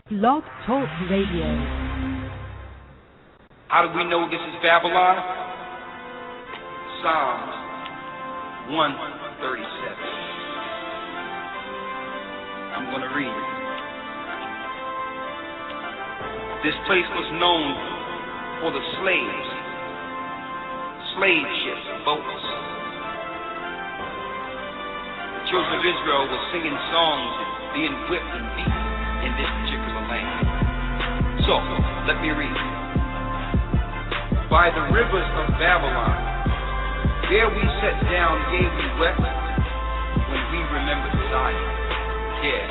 Blog Talk Radio. How do we know this is Babylon? Psalms 137. I'm going to read it. This place was known for the slaves, slave ships, boats. The children of Israel were singing songs and being whipped and beaten in this particular land. So, let me read. By the rivers of Babylon, there we sat down, yea, we wept, when we remembered Zion. Yeah.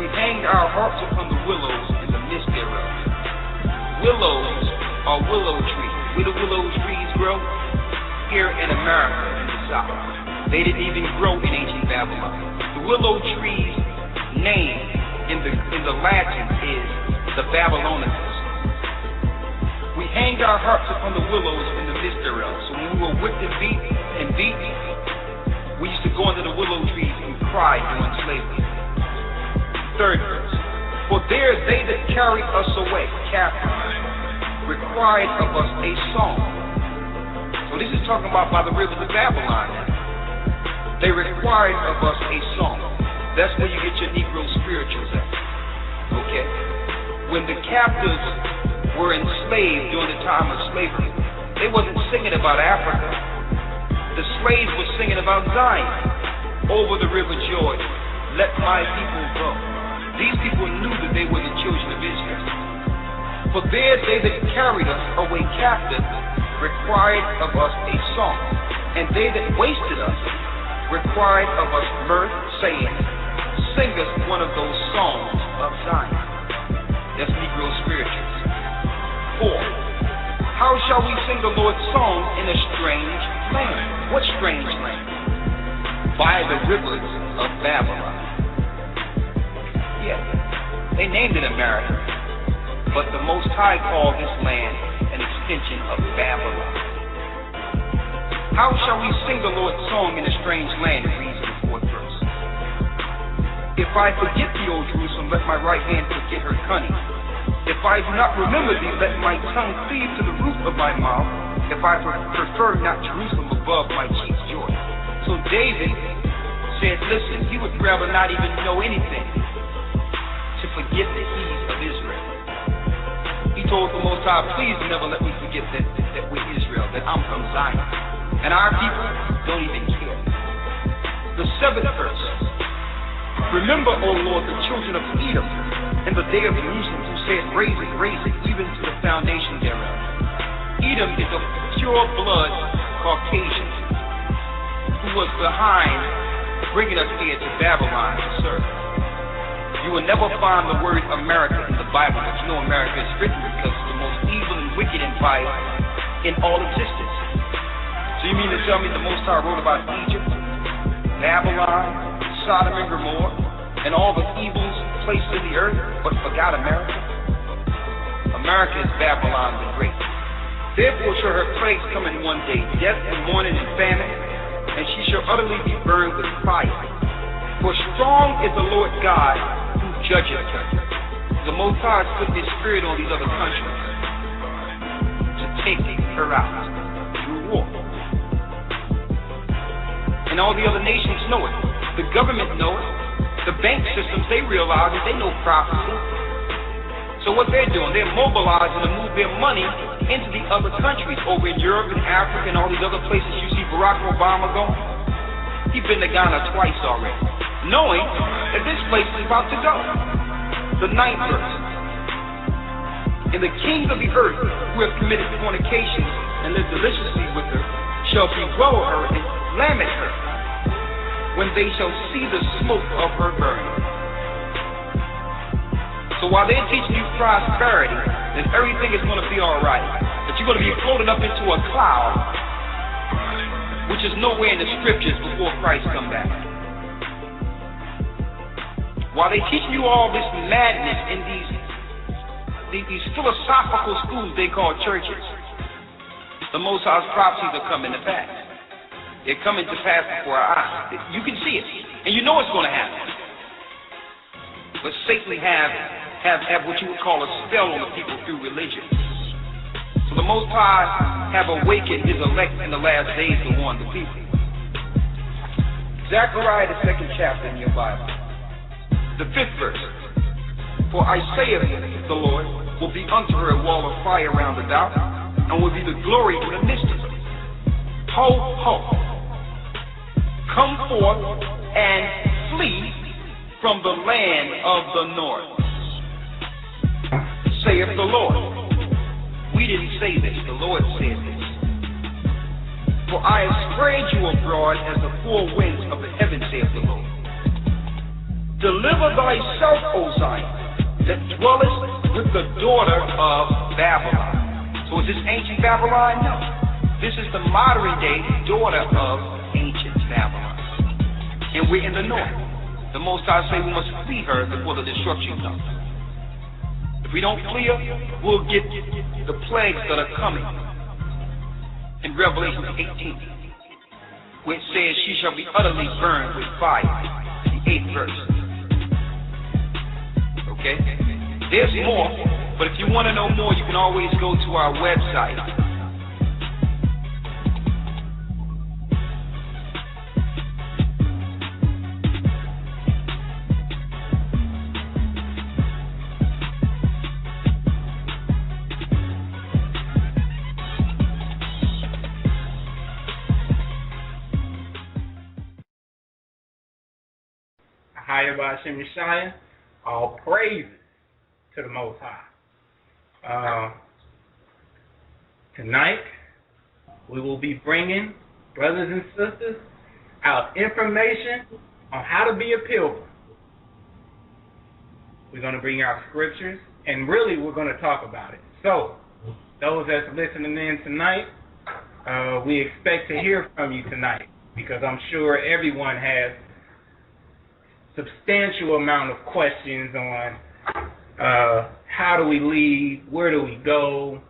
We hanged our harps upon the willows in the midst thereof. Willows are willow trees. Where the willow trees grow? Here in America, in the South. They didn't even grow in ancient Babylon. The willow tree's name in the Latin is the Babylonians. We hanged our harps upon the willows in the midst thereof. So when we were whipped and beat, we used to go under the willow trees and cry during slavery. Third verse. For there they that carried us away, captive, required of us a song. So this is talking about by the rivers of Babylon now. They required of us a song. That's where you get your Negro spirituals at. Okay? When the captives were enslaved during the time of slavery, they wasn't singing about Africa. The slaves were singing about Zion. Over the river Jordan, let my people go. These people knew that they were the children of Israel. For there they that carried us away captive required of us a song. And they that wasted us required of us mirth, saying, sing us one of those songs of Zion. That's Negro spirituals. 4. How shall we sing the Lord's song in a strange land? What strange land? By the rivers of Babylon. Yeah, they named it America, but the Most High called this land an extension of Babylon. How shall we sing the Lord's song in a strange land? It reads in the 4th verse. If I forget thee, O Jerusalem, let my right hand forget her cunning. If I do not remember thee, let my tongue cleave to the roof of my mouth. If I prefer not Jerusalem above my chief's joy. So David said, listen, he would rather not even know anything to forget the ease of Israel. He told the Most High, please never let me forget that we're Israel, that I'm from Zion. And our people don't even care. The 7th verse. Remember, O Lord, the children of Edom in the day of Jerusalem, who said, raise it, even to the foundation thereof. Edom is a pure blood Caucasian who was behind bringing us here to Babylon to serve. You will never find the word America in the Bible, but you know America is written because it's the most evil and wicked empire in all existence. So you mean to tell me the Most High wrote about Egypt, Babylon, Sodom and Gomorrah, and all the evils placed in the earth, but forgot America? America is Babylon the Great. Therefore shall her plagues come in one day, death and mourning and famine, and she shall utterly be burned with fire. For strong is the Lord God who judgeth her. The Most High has put his spirit on these other countries to take her out through war. And all the other nations know it. The government know it. The bank systems, they realize that they know prophecy. So what they're doing, they're mobilizing to move their money into the other countries over in Europe and Africa and all these other places you see Barack Obama going. He's been to Ghana twice already, knowing that this place is about to go. The 9th verse. And the kings of the earth who have committed fornication and lived deliciously with her shall bewail her and lament her when they shall see the smoke of her burning. So while they're teaching you prosperity, then everything is going to be all right. But you're going to be floated up into a cloud, which is nowhere in the scriptures before Christ come back. While they're teaching you all this madness in these philosophical schools they call churches, the Most High's prophecies are coming to pass. They're coming to pass before our eyes. You can see it, and you know it's going to happen. but Satan have what you would call a spell on the people through religion. So the Most High have awakened his elect in the last days to warn the people. Zechariah, the 2nd chapter in your Bible, the 5th verse. For I saith the Lord, will be unto her a wall of fire round about, and will be the glory in the midst of her. Ho, ho. Come forth and flee from the land of the north, saith the Lord. We didn't say this, the Lord said this. For I have spread you abroad as the four winds of the heaven, saith the Lord. Deliver thyself, O Zion, that dwellest with the daughter of Babylon. So is this ancient Babylon? No. This is the modern day daughter of ancient Babylon. And we're in the north. The Most High say we must flee her before the destruction comes. If we don't flee her, we'll get the plagues that are coming. In Revelation 18, where it says she shall be utterly burned with fire, the 8th verse. Okay? There's more, but if you want to know more, you can always go to our website. Hashem Yeshaya, all praises to the Most High. Tonight, we will be bringing, brothers and sisters, out information on how to be a pilgrim. We're going to bring out scriptures, and really we're going to talk about it. So, those that's listening in tonight, we expect to hear from you tonight, because I'm sure everyone has substantial amount of questions on how do we leave, where do we go,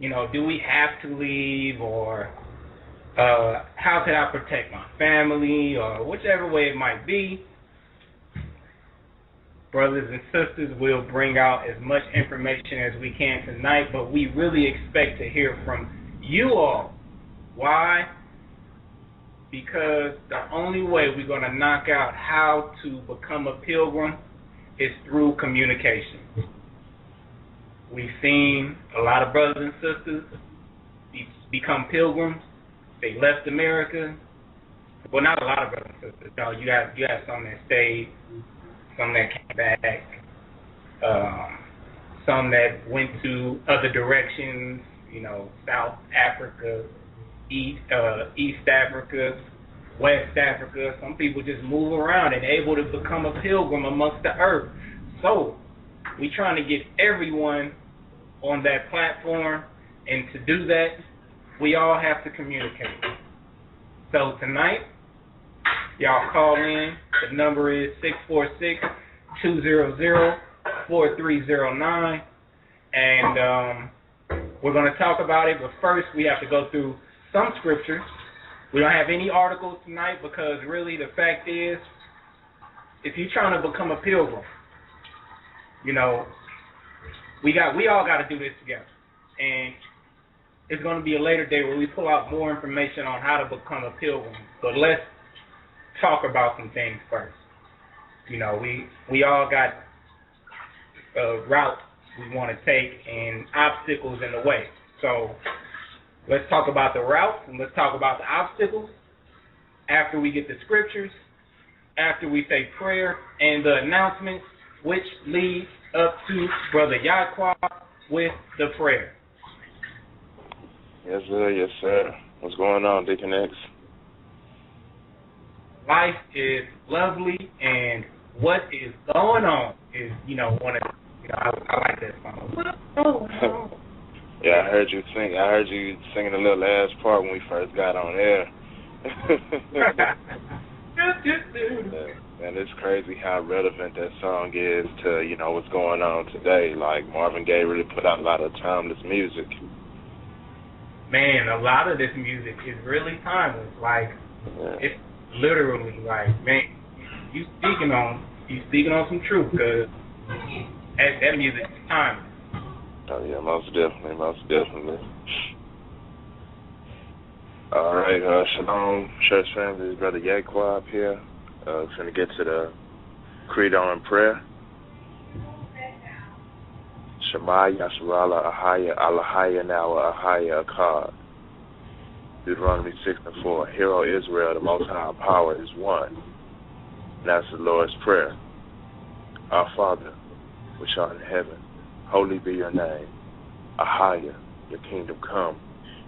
do we have to leave, or how can I protect my family, or whichever way it might be. Brothers and sisters, we'll bring out as much information as we can tonight, but we really expect to hear from you all. Why? Because the only way we're going to knock out how to become a pilgrim is through communication. We've seen a lot of brothers and sisters become pilgrims. They left America. Well, not a lot of brothers and sisters. No, you have some that stayed, some that came back, some that went to other directions, South Africa, East Africa, West Africa. Some people just move around and able to become a pilgrim amongst the earth. So we're trying to get everyone on that platform, and to do that, we all have to communicate. So tonight, y'all call in. The number is 646-200-4309, and we're going to talk about it, but first we have to go through some scriptures. We don't have any articles tonight because really the fact is, if you're trying to become a pilgrim, we all got to do this together. And it's going to be a later day where we pull out more information on how to become a pilgrim. But let's talk about some things first. We all got routes we want to take and obstacles in the way. So let's talk about the routes and let's talk about the obstacles after we get the scriptures, after we say prayer and the announcements, which leads up to Brother Yaqua with the prayer. Yes, sir. Yes, sir. What's going on, Deacon X? Life is lovely, and what is going on is, one of, I like that song. Yeah, I heard you sing. I heard you singing the little last part when we first got on air. And it's crazy how relevant that song is to, what's going on today. Like, Marvin Gaye really put out a lot of timeless music. Man, a lot of this music is really timeless. Like, It's literally like, man, you speaking on You speaking on some truth, because that music is time. Oh yeah, most definitely, most definitely. All right, shalom, church family. This is Brother JEWEDuP here. We're going to get to the credo and prayer. Shema Yasharala Ahaya Alahaya Nawa Ahaya Akkad. Deuteronomy 6:4. Hear, O Israel, the Most High power is one. And that's the Lord's Prayer. Our Father, which art in heaven, holy be your name. Ahaya, your kingdom come,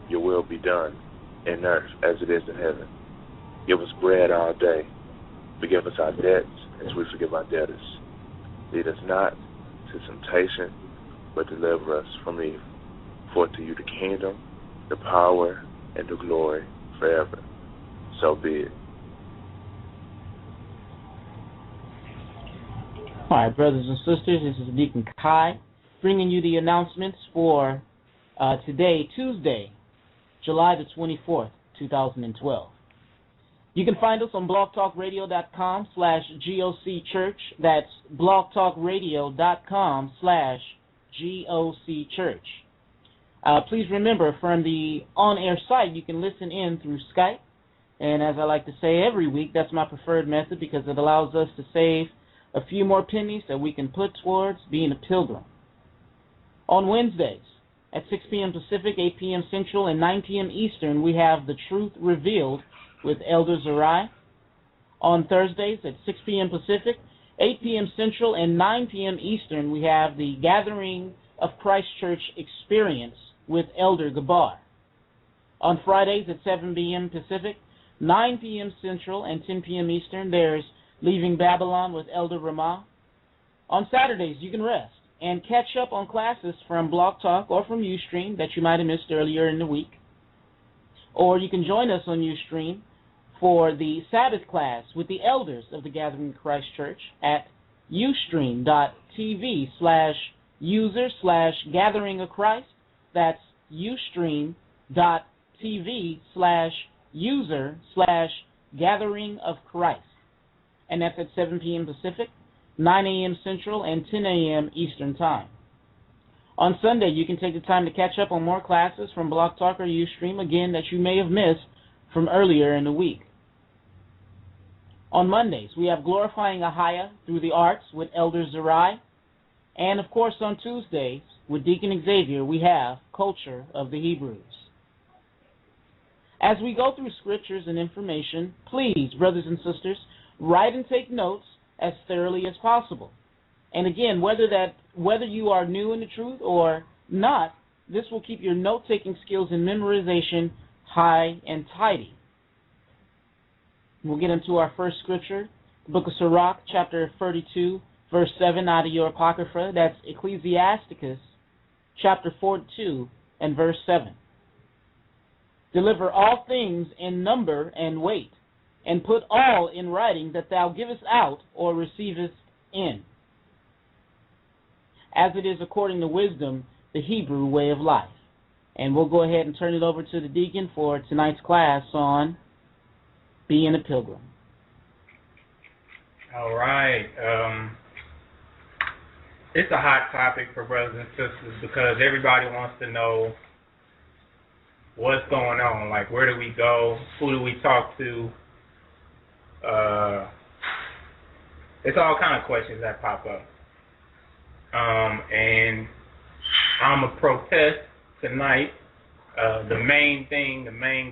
your will be done, in earth as it is in heaven. Give us bread our day. Forgive us our debts as we forgive our debtors. Lead us not to temptation, but deliver us from evil. For to you the kingdom, the power, and the glory forever. So be it. All right, brothers and sisters, this is Deacon Kai bringing you the announcements for today, Tuesday, July the 24th, 2012. You can find us on blogtalkradio.com/GOCchurch. That's blogtalkradio.com/GOCchurch. Please remember, from the on-air site, you can listen in through Skype. And as I like to say every week, that's my preferred method because it allows us to save a few more pennies that we can put towards being a pilgrim. On Wednesdays, at 6 p.m. Pacific, 8 p.m. Central, and 9 p.m. Eastern, we have The Truth Revealed with Elder Zerai. On Thursdays, at 6 p.m. Pacific, 8 p.m. Central, and 9 p.m. Eastern, we have the Gathering of Christ Church Experience with Elder Gabar. On Fridays, at 7 p.m. Pacific, 9 p.m. Central, and 10 p.m. Eastern, there's Leaving Babylon with Elder Ramah. On Saturdays, you can rest and catch up on classes from Blog Talk or from Ustream that you might have missed earlier in the week. Or you can join us on Ustream for the Sabbath class with the elders of the Gathering of Christ Church at ustream.tv/user/Gathering of Christ. That's ustream.tv/user/Gathering of Christ. And that's at 7 p.m. Pacific, 9 a.m. Central, and 10 a.m. Eastern Time. On Sunday, you can take the time to catch up on more classes from Blog Talk or Ustream, again, that you may have missed from earlier in the week. On Mondays, we have Glorifying Ahaya Through the Arts with Elder Zerai. And, of course, on Tuesdays, with Deacon Xavier, we have Culture of the Hebrews. As we go through scriptures and information, please, brothers and sisters, write and take notes as thoroughly as possible. And again, whether you are new in the truth or not, this will keep your note-taking skills and memorization high and tidy. We'll get into our first scripture, the book of Sirach, chapter 32, verse 7 out of your Apocrypha. That's Ecclesiasticus, chapter 42, and verse 7. Deliver all things in number and weight, and put all in writing that thou givest out or receivest in, as it is according to wisdom, the Hebrew way of life. And we'll go ahead and turn it over to the deacon for tonight's class on being a pilgrim. All right. It's a hot topic for brothers and sisters because everybody wants to know what's going on. Like, where do we go? Who do we talk to? It's all kind of questions that pop up. And I'm a protest tonight. The main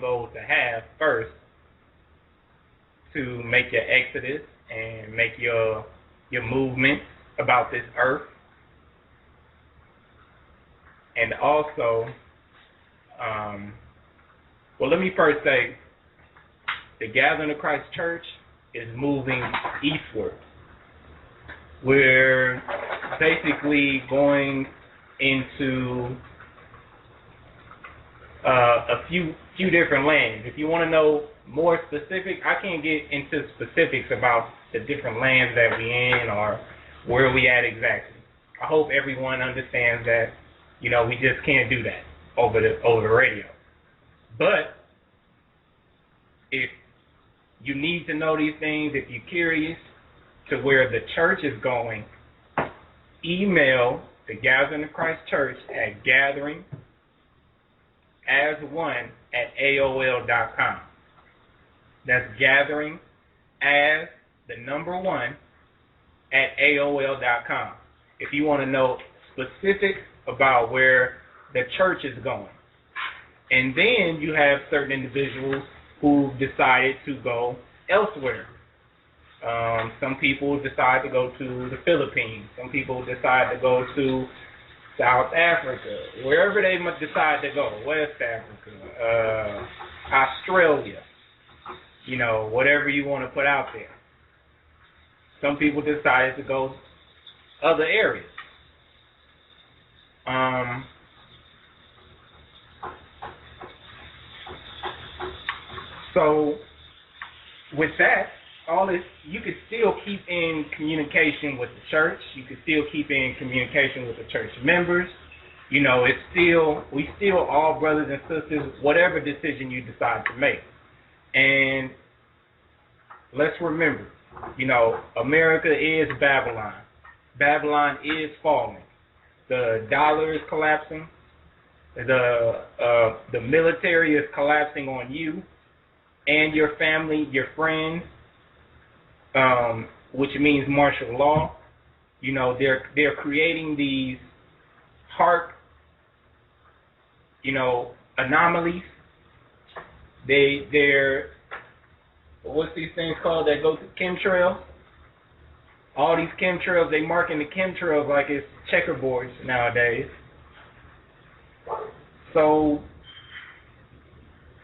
goal to have first, to make your exodus and make your movement about this earth. And also, well, let me first say, the Gathering of Christ Church is moving eastward. We're basically going into a few different lands. If you want to know more specific, I can't get into specifics about the different lands that we in or where we at exactly. I hope everyone understands that, we just can't do that over the radio. But if you need to know these things, if you're curious, to where the church is going, email the Gathering of Christ Church at gatheringasone@aol.com. That's gathering as the number 1 at AOL.com. If you want to know specifics about where the church is going. And then you have certain individuals who decided to go elsewhere. Some people decide to go to the Philippines. Some people decide to go to South Africa, wherever they must decide to go, West Africa, Australia, whatever you want to put out there. Some people decided to go other areas. So with that, you could still keep in communication with the church. You could still keep in communication with the church members. We still all brothers and sisters, whatever decision you decide to make. And let's remember, America is Babylon. Babylon is falling. The dollar is collapsing. The military is collapsing on you and your family, your friends, which means martial law. They're creating these heart, anomalies. They're what's these things called that go to chemtrails? All these chemtrails, they marking the chemtrails like it's checkerboards nowadays. So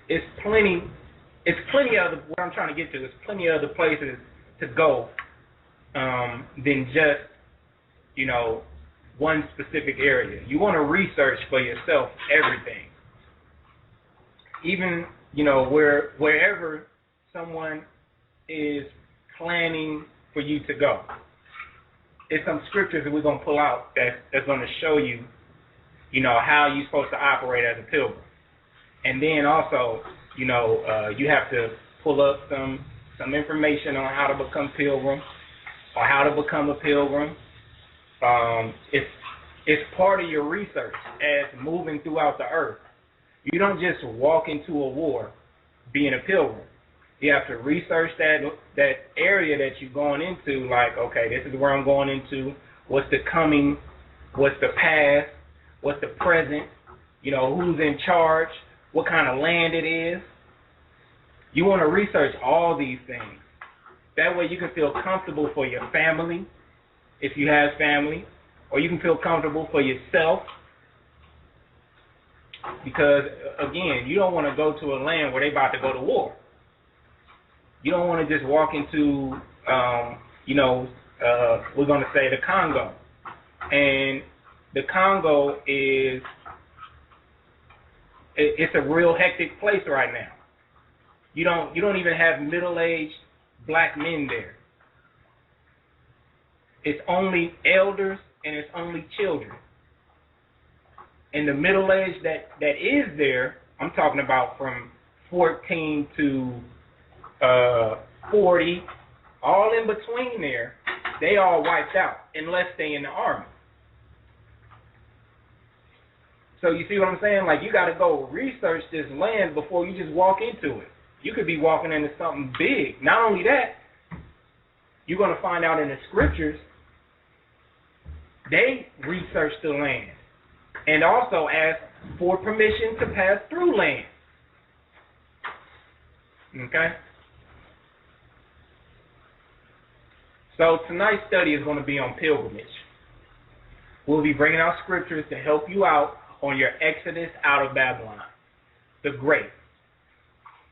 it's plenty of what I'm trying to get to. It's plenty of other places to go than just one specific area. You want to research for yourself everything, even wherever someone is planning for you to go. It's some scriptures that we're going to pull out that's going to show you, how you're supposed to operate as a pilgrim. And then also, you have to pull up some information on how to become pilgrim or how to become a pilgrim. It's part of your research as moving throughout the earth. You don't just walk into a war being a pilgrim. You have to research that area that you're going into, like, okay, this is where I'm going into, what's the coming, what's the past, what's the present, who's in charge, what kind of land it is. You want to research all these things. That way you can feel comfortable for your family, if you have family, or you can feel comfortable for yourself. Because, again, you don't want to go to a land where they're about to go to war. You don't want to just walk into, we're going to say the Congo. And the Congo it's a real hectic place right now. You don't even have middle-aged black men there. It's only elders and it's only children. And the middle age that is there, I'm talking about from 14 to 40, all in between there, they all wiped out unless they in the army. So you see what I'm saying? Like, you got to go research this land before you just walk into it. You could be walking into something big. Not only that, you're going to find out in the scriptures, they researched the land and also asked for permission to pass through land. Okay? So tonight's study is going to be on pilgrimage. We'll be bringing out scriptures to help you out on your exodus out of Babylon the Great.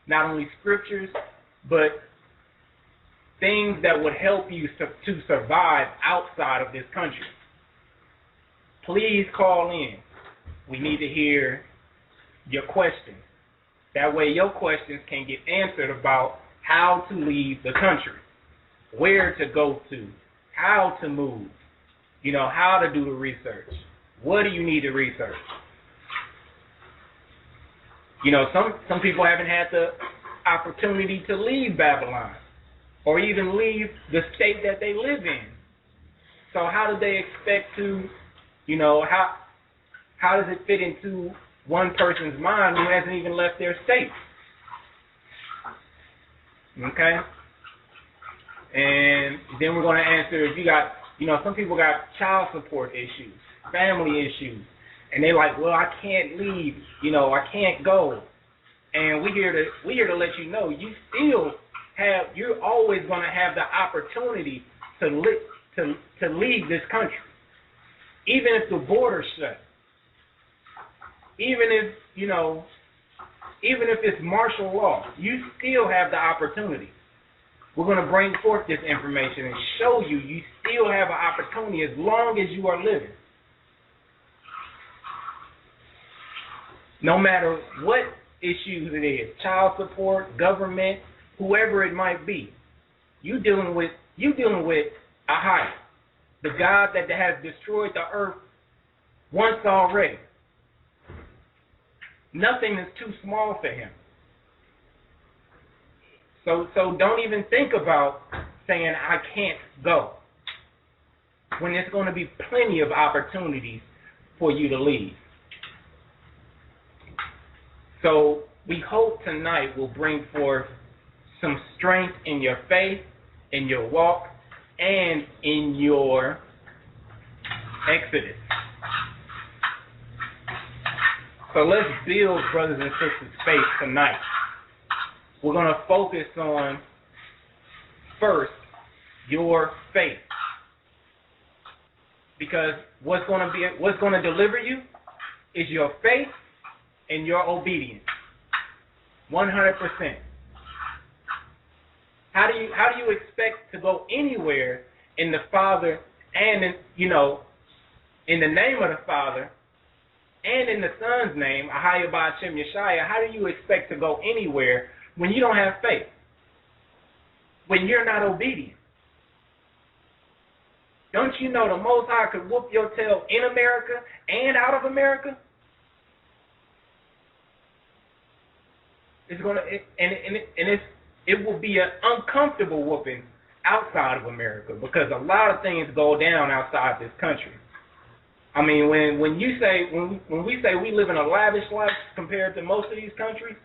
Not only scriptures, but things that would help you to survive outside of this country. Please call in. We need to hear your questions. That way your questions can get answered about how to leave the country, where to go to, how to move, how to do the research. What do you need to research? Some people haven't had the opportunity to leave Babylon or even leave the state that they live in. So how do they expect to, how does it fit into one person's mind who hasn't even left their state? Okay? And then we're going to answer if you got, some people got child support issues, family issues, and they're like, well, I can't leave, I can't go. And we're here to let you know you're always going to have the opportunity to leave this country, even if the border's shut, even if it's martial law, you still have the opportunity. We're going to bring forth this information and show you still have an opportunity as long as you are living. No matter what issues it is, child support, government, whoever it might be, you dealing with a higher, the God that has destroyed the earth once already. Nothing is too small for him. So don't even think about saying I can't go, when there's going to be plenty of opportunities for you to leave. So we hope tonight will bring forth some strength in your faith, in your walk, and in your exodus. So let's build brothers and sisters' faith tonight. We're going to focus on, first, your faith. Because what's going to deliver you is your faith and your obedience. 100%. How do you expect to go anywhere in the Father and in the name of the Father and in the Son's name, Ahaya Ba'Shem Yeshaya? How do you expect to go anywhere when you don't have faith? When you're not obedient? Don't you know the Most High could whoop your tail in America and out of America? It's gonna it will be an uncomfortable whooping outside of America, because a lot of things go down outside this country. I mean, when we say we live in a lavish life compared to most of these countries,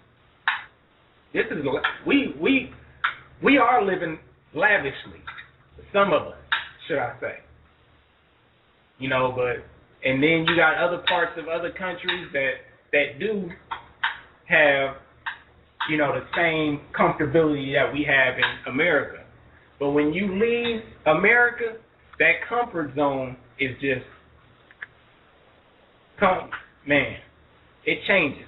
this is we are living lavishly. Some of us, should I say? And then you got other parts of other countries that do have the same comfortability that we have in America. But when you leave America, that comfort zone is just, it changes.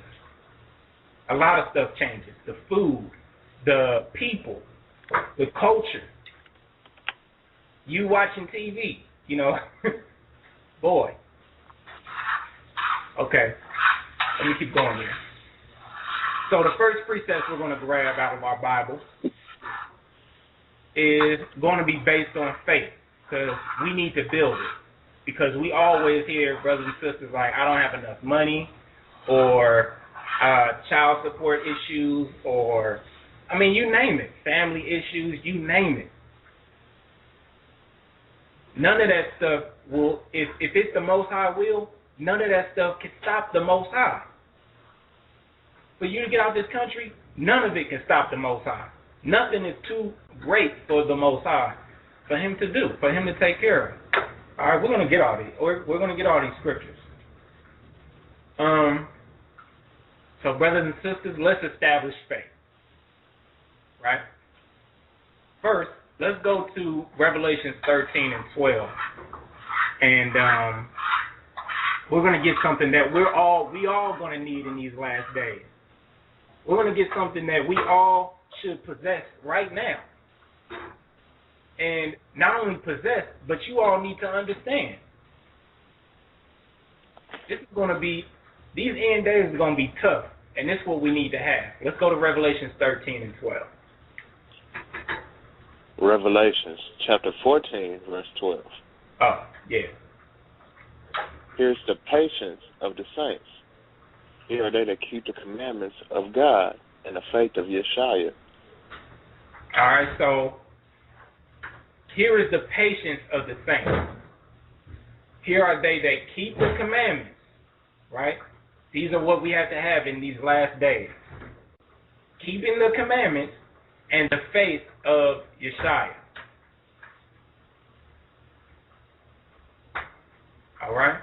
A lot of stuff changes. The food, the people, the culture. You watching TV, boy. Okay, let me keep going here. So the first precept we're going to grab out of our Bible is going to be based on faith, because we need to build it. Because we always hear brothers and sisters like, I don't have enough money, or child support issues, or, you name it, family issues, you name it. None of that stuff will, if it's the Most High will, none of that stuff can stop the Most High. For you to get out of this country, none of it can stop the Most High. Nothing is too great for the Most High for him to do, for him to take care of. All right, we're going to get all these. We're going to get all these scriptures. So, brothers and sisters, let's establish faith. Right? First, let's go to Revelation 13 and 12. And we're going to get something that we all going to need in these last days. We're going to get something that we all should possess right now. And not only possess, but you all need to understand. This is going to be, these end days are going to be tough, and this is what we need to have. Let's go to Revelations 13 and 12. Revelations chapter 14, verse 12. Oh, yeah. Here's the patience of the saints. Here are they that keep the commandments of God and the faith of Yeshua. All right, so Here is the patience of the saints. Here are they that keep the commandments, right? These are what we have to have in these last days. Keeping the commandments and the faith of Yeshua. All right?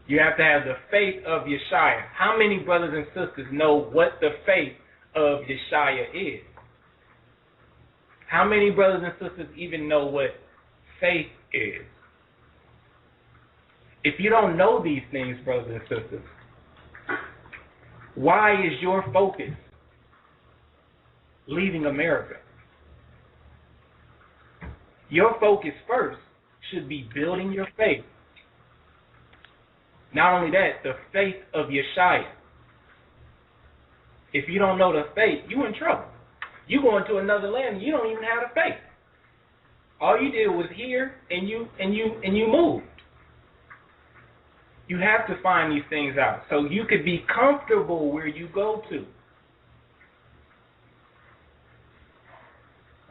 You have to have the faith of Yeshua. How many brothers and sisters know what the faith of Yeshua is? How many brothers and sisters even know what faith is? If you don't know these things, brothers and sisters, why is your focus leaving America? Your focus first should be building your faith. Not only that, the faith of Yeshua. If you don't know the faith, you're in trouble. You go into another land and you don't even have the faith. All you did was hear and you moved. You have to find these things out so you could be comfortable where you go to.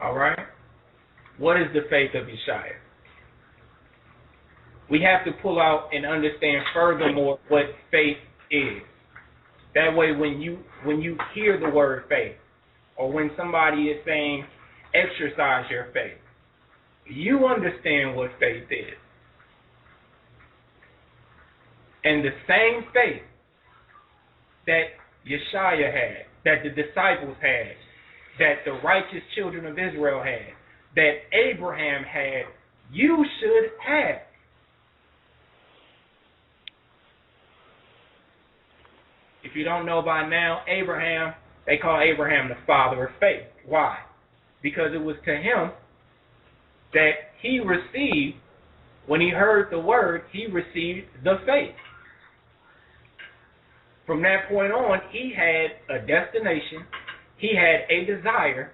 All right? What is the faith of Yeshua? We have to pull out and understand furthermore what faith is. That way when you hear the word faith, or when somebody is saying exercise your faith, you understand what faith is. And the same faith that Yeshua had, that the disciples had, that the righteous children of Israel had, that Abraham had, you should have. If you don't know by now, Abraham, they call Abraham the father of faith. Why? Because it was to him that he received, when he heard the word, he received the faith. From that point on, he had a destination, he had a desire,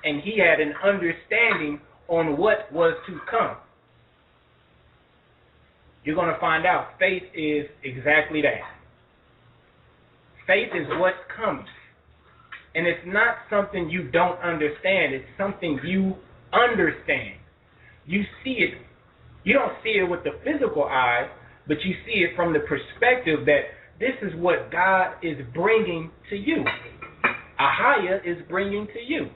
and he had an understanding on what was to come. You're going to find out faith is exactly that. Faith is what's coming. And it's not something you don't understand. It's something you understand. You see it. You don't see it with the physical eye, but you see it from the perspective that this is what God is bringing to you. Ahaya is bringing to you.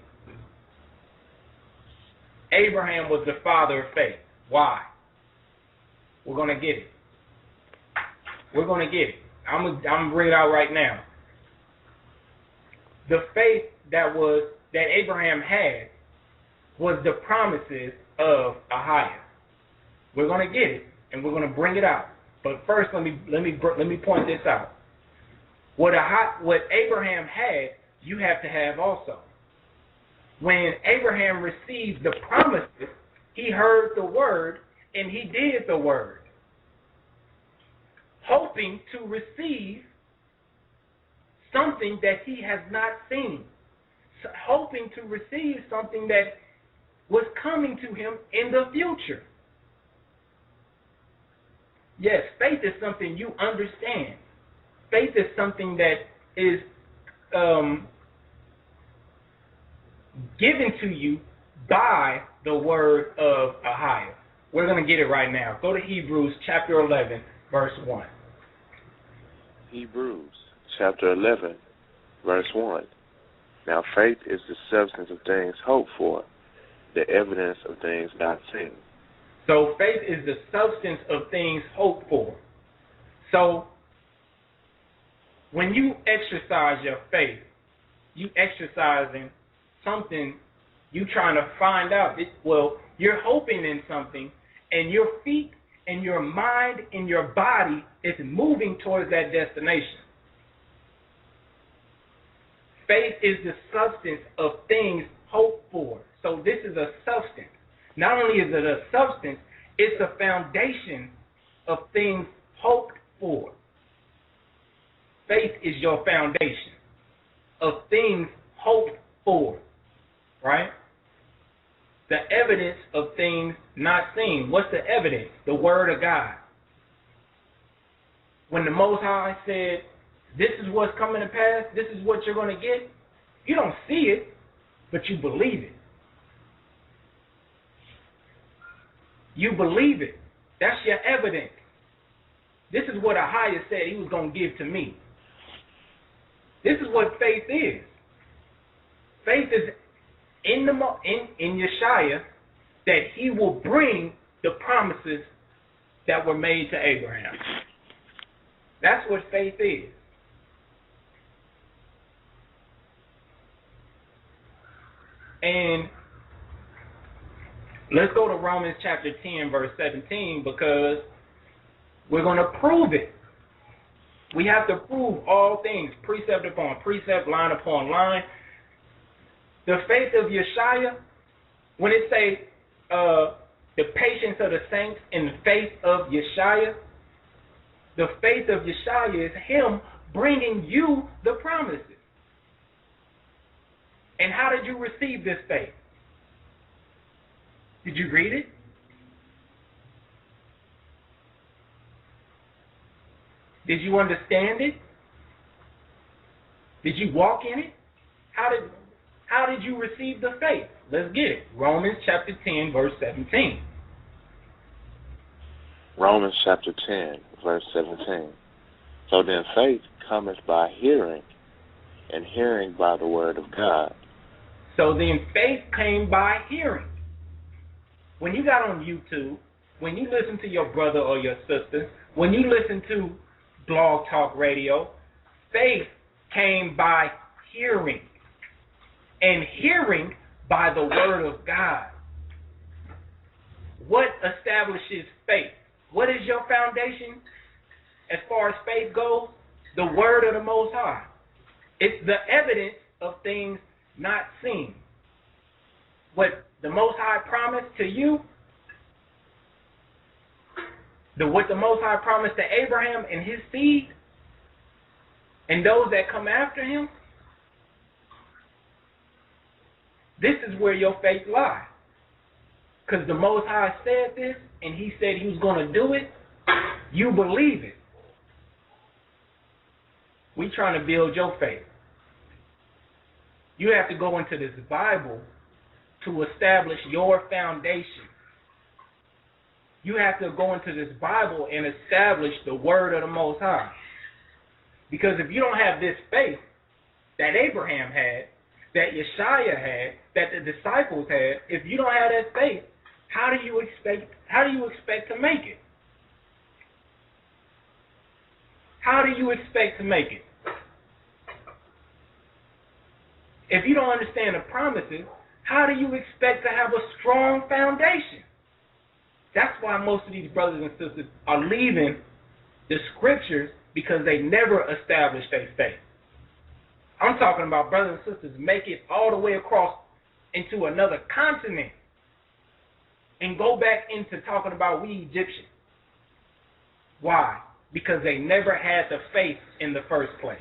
Abraham was the father of faith. Why? We're going to get it. We're going to get it. I'm going to bring it out right now. The faith that Abraham had was the promises of Ahaya. We're going to get it, and we're going to bring it out. But first, let me point this out. What Abraham had, you have to have also. When Abraham received the promises, he heard the word and he did the word, hoping to receive something that he has not seen, hoping to receive something that was coming to him in the future. Yes, faith is something you understand. Faith is something that is given to you by the word of Ahaya. We're going to get it right now. Go to Hebrews chapter 11, verse 1. Hebrews chapter 11, verse 1. Now faith is the substance of things hoped for, the evidence of things not seen. So faith is the substance of things hoped for. So when you exercise your faith, you exercising something, you trying to find out. You're hoping in something, and your feet and your mind and your body is moving towards that destination. Faith is the substance of things hoped for. So this is a substance. Not only is it a substance, it's a foundation of things hoped for. Faith is your foundation of things hoped for, right? The evidence of things not seen. What's the evidence? The word of God. When the Most High said, this is what's coming to pass, this is what you're going to get, you don't see it, but you believe it. You believe it. That's your evidence. This is what Ahia said he was going to give to me. This is what faith is. Faith is in Yeshua, that he will bring the promises that were made to Abraham. That's what faith is. And let's go to Romans chapter 10, verse 17, because we're going to prove it. We have to prove all things, precept upon precept, line upon line. The faith of Yeshua, when it say the patience of the saints in the faith of Yeshua, the faith of Yeshua is him bringing you the promises. And how did you receive this faith? Did you read it? Did you understand it? Did you walk in it? How did you receive the faith? Let's get it. Romans chapter 10, verse 17. Romans chapter 10, verse 17. So then faith cometh by hearing, and hearing by the word of God. So then faith came by hearing. When you got on YouTube, when you listen to your brother or your sister, when you listen to Blog Talk Radio, faith came by hearing. And hearing by the word of God. What establishes faith? What is your foundation as far as faith goes? The word of the Most High. It's the evidence of things not seen. What the Most High promised to you, what the Most High promised to Abraham and his seed, and those that come after him, this is where your faith lies. Because the Most High said this, and he said he was going to do it, you believe it. We trying to build your faith. You have to go into this Bible to establish your foundation. You have to go into this Bible and establish the word of the Most High. Because if you don't have this faith that Abraham had, that Yeshua had, that the disciples had, if you don't have that faith, how do you expect to make it? How do you expect to make it? If you don't understand the promises, how do you expect to have a strong foundation? That's why most of these brothers and sisters are leaving the scriptures, because they never established their faith. I'm talking about brothers and sisters make it all the way across into another continent and go back into talking about we Egyptians. Why? Because they never had the faith in the first place.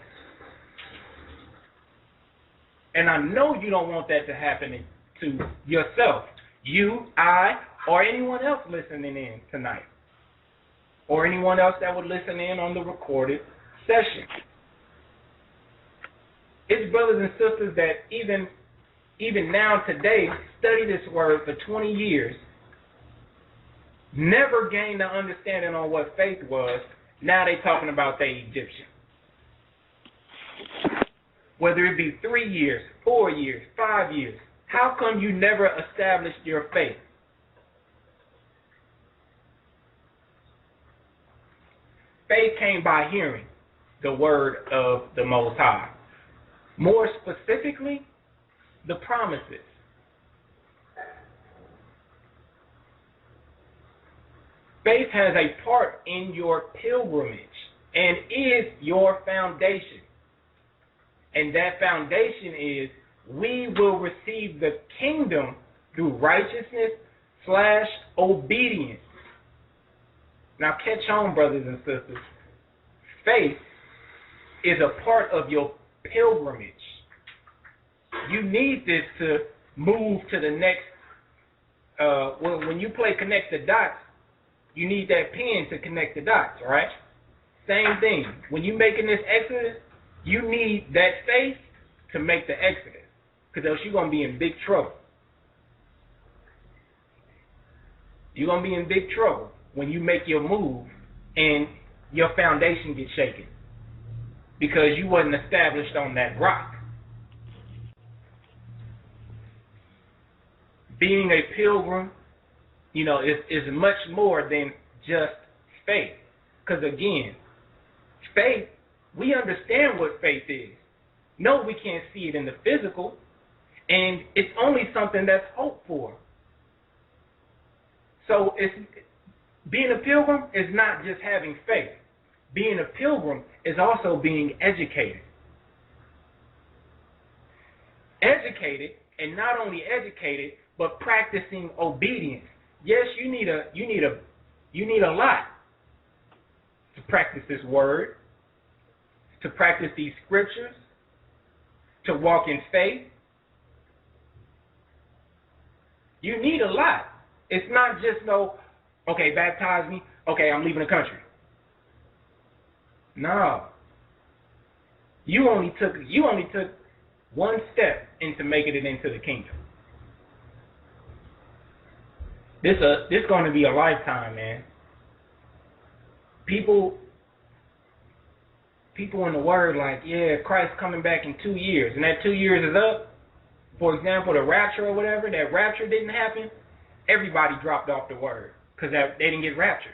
And I know you don't want that to happen to yourself. You, I, or anyone else listening in tonight. Or anyone else that would listen in on the recorded session. It's brothers and sisters that even now today study this word for 20 years, never gained an understanding on what faith was. Now they talking about they Egyptian. Whether it be 3 years, 4 years, 5 years, how come you never established your faith? Faith came by hearing the word of the Most High. More specifically, the promises. Faith has a part in your pilgrimage and is your foundation. And that foundation is we will receive the kingdom through righteousness / obedience. Now catch on, brothers and sisters. Faith is a part of your pilgrimage. You need this to move to the next. When you play connect the dots, you need that pen to connect the dots, right? Same thing. When you're making this exodus, you need that faith to make the exodus, because else you're going to be in big trouble. You're going to be in big trouble when you make your move and your foundation gets shaken because you wasn't established on that rock. Being a pilgrim, is much more than just faith. Because again, faith, we understand what faith is. No, we can't see it in the physical, and it's only something that's hoped for. So being a pilgrim is not just having faith. Being a pilgrim is also being educated. Educated, and not only educated, but practicing obedience. Yes, you need a lot to practice this word, to practice these scriptures, to walk in faith. You need a lot. It's not just okay, baptize me, okay, I'm leaving the country. No. You only took one step into making it into the kingdom. This going to be a lifetime, man. People in the word like, yeah, Christ coming back in 2 years, and that 2 years is up. For example, the rapture or whatever, that rapture didn't happen. Everybody dropped off the word because they didn't get raptured.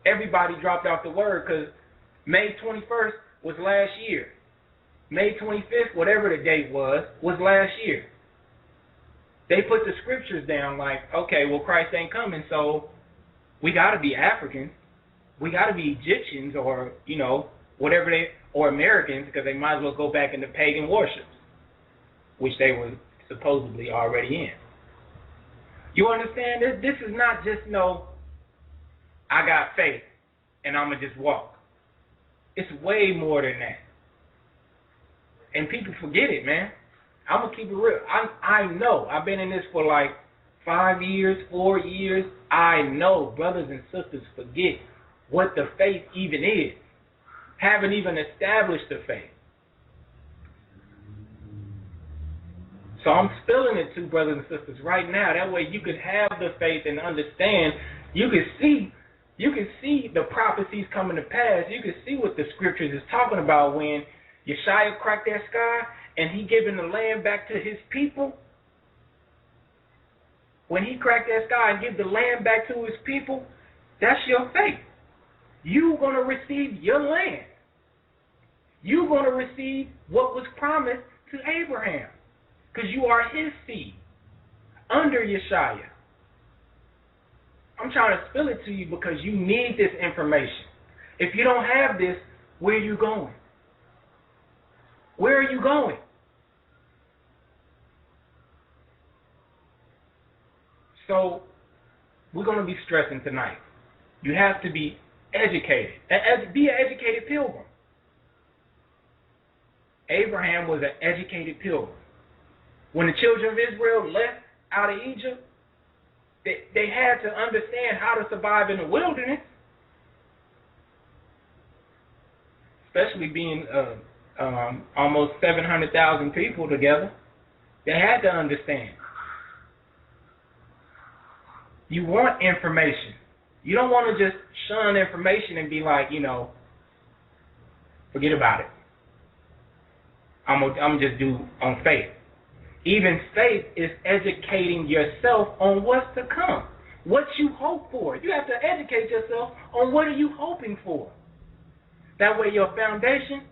Everybody dropped off the word because May 21st was last year. May 25th, whatever the date was last year. They put the scriptures down like, okay, well, Christ ain't coming, so we got to be Africans. We got to be Egyptians or, whatever or Americans, because they might as well go back into pagan worships, which they were supposedly already in. You understand? This is not just I got faith and I'm going to just walk. It's way more than that. And people forget it, man. I'm going to keep it real. I know. I've been in this for like 5 years, 4 years. I know brothers and sisters forget what the faith even is. Haven't even established the faith. So I'm spilling it to brothers and sisters right now. That way you can have the faith and understand. You can see the prophecies coming to pass. You can see what the scriptures is talking about when Yeshua cracked that sky and he giving the land back to his people. When he cracked that sky and give the land back to his people, that's your faith. You're going to receive your land. You're going to receive what was promised to Abraham because you are his seed under Yeshua. I'm trying to spill it to you because you need this information. If you don't have this, where are you going? Where are you going? So we're going to be stressing tonight. You have to be educated. Be an educated pilgrim. Abraham was an educated pilgrim. When the children of Israel left out of Egypt, they had to understand how to survive in the wilderness, especially being almost 700,000 people together. They had to understand. You want information. You don't want to just shun information and be like, forget about it. I'm just do on faith. Even faith is educating yourself on what's to come, what you hope for. You have to educate yourself on what are you hoping for. That way your foundation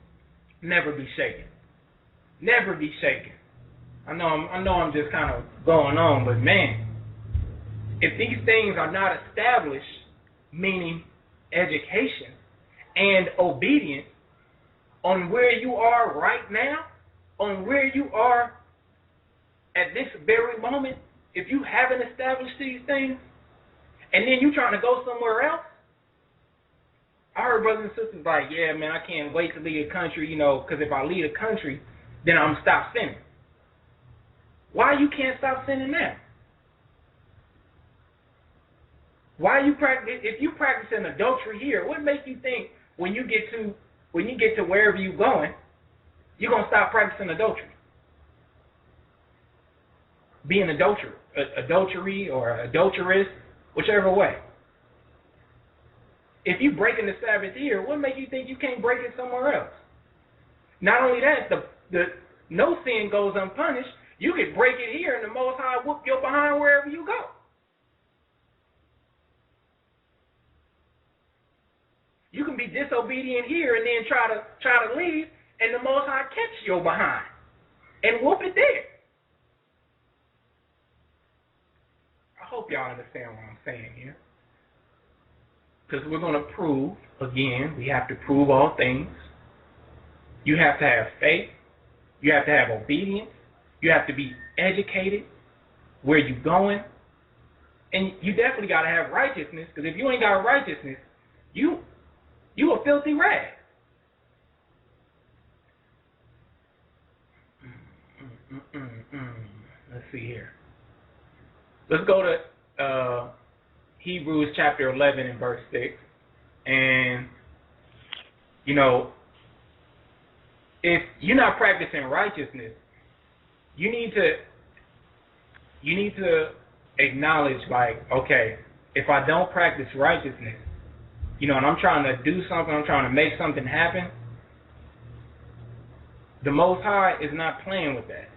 never be shaken. Never be shaken. I know I'm just kind of going on, but man, if these things are not established, meaning education and obedience on where you are right now, on where you are at this very moment, if you haven't established these things, and then you're trying to go somewhere else, I heard brothers and sisters like, yeah, man, I can't wait to leave the country, because if I leave the country, then I'm going to stop sinning. Why you can't stop sinning now? Why if you practicing adultery here, what makes you think when you get to wherever you're going, you're going to stop practicing adultery? be an adultery or adulteress, whichever way. If you breaking the Sabbath here, what makes you think you can't break it somewhere else? Not only that, the no sin goes unpunished. You could break it here, and the Most High whoop your behind wherever you go. You can be disobedient here and then try to leave, and the Most High catch your behind and whoop it there. I hope y'all understand what I'm saying here. Because we're going to prove, again, we have to prove all things. You have to have faith. You have to have obedience. You have to be educated. Where you going? And you definitely got to have righteousness, because if you ain't got righteousness, you a filthy rag. Let's see here. Let's go to Hebrews chapter 11 and verse 6. And, if you're not practicing righteousness, you need to acknowledge, like, okay, if I don't practice righteousness, and I'm trying to do something, I'm trying to make something happen, the Most High is not playing with that.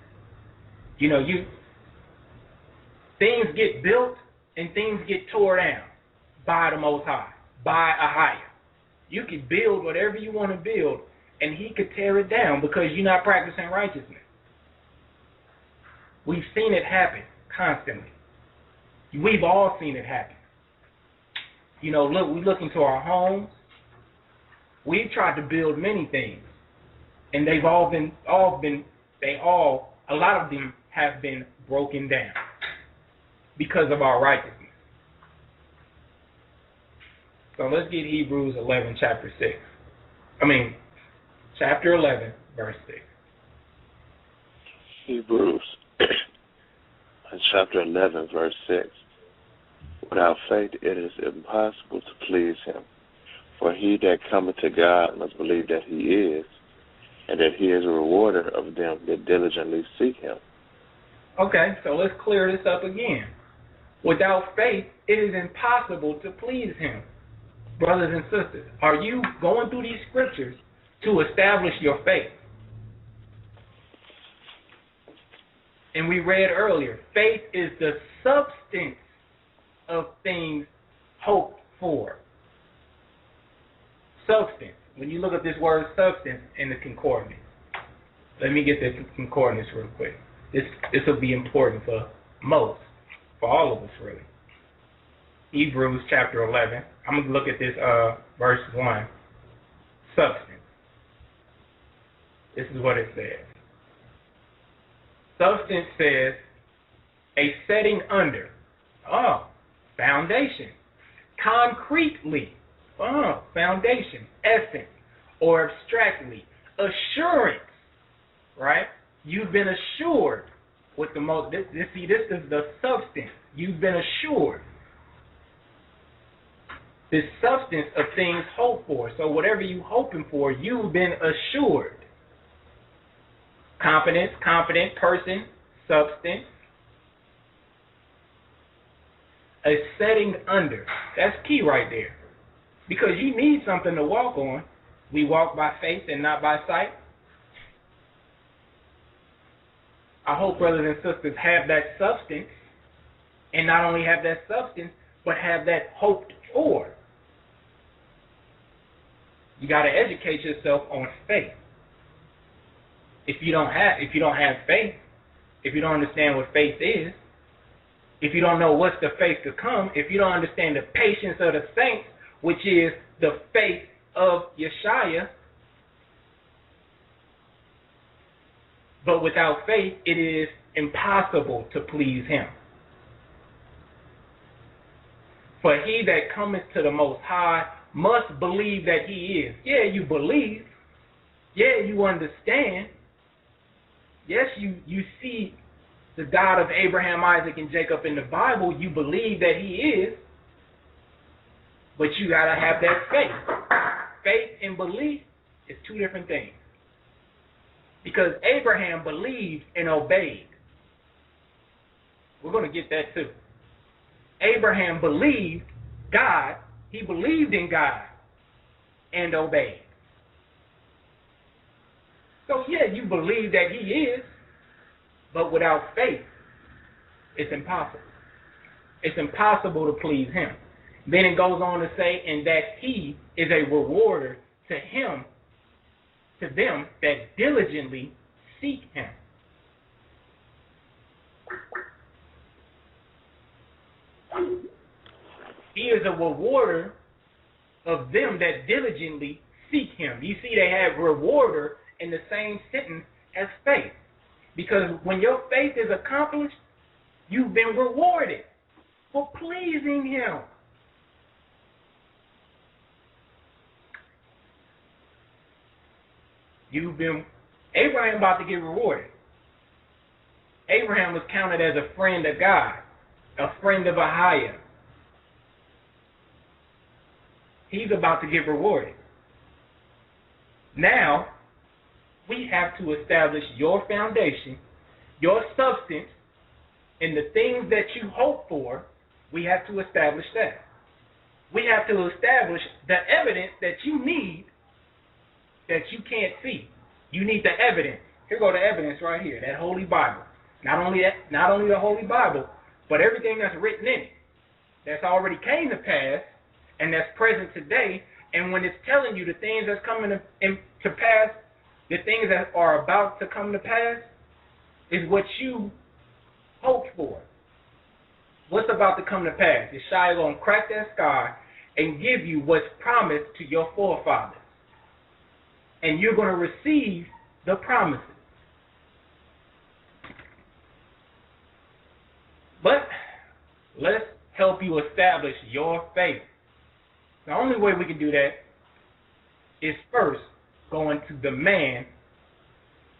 Things get built and things get tore down by the Most High, by a higher. You could build whatever you want to build, and he could tear it down because you're not practicing righteousness. We've seen it happen constantly. We've all seen it happen. Look, we look into our homes. We've tried to build many things, and a lot of them have been broken down because of our righteousness. So let's get Hebrews 11, chapter 11, verse 6. Hebrews chapter 11, verse 6. Without faith it is impossible to please him. For he that cometh to God must believe that he is, and that he is a rewarder of them that diligently seek him. Okay, so let's clear this up again. Without faith, it is impossible to please him. Brothers and sisters, are you going through these scriptures to establish your faith? And we read earlier, faith is the substance of things hoped for. Substance. When you look at this word substance in the concordance, let me get the concordance real quick. This will be important for all of us really. Hebrews chapter 11. I'm going to look at this verse 1. Substance. This is what it says. Substance says a setting under. Foundation. Concretely. Foundation. Essence. Or abstractly. Assurance. Right? You've been assured with the most. This is the substance. You've been assured. This substance of things hoped for. So whatever you're hoping for, you've been assured. Confidence, confident person, substance. A setting under. That's key right there. Because you need something to walk on. We walk by faith and not by sight. I hope brothers and sisters have that substance. And not only have that substance, but have that hoped for. You got to educate yourself on faith. If you don't have faith, if you don't understand what faith is, if you don't know what's the faith to come, if you don't understand the patience of the saints, which is the faith of Yeshua, but without faith, it is impossible to please him. For he that cometh to the Most High must believe that he is. Yeah, you believe. Yeah, you understand. Yes, you see the God of Abraham, Isaac, and Jacob in the Bible. You believe that he is. But you got to have that faith. Faith and belief is two different things. Because Abraham believed and obeyed. We're going to get that too. Abraham believed God. He believed in God and obeyed. So, yeah, you believe that he is, but without faith, it's impossible. It's impossible to please him. Then it goes on to say, and that he is a rewarder to him, to them that diligently seek him. He is a rewarder of them that diligently seek him. You see, they have rewarder in the same sentence as faith. Because when your faith is accomplished, you've been rewarded for pleasing him. Abraham about to get rewarded. Abraham was counted as a friend of God, a friend of Ahia. He's about to get rewarded. Now, we have to establish your foundation, your substance, and the things that you hope for. We have to establish that. We have to establish the evidence that you need that you can't see. You need the evidence. Here go the evidence right here, that Holy Bible. Not only the Holy Bible, but everything that's written in it. That's already came to pass, and that's present today. And when it's telling you the things that's coming to pass, the things that are about to come to pass, is what you hoped for. What's about to come to pass? Is Shia going to crack that sky and give you what's promised to your forefathers. And you're going to receive the promises. But let's help you establish your faith. The only way we can do that is first going to the man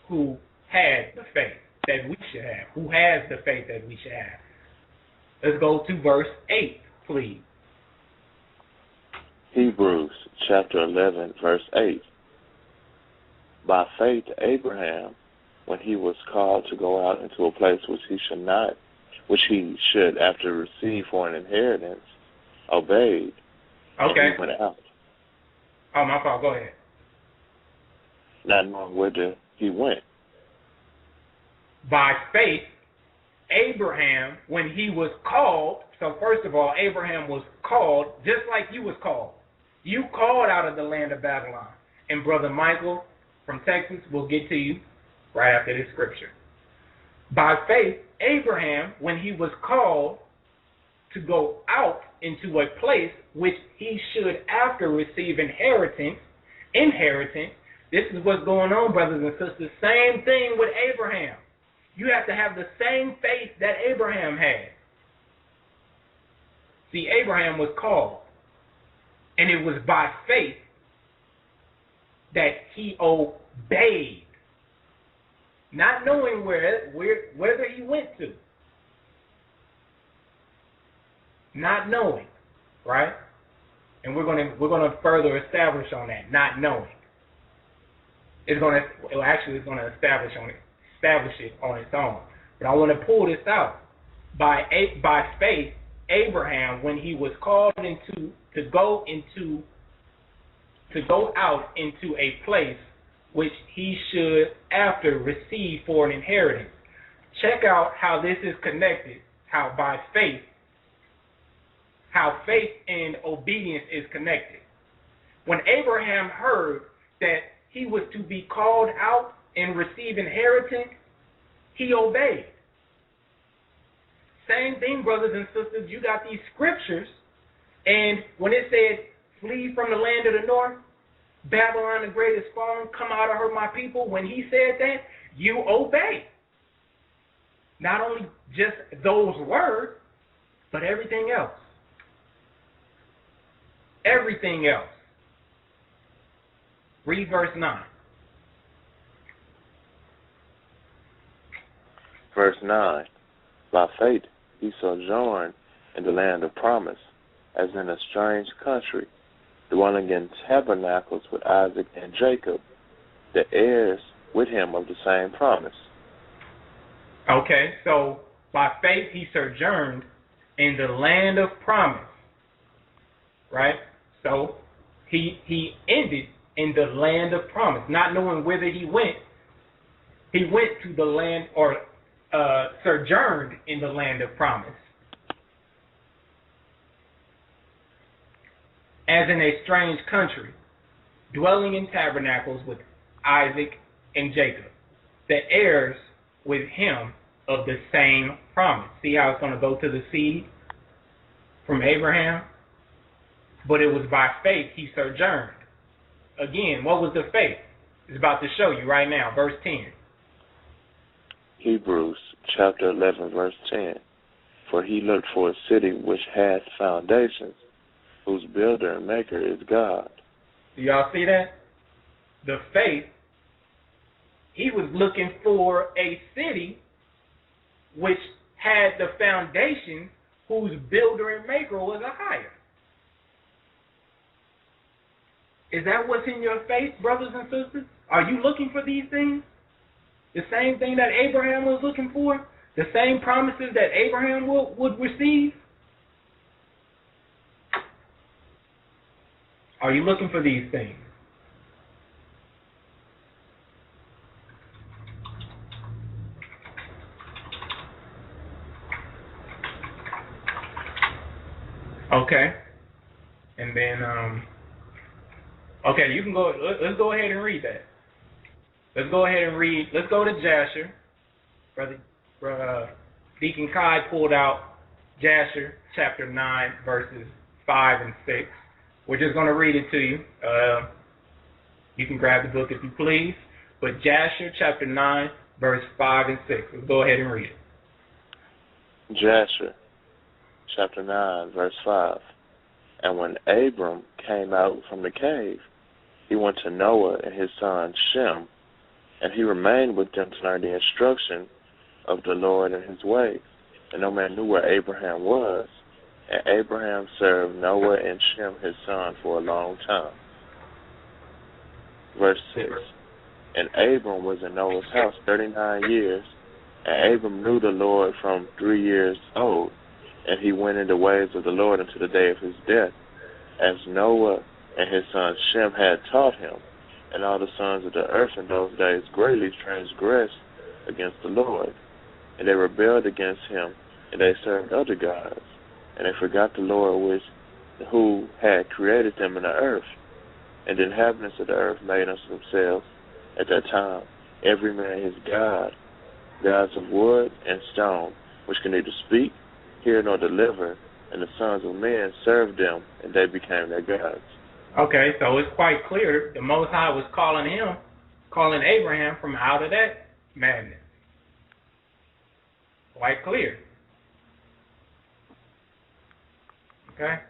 who had the faith that we should have, who has the faith that we should have. Let's go to verse 8, please. Hebrews chapter 11, verse 8. By faith, Abraham, when he was called to go out into a place which he should after receive for an inheritance, obeyed. Okay. And he went out. Oh, my fault. Go ahead. Not knowing whither he went. By faith, Abraham, when he was called, so first of all, Abraham was called just like you was called. You called out of the land of Babylon. And Brother Michael from Texas will get to you right after this scripture. By faith, Abraham, when he was called to go out into a place which he should after receive inheritance, this is what's going on, brothers and sisters. Same thing with Abraham. You have to have the same faith that Abraham had. See, Abraham was called, and it was by faith that he obeyed, not knowing whether he went to. Not knowing, right? And we're gonna further establish on that, not knowing. It's gonna establish it on its own. But I want to pull this out. By faith, Abraham, when he was called to go out into a place which he should after receive for an inheritance. Check out how this is connected, how faith and obedience is connected. When Abraham heard that he was to be called out and receive inheritance, he obeyed. Same thing, brothers and sisters. You got these scriptures, and when it said, flee from the land of the north, Babylon the great is fallen, come out of her, my people, when he said that, you obey. Not only just those words, but everything else. Everything else. Read verse 9. Verse 9. By faith he sojourned in the land of promise, as in a strange country, dwelling in tabernacles with Isaac and Jacob, the heirs with him of the same promise. Okay, so By faith he sojourned in the land of promise. Right? So he ended in the land of promise, not knowing whither he went. He went to the land, or sojourned in the land of promise, as in a strange country, dwelling in tabernacles with Isaac and Jacob, the heirs with him of the same promise. See how it's going to go to the seed from Abraham? But it was by faith he sojourned. Again, what was the faith? It's about to show you right now, verse 10. Hebrews chapter 11, verse 10. For he looked for a city which hath foundations, whose builder and maker is God. Do y'all see that? The faith, he was looking for a city which had the foundation, whose builder and maker was a higher. Is that what's in your faith, brothers and sisters? Are you looking for these things? The same thing that Abraham was looking for? The same promises that Abraham would receive? Are you looking for these things? Okay. And then, okay, you can go, let's go ahead and read that. Let's go ahead and read, let's go to Jasher. Brother Deacon Kai pulled out Jasher chapter 9, verses 5 and 6. We're just going to read it to you. You can grab the book if you please. But Jasher chapter 9, verse 5 and 6. Let's go ahead and read it. Jasher chapter 9, verse 5. And when Abram came out from the cave, he went to Noah and his son Shem, and he remained with them to learn the instruction of the Lord and his ways. And no man knew where Abraham was. And Abraham served Noah and Shem his son for a long time. Verse 6. And Abram was in Noah's house 39 years, and Abram knew the Lord from 3 years old, and he went in the ways of the Lord unto the day of his death, as Noah and his son Shem had taught him. And all the sons of the earth in those days greatly transgressed against the Lord, and they rebelled against him, and they served other gods, and they forgot the Lord who had created them in the earth. And the inhabitants of the earth made unto themselves at that time every man his god, gods of wood and stone, which can neither speak, hear, nor deliver, and the sons of men served them, and they became their gods. Okay, so it's quite clear the Most High was calling Abraham from out of that madness. Quite clear. Okay?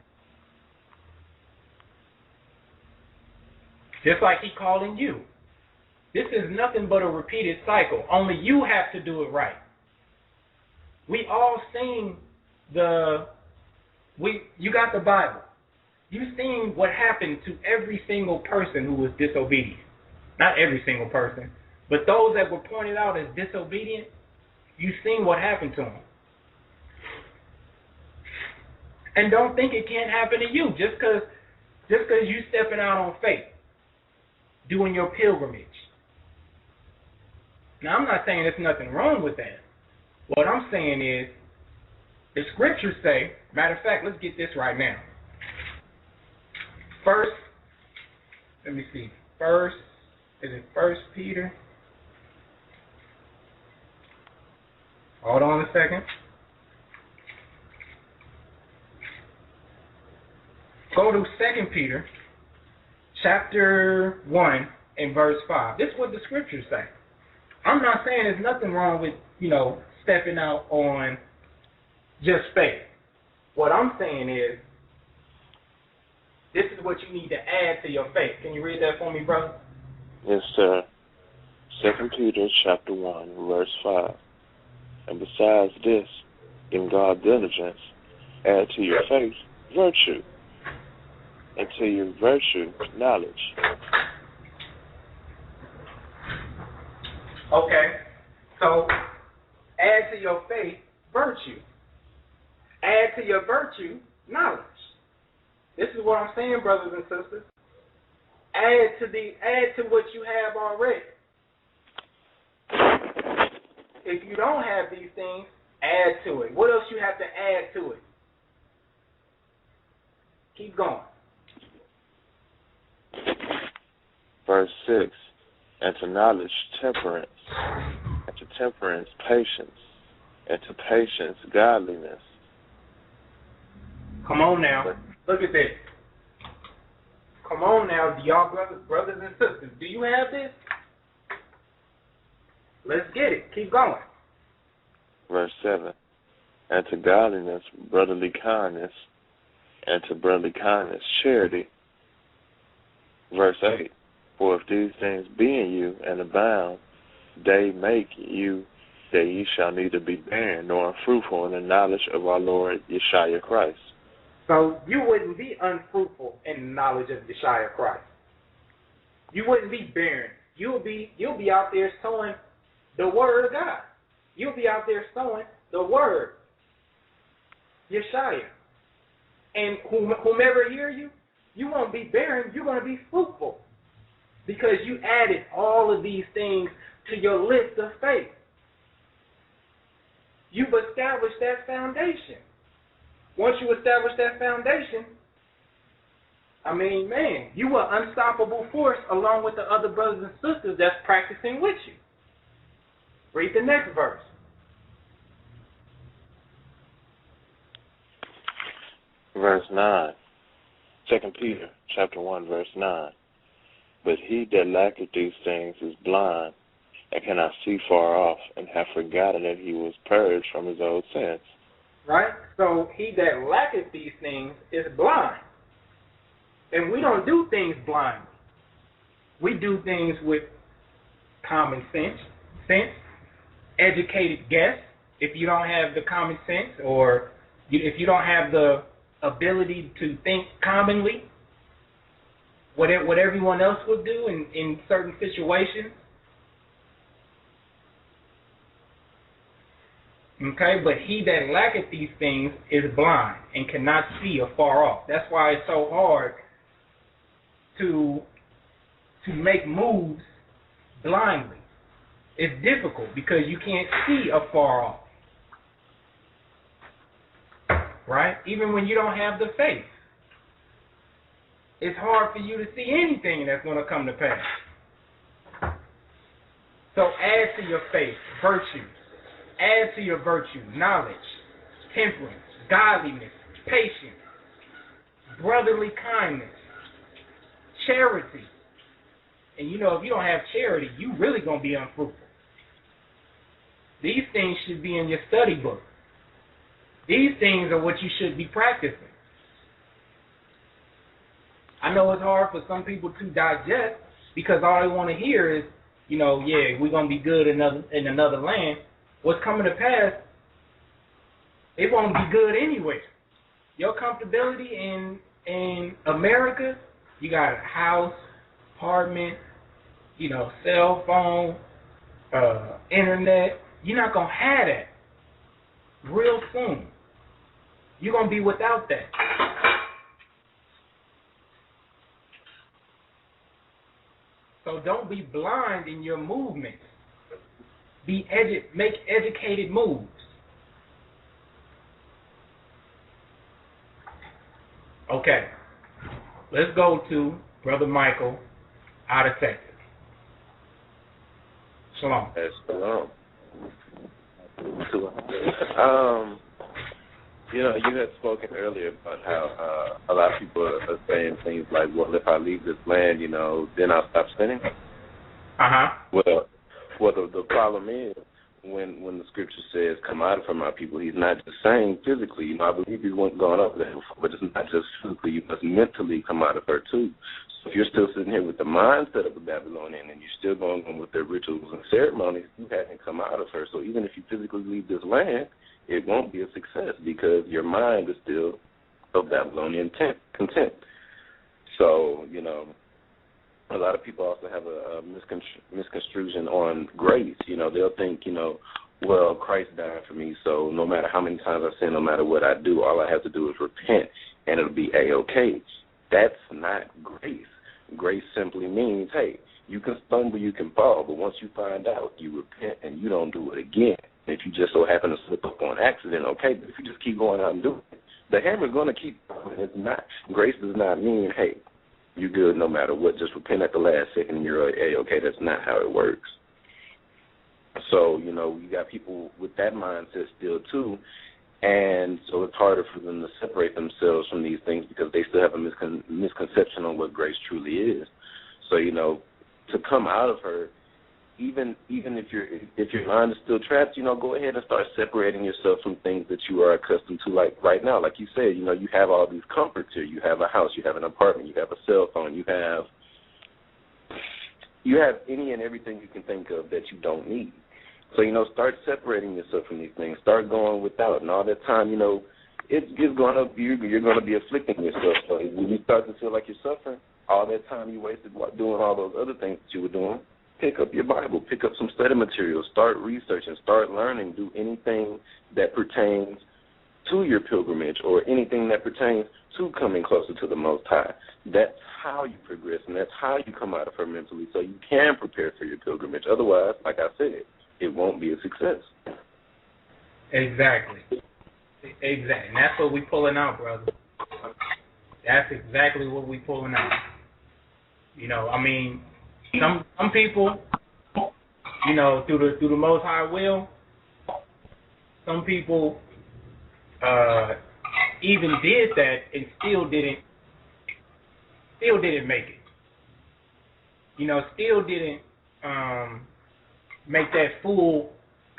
Just like he calling you. This is nothing but a repeated cycle. Only you have to do it right. We all seen you got the Bible. You've seen what happened to every single person who was disobedient. Not every single person, but those that were pointed out as disobedient, you've seen what happened to them. And don't think it can't happen to you just because you stepping out on faith, doing your pilgrimage. Now, I'm not saying there's nothing wrong with that. What I'm saying is, the scriptures say, matter of fact, let's get this right now. First Peter? Hold on a second. Go to 2 Peter, chapter 1, and verse 5. This is what the scriptures say. I'm not saying there's nothing wrong with, stepping out on just faith. What I'm saying is, this is what you need to add to your faith. Can you read that for me, brother? Yes, sir. 2 Peter chapter 1, verse 5. And besides this, in God diligence, add to your faith virtue, and to your virtue knowledge. Okay. So, add to your faith virtue. Add to your virtue knowledge. This is what I'm saying, brothers and sisters. Add to what you have already. If you don't have these things, add to it. What else you have to add to it? Keep going. Verse 6, and to knowledge temperance, and to temperance patience, and to patience godliness. Come on now. Look at this. Come on now, y'all brothers and sisters. Do you have this? Let's get it. Keep going. Verse 7, and to godliness brotherly kindness, and to brotherly kindness charity. Verse 8, for if these things be in you and abound, they make you that ye shall neither be barren nor unfruitful in the knowledge of our Lord Yeshua Christ. So you wouldn't be unfruitful in the knowledge of Yeshua Christ. You wouldn't be barren. You'll be out there sowing the word of God. You'll be out there sowing the word, Yeshua. And whomever hear you, you won't be barren. You're going to be fruitful because you added all of these things to your list of faith. You've established that foundation. Once you establish that foundation, I mean, man, you are an unstoppable force along with the other brothers and sisters that's practicing with you. Read the next verse. Verse 9, 2 Peter chapter 1, verse 9. But he that lacketh these things is blind, and cannot see far off, and hath forgotten that he was purged from his old sins. Right? So he that lacketh these things is blind. And we don't do things blindly. We do things with common sense, educated guess. If you don't have the common sense, or if you don't have the ability to think commonly, what everyone else would do in certain situations. Okay, but he that lacketh these things is blind and cannot see afar off. That's why it's so hard to make moves blindly. It's difficult because you can't see afar off. Right? Even when you don't have the faith. It's hard for you to see anything that's going to come to pass. So add to your faith virtue. Add to your virtue knowledge, temperance, godliness, patience, brotherly kindness, charity. And you know, if you don't have charity, you really going to be unfruitful. These things should be in your study book. These things are what you should be practicing. I know it's hard for some people to digest because all they want to hear is, you know, yeah, we're going to be good in another land. What's coming to pass, it won't be good anywhere. Your comfortability in America, you got a house, apartment, you know, cell phone, internet. You're not going to have that real soon. You're going to be without that. So don't be blind in your movements. Make educated moves. Okay. Let's go to Brother Michael out of Texas. Shalom. Yes, shalom. You know, you had spoken earlier about how a lot of people are saying things like, well, if I leave this land, you know, then I'll stop sinning. Uh-huh. Well, the problem is when the scripture says, come out from my people, he's not just saying physically. You know, I believe he's gone up there, but it's not just physically. You must mentally come out of her, too. So if you're still sitting here with the mindset of a Babylonian and you're still going on with their rituals and ceremonies, you haven't come out of her. So even if you physically leave this land, it won't be a success because your mind is still of Babylonian content. So, you know, a lot of people also have a misconstruction on grace. You know, they'll think, you know, well, Christ died for me, so no matter how many times I sin, no matter what I do, all I have to do is repent, and it'll be A-okay. That's not grace. Grace simply means, hey, you can stumble, you can fall, but once you find out, you repent and you don't do it again. If you just so happen to slip up on accident, okay, but if you just keep going out and doing it, the hammer's going to keep going. It's not. Grace does not mean, hey, you're good no matter what. Just repent at the last second and you're A-okay. That's not how it works. So, you know, you got people with that mindset still, too, and so it's harder for them to separate themselves from these things because they still have a misconception on what grace truly is. So, you know, to come out of her, even if your mind is still trapped, you know, go ahead and start separating yourself from things that you are accustomed to. Like right now, like you said, you know, you have all these comforts here. You have a house, you have an apartment, you have a cell phone, you have any and everything you can think of that you don't need. So, you know, start separating yourself from these things. Start going without, and all that time, you know, you're going to be afflicting yourself. So when you start to feel like you're suffering, all that time you wasted doing all those other things that you were doing, pick up your Bible, pick up some study materials, start researching, start learning, do anything that pertains to your pilgrimage or anything that pertains to coming closer to the Most High. That's how you progress, and that's how you come out of her mentally so you can prepare for your pilgrimage. Otherwise, like I said, it won't be a success. Exactly. And that's what we pulling out, brother. That's exactly what we pulling out. You know, I mean, some people, you know, through the Most High will, some people even did that and still didn't make it. You know, still didn't make that full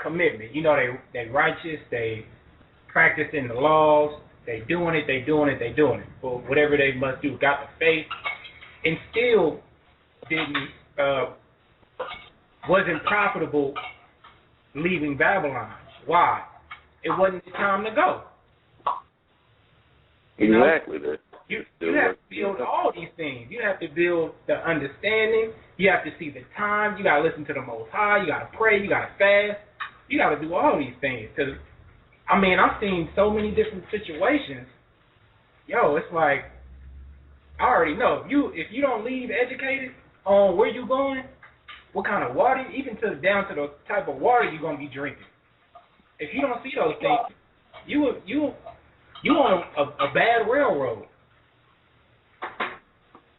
commitment. You know, they righteous, they practicing the laws, they doing it. For whatever they must do, got the faith, and still wasn't profitable leaving Babylon. Why? It wasn't the time to go. Exactly. You have to build all these things. You have to build the understanding. You have to see the time. You got to listen to the Most High. You got to pray. You got to fast. You got to do all these things. Because, I mean, I've seen so many different situations. Yo, it's like, I already know. If you don't leave educated on where you're going, what kind of water, even down to the type of water you're going to be drinking. If you don't see those things, you on a bad railroad.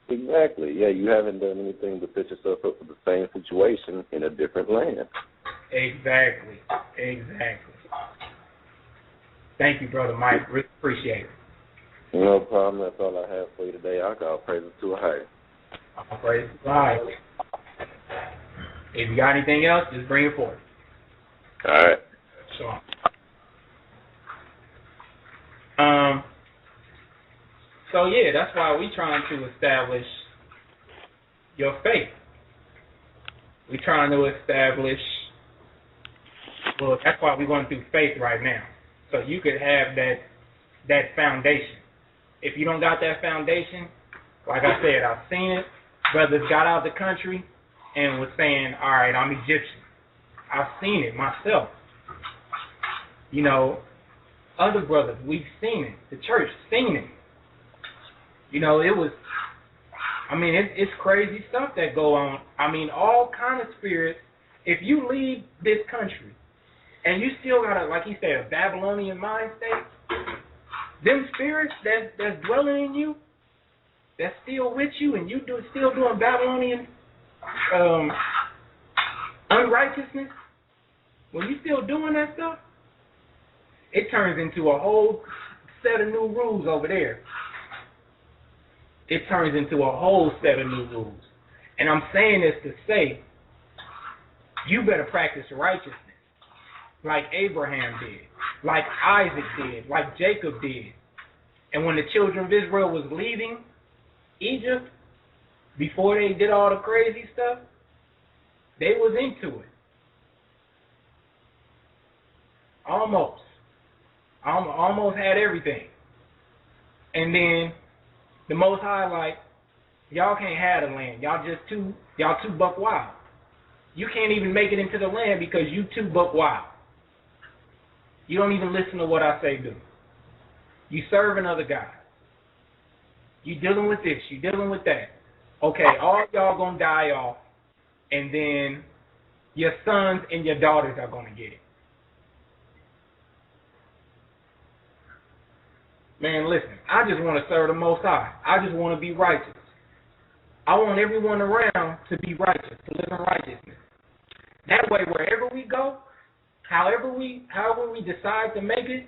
Exactly. Yeah, you haven't done anything but set yourself up for the same situation in a different land. Exactly. Thank you, Brother Mike. Really appreciate it. No problem. That's all I have for you today. I'll call praises to a higher. All praises to a higher. If you got anything else, just bring it forth. All right. Sure. So yeah, that's why we're trying to establish your faith. We're trying to establish, well, that's why we're going through faith right now. So you could have that foundation. If you don't got that foundation, like I said, I've seen it. Brothers got out of the country and was saying, all right, I'm Egyptian. I've seen it myself. You know, other brothers, we've seen it. The church seen it. You know, it's crazy stuff that go on. I mean, all kind of spirits. If you leave this country and you still got like he said, a Babylonian mind state, them spirits that's dwelling in you, that's still with you, and you still doing Babylonian unrighteousness, when you still doing that stuff, it turns into a whole set of new rules over there. It turns into a whole set of new rules. And I'm saying this to say, you better practice righteousness like Abraham did, like Isaac did, like Jacob did. And when the children of Israel was leaving Egypt, before they did all the crazy stuff, they was into it. Almost had everything. And then the Most High, like, y'all can't have the land. Y'all too buck wild. You can't even make it into the land because you too buck wild. You don't even listen to what I say do. You serving other guys. You dealing with this. You dealing with that. Okay, all y'all gonna die off, and then your sons and your daughters are gonna get it. Man, listen, I just want to serve the Most High. I just want to be righteous. I want everyone around to be righteous, to live in righteousness. That way, wherever we go, however we decide to make it,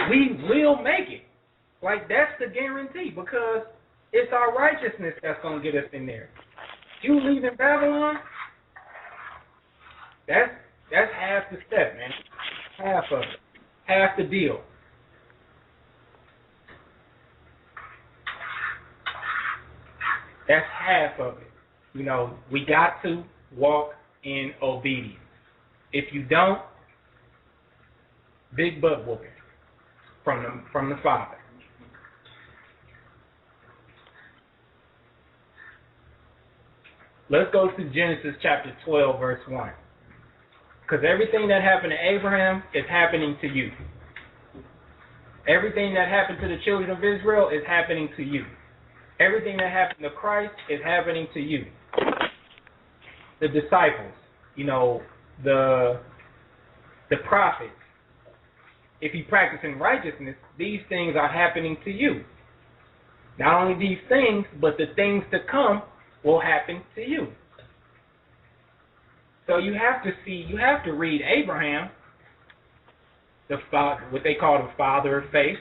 we will make it. Like, that's the guarantee, because it's our righteousness that's going to get us in there. You leaving Babylon, that's half the step, man. Half of it. Half the deal. That's half of it. You know, we got to walk in obedience. If you don't, big butt whooping from the Father. Let's go to Genesis chapter 12, verse 1. Because everything that happened to Abraham is happening to you. Everything that happened to the children of Israel is happening to you. Everything that happened to Christ is happening to you. The disciples, you know, the prophets. If you practice in righteousness, these things are happening to you. Not only these things, but the things to come will happen to you. So you have to read Abraham, what they call the father of faith.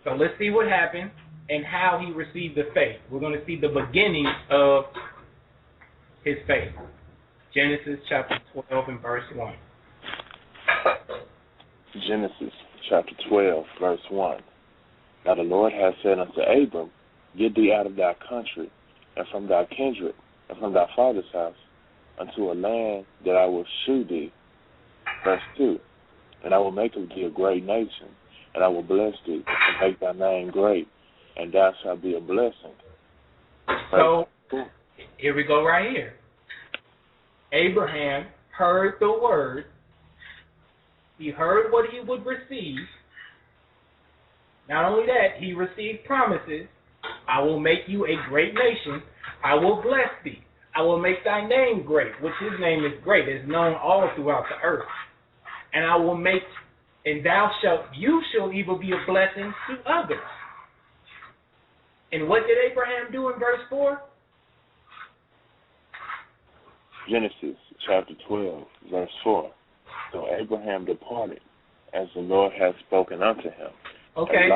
So let's see what happened and how he received the faith. We're going to see the beginning of his faith. Genesis chapter 12 and verse 1. Genesis chapter 12, verse 1. Now the Lord hath said unto Abram, Get thee out of thy country, and from thy kindred, and from thy father's house, unto a land that I will shew thee. Verse 2. And I will make of thee a great nation, and I will bless thee, and make thy name great, and thou shalt be a blessing. So, here we go right here. Abraham heard the word. He heard what he would receive. Not only that, he received promises. I will make you a great nation. I will bless thee. I will make thy name great, which his name is great, is known all throughout the earth. And I will make, and you shall even be a blessing to others. And what did Abraham do in verse 4? Genesis chapter 12, verse 4. So Abraham departed, as the Lord had spoken unto him. Okay,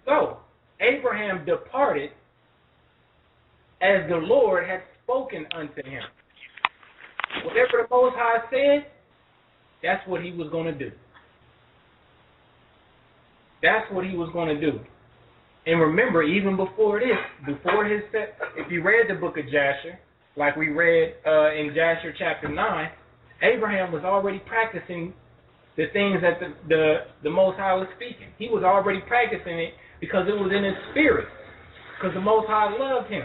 so Abraham departed as the Lord had spoken unto him. Whatever the Most High said, that's what he was going to do. That's what he was going to do. And remember, even before this, if you read the book of Jasher, like we read in Jasher chapter 9, Abraham was already practicing the things that the Most High was speaking. He was already practicing it because it was in his spirit, because the Most High loved him.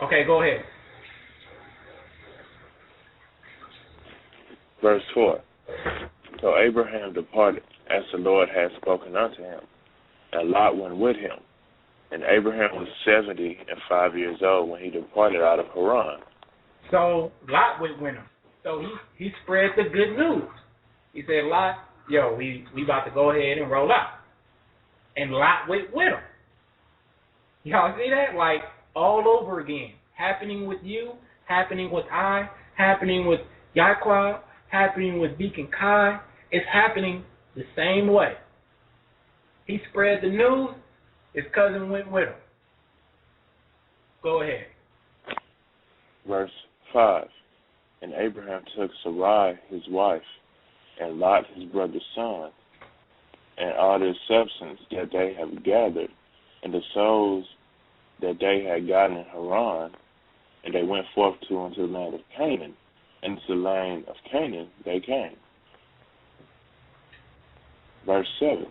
Okay, go ahead. Verse 4. So Abraham departed, as the Lord had spoken unto him, and Lot went with him. And Abraham was 75 years old when he departed out of Haran. So Lot went with him. So he spread the good news. He said, Lot, we about to go ahead and roll out. And Lot went with him. Y'all see that? Like, all over again. Happening with you, happening with I, happening with Yaquab, happening with Deacon Kai. It's happening the same way. He spread the news. His cousin went with him. Go ahead. Verse 5. And Abraham took Sarai his wife, and Lot his brother's son, and all their substance that they had gathered, and the souls that they had gotten in Haran, and they went forth unto the land of Canaan, and to the land of Canaan they came. Verse 7.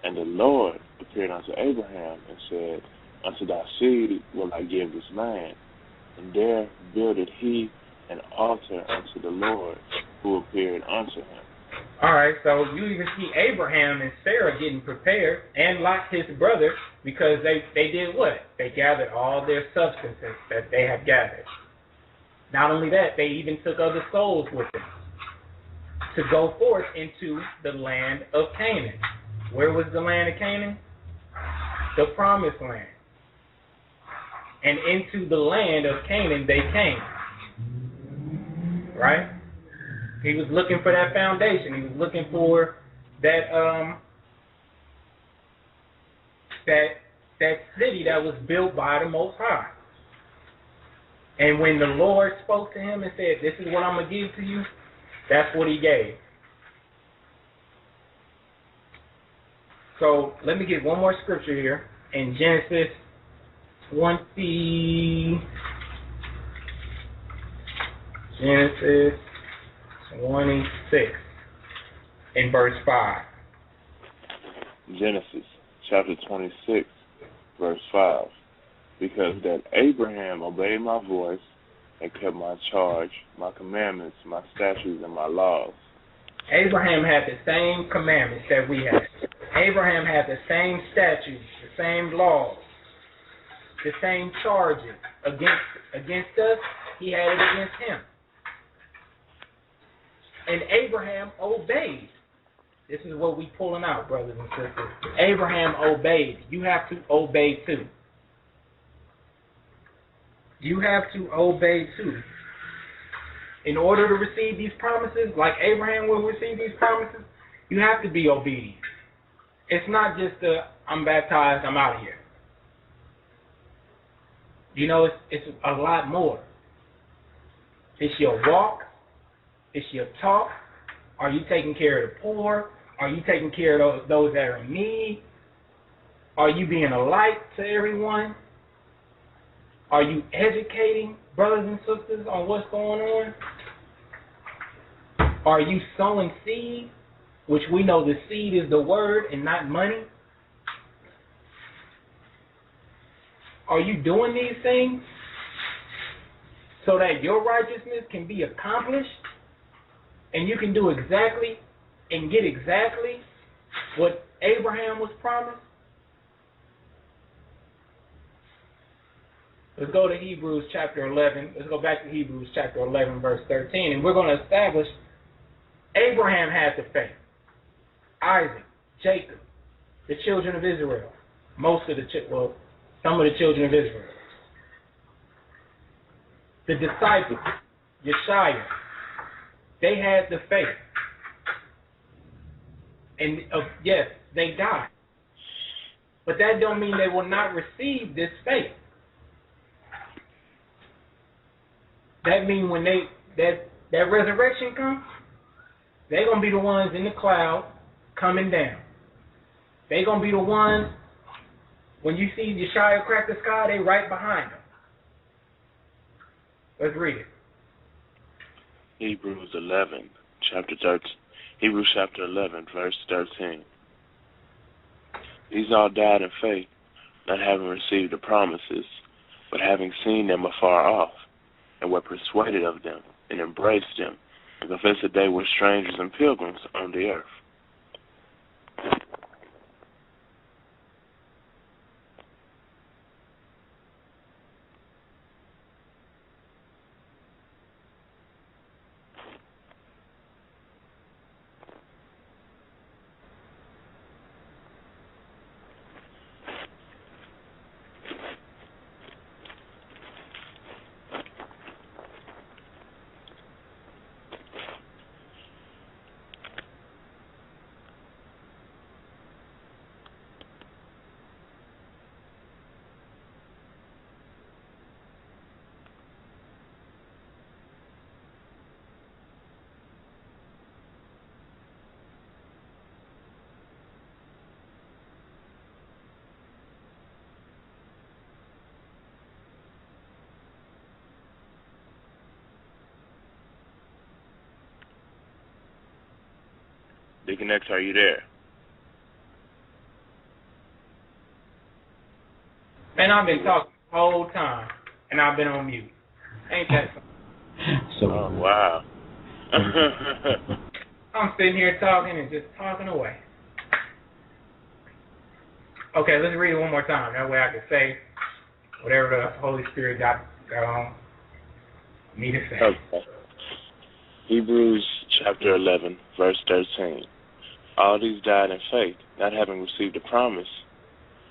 And the Lord appeared unto Abraham and said, Unto thy seed will I give this land. And there builded he an altar unto the Lord who appeared unto him. All right, so you even see Abraham and Sarah getting prepared, and Lot, his brother, because they did what? They gathered all their substances that they had gathered. Not only that, they even took other souls with them to go forth into the land of Canaan. Where was the land of Canaan? The promised land. And into the land of Canaan they came. Right? He was looking for that foundation. He was looking for that that city that was built by the Most High. And when the Lord spoke to him and said, "This is what I'm going to give to you," that's what he gave. So let me get one more scripture here in Genesis 26 in verse 5. Genesis chapter 26, verse 5. Because that Abraham obeyed my voice and kept my charge, my commandments, my statutes, and my laws. Abraham had the same commandments that we have. Abraham had the same statutes, the same laws, the same charges against us. He had it against him. And Abraham obeyed. This is what we pulling out, brothers and sisters. Abraham obeyed. You have to obey too. You have to obey too. In order to receive these promises, like Abraham will receive these promises, you have to be obedient. It's not just I'm baptized, I'm out of here. You know, it's a lot more. It's your walk. It's your talk. Are you taking care of the poor? Are you taking care of those that are in need? Are you being a light to everyone? Are you educating brothers and sisters on what's going on? Are you sowing seed, which we know the seed is the word and not money? Are you doing these things so that your righteousness can be accomplished and you can do exactly and get exactly what Abraham was promised? Let's go to Hebrews chapter 11. Let's go back to Hebrews chapter 11, verse 13. And we're going to establish Abraham had the faith. Isaac, Jacob, the children of Israel. Some of the children of Israel. The disciples, Yeshua, they had the faith. And yes, they died. But that don't mean they will not receive this faith. That means when that resurrection comes, they're going to be the ones in the cloud coming down. They're going to be the ones, when you see Yeshua crack the sky, they right behind them. Let's read it. Hebrews chapter 11, verse 13. These all died in faith, not having received the promises, but having seen them afar off, and were persuaded of them, and embraced them, and confessed that they were strangers and pilgrims on the earth. Deacon X, are you there? Man, I've been talking the whole time, and I've been on mute. Ain't that something? So. Oh, wow. I'm sitting here talking and just talking away. Okay, let's read it one more time. That way I can say whatever the Holy Spirit got me to say. Okay. Hebrews chapter 11, verse 13. All these died in faith, not having received a promise,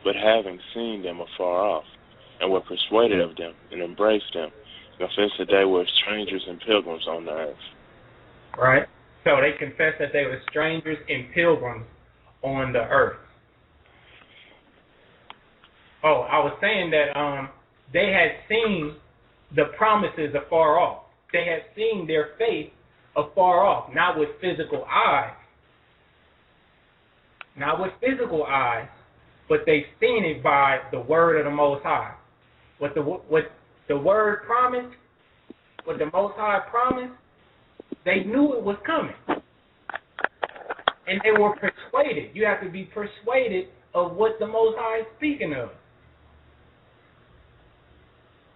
but having seen them afar off, and were persuaded of them, and embraced them, confessed that they were strangers and pilgrims on the earth. Right? So they confessed that they were strangers and pilgrims on the earth. Oh, I was saying that they had seen the promises afar off. They had seen their faith afar off, not with physical eyes. Not with physical eyes, but they've seen it by the word of the Most High. What the word promised, what the Most High promised, they knew it was coming. And they were persuaded. You have to be persuaded of what the Most High is speaking of.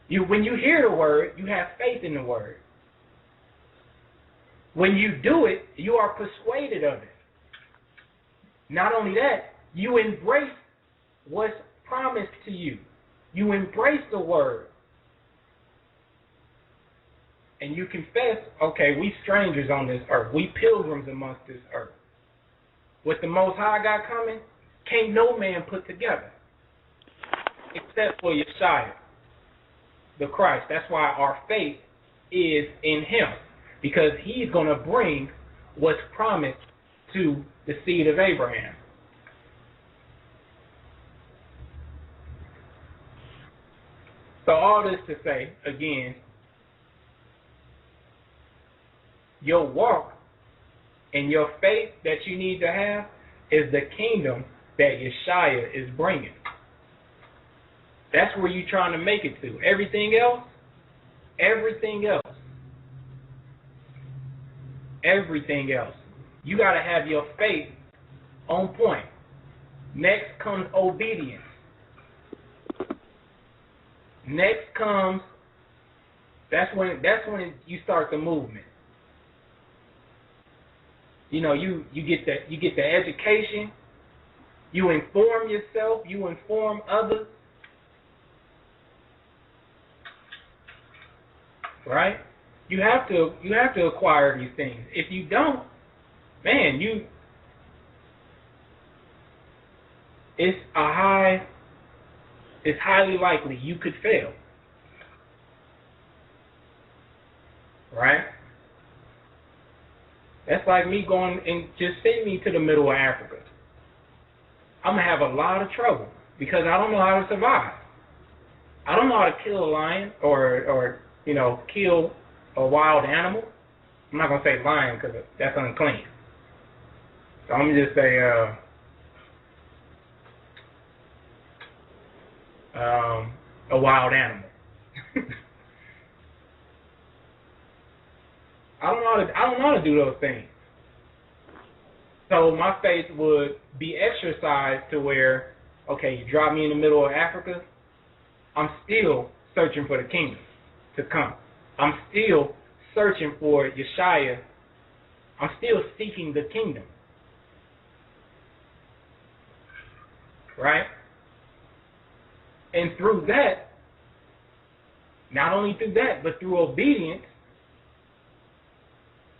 When you hear the word, you have faith in the word. When you do it, you are persuaded of it. Not only that, you embrace what's promised to you. You embrace the word. And you confess, okay, we strangers on this earth. We pilgrims amongst this earth. What the Most High got coming, can't no man put together. Except for Yeshua, the Christ. That's why our faith is in him. Because he's going to bring what's promised to the seed of Abraham. So all this to say, again, your walk and your faith that you need to have is the kingdom that Yeshua is bringing. That's where you're trying to make it to. Everything else, you got to have your faith on point. Next comes obedience. Next comes, that's when you start the movement. You know, you get the education, you inform yourself, you inform others. Right? You have to acquire these things. If you don't, man, it's highly likely you could fail. Right? That's like me going and just send me to the middle of Africa. I'm going to have a lot of trouble because I don't know how to survive. I don't know how to kill a lion or kill a wild animal. I'm not going to say lion because that's unclean. So I'm going to just say a wild animal. I don't know how to do those things. So my faith would be exercised to where, okay, you drop me in the middle of Africa, I'm still searching for the kingdom to come. I'm still searching for Yeshua. I'm still seeking the kingdom. Right? And through that, not only through that, but through obedience,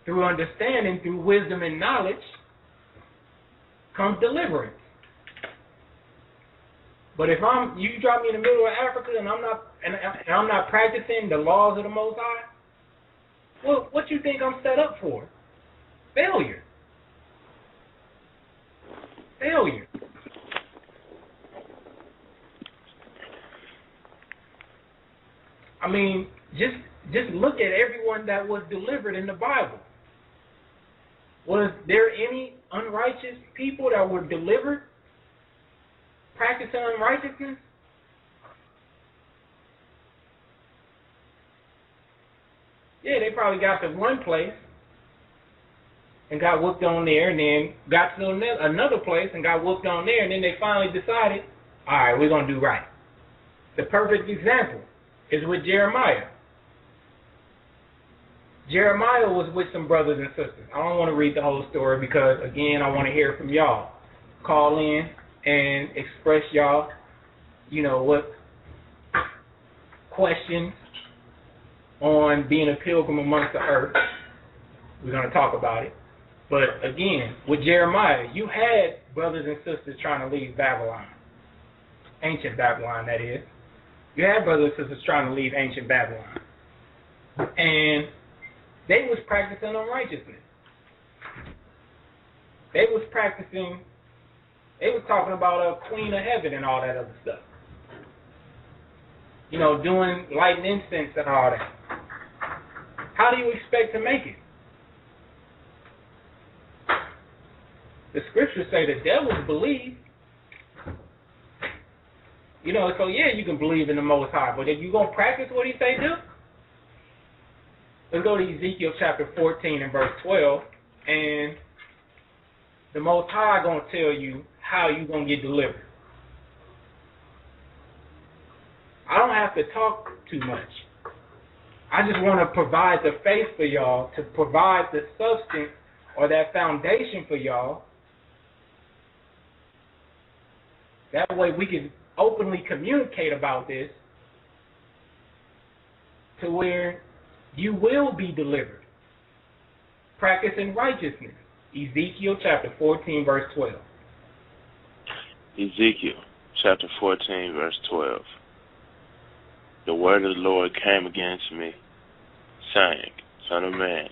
through understanding, through wisdom and knowledge, comes deliverance. But if you drop me in the middle of Africa and I'm not practicing the laws of the Most High, well, what you think I'm set up for? Failure. Failure. I mean, just look at everyone that was delivered in the Bible. Was there any unrighteous people that were delivered practicing unrighteousness? Yeah, they probably got to one place and got whooped on there, and then got to another place and got whooped on there, and then they finally decided, all right, we're going to do right. The perfect example is with Jeremiah. Jeremiah was with some brothers and sisters. I don't want to read the whole story because, again, I want to hear from y'all. Call in and express y'all, what questions on being a pilgrim amongst the earth. We're going to talk about it. But, again, with Jeremiah, you had brothers and sisters trying to leave Babylon. Ancient Babylon, that is. You had brothers and sisters trying to leave ancient Babylon. And they was practicing unrighteousness. They was talking about a queen of heaven and all that other stuff. Doing lighting incense and all that. How do you expect to make it? The scriptures say the devils believe. So yeah, you can believe in the Most High, but if you going to practice what he say do, let's go to Ezekiel chapter 14 and verse 12, and the Most High going to tell you how you going to get delivered. I don't have to talk too much. I just want to provide the faith for y'all, to provide the substance or that foundation for y'all. That way we can openly communicate about this to where you will be delivered. Practicing righteousness. Ezekiel chapter 14, verse 12. Ezekiel chapter 14, verse 12. The word of the Lord came against me, saying, Son of man,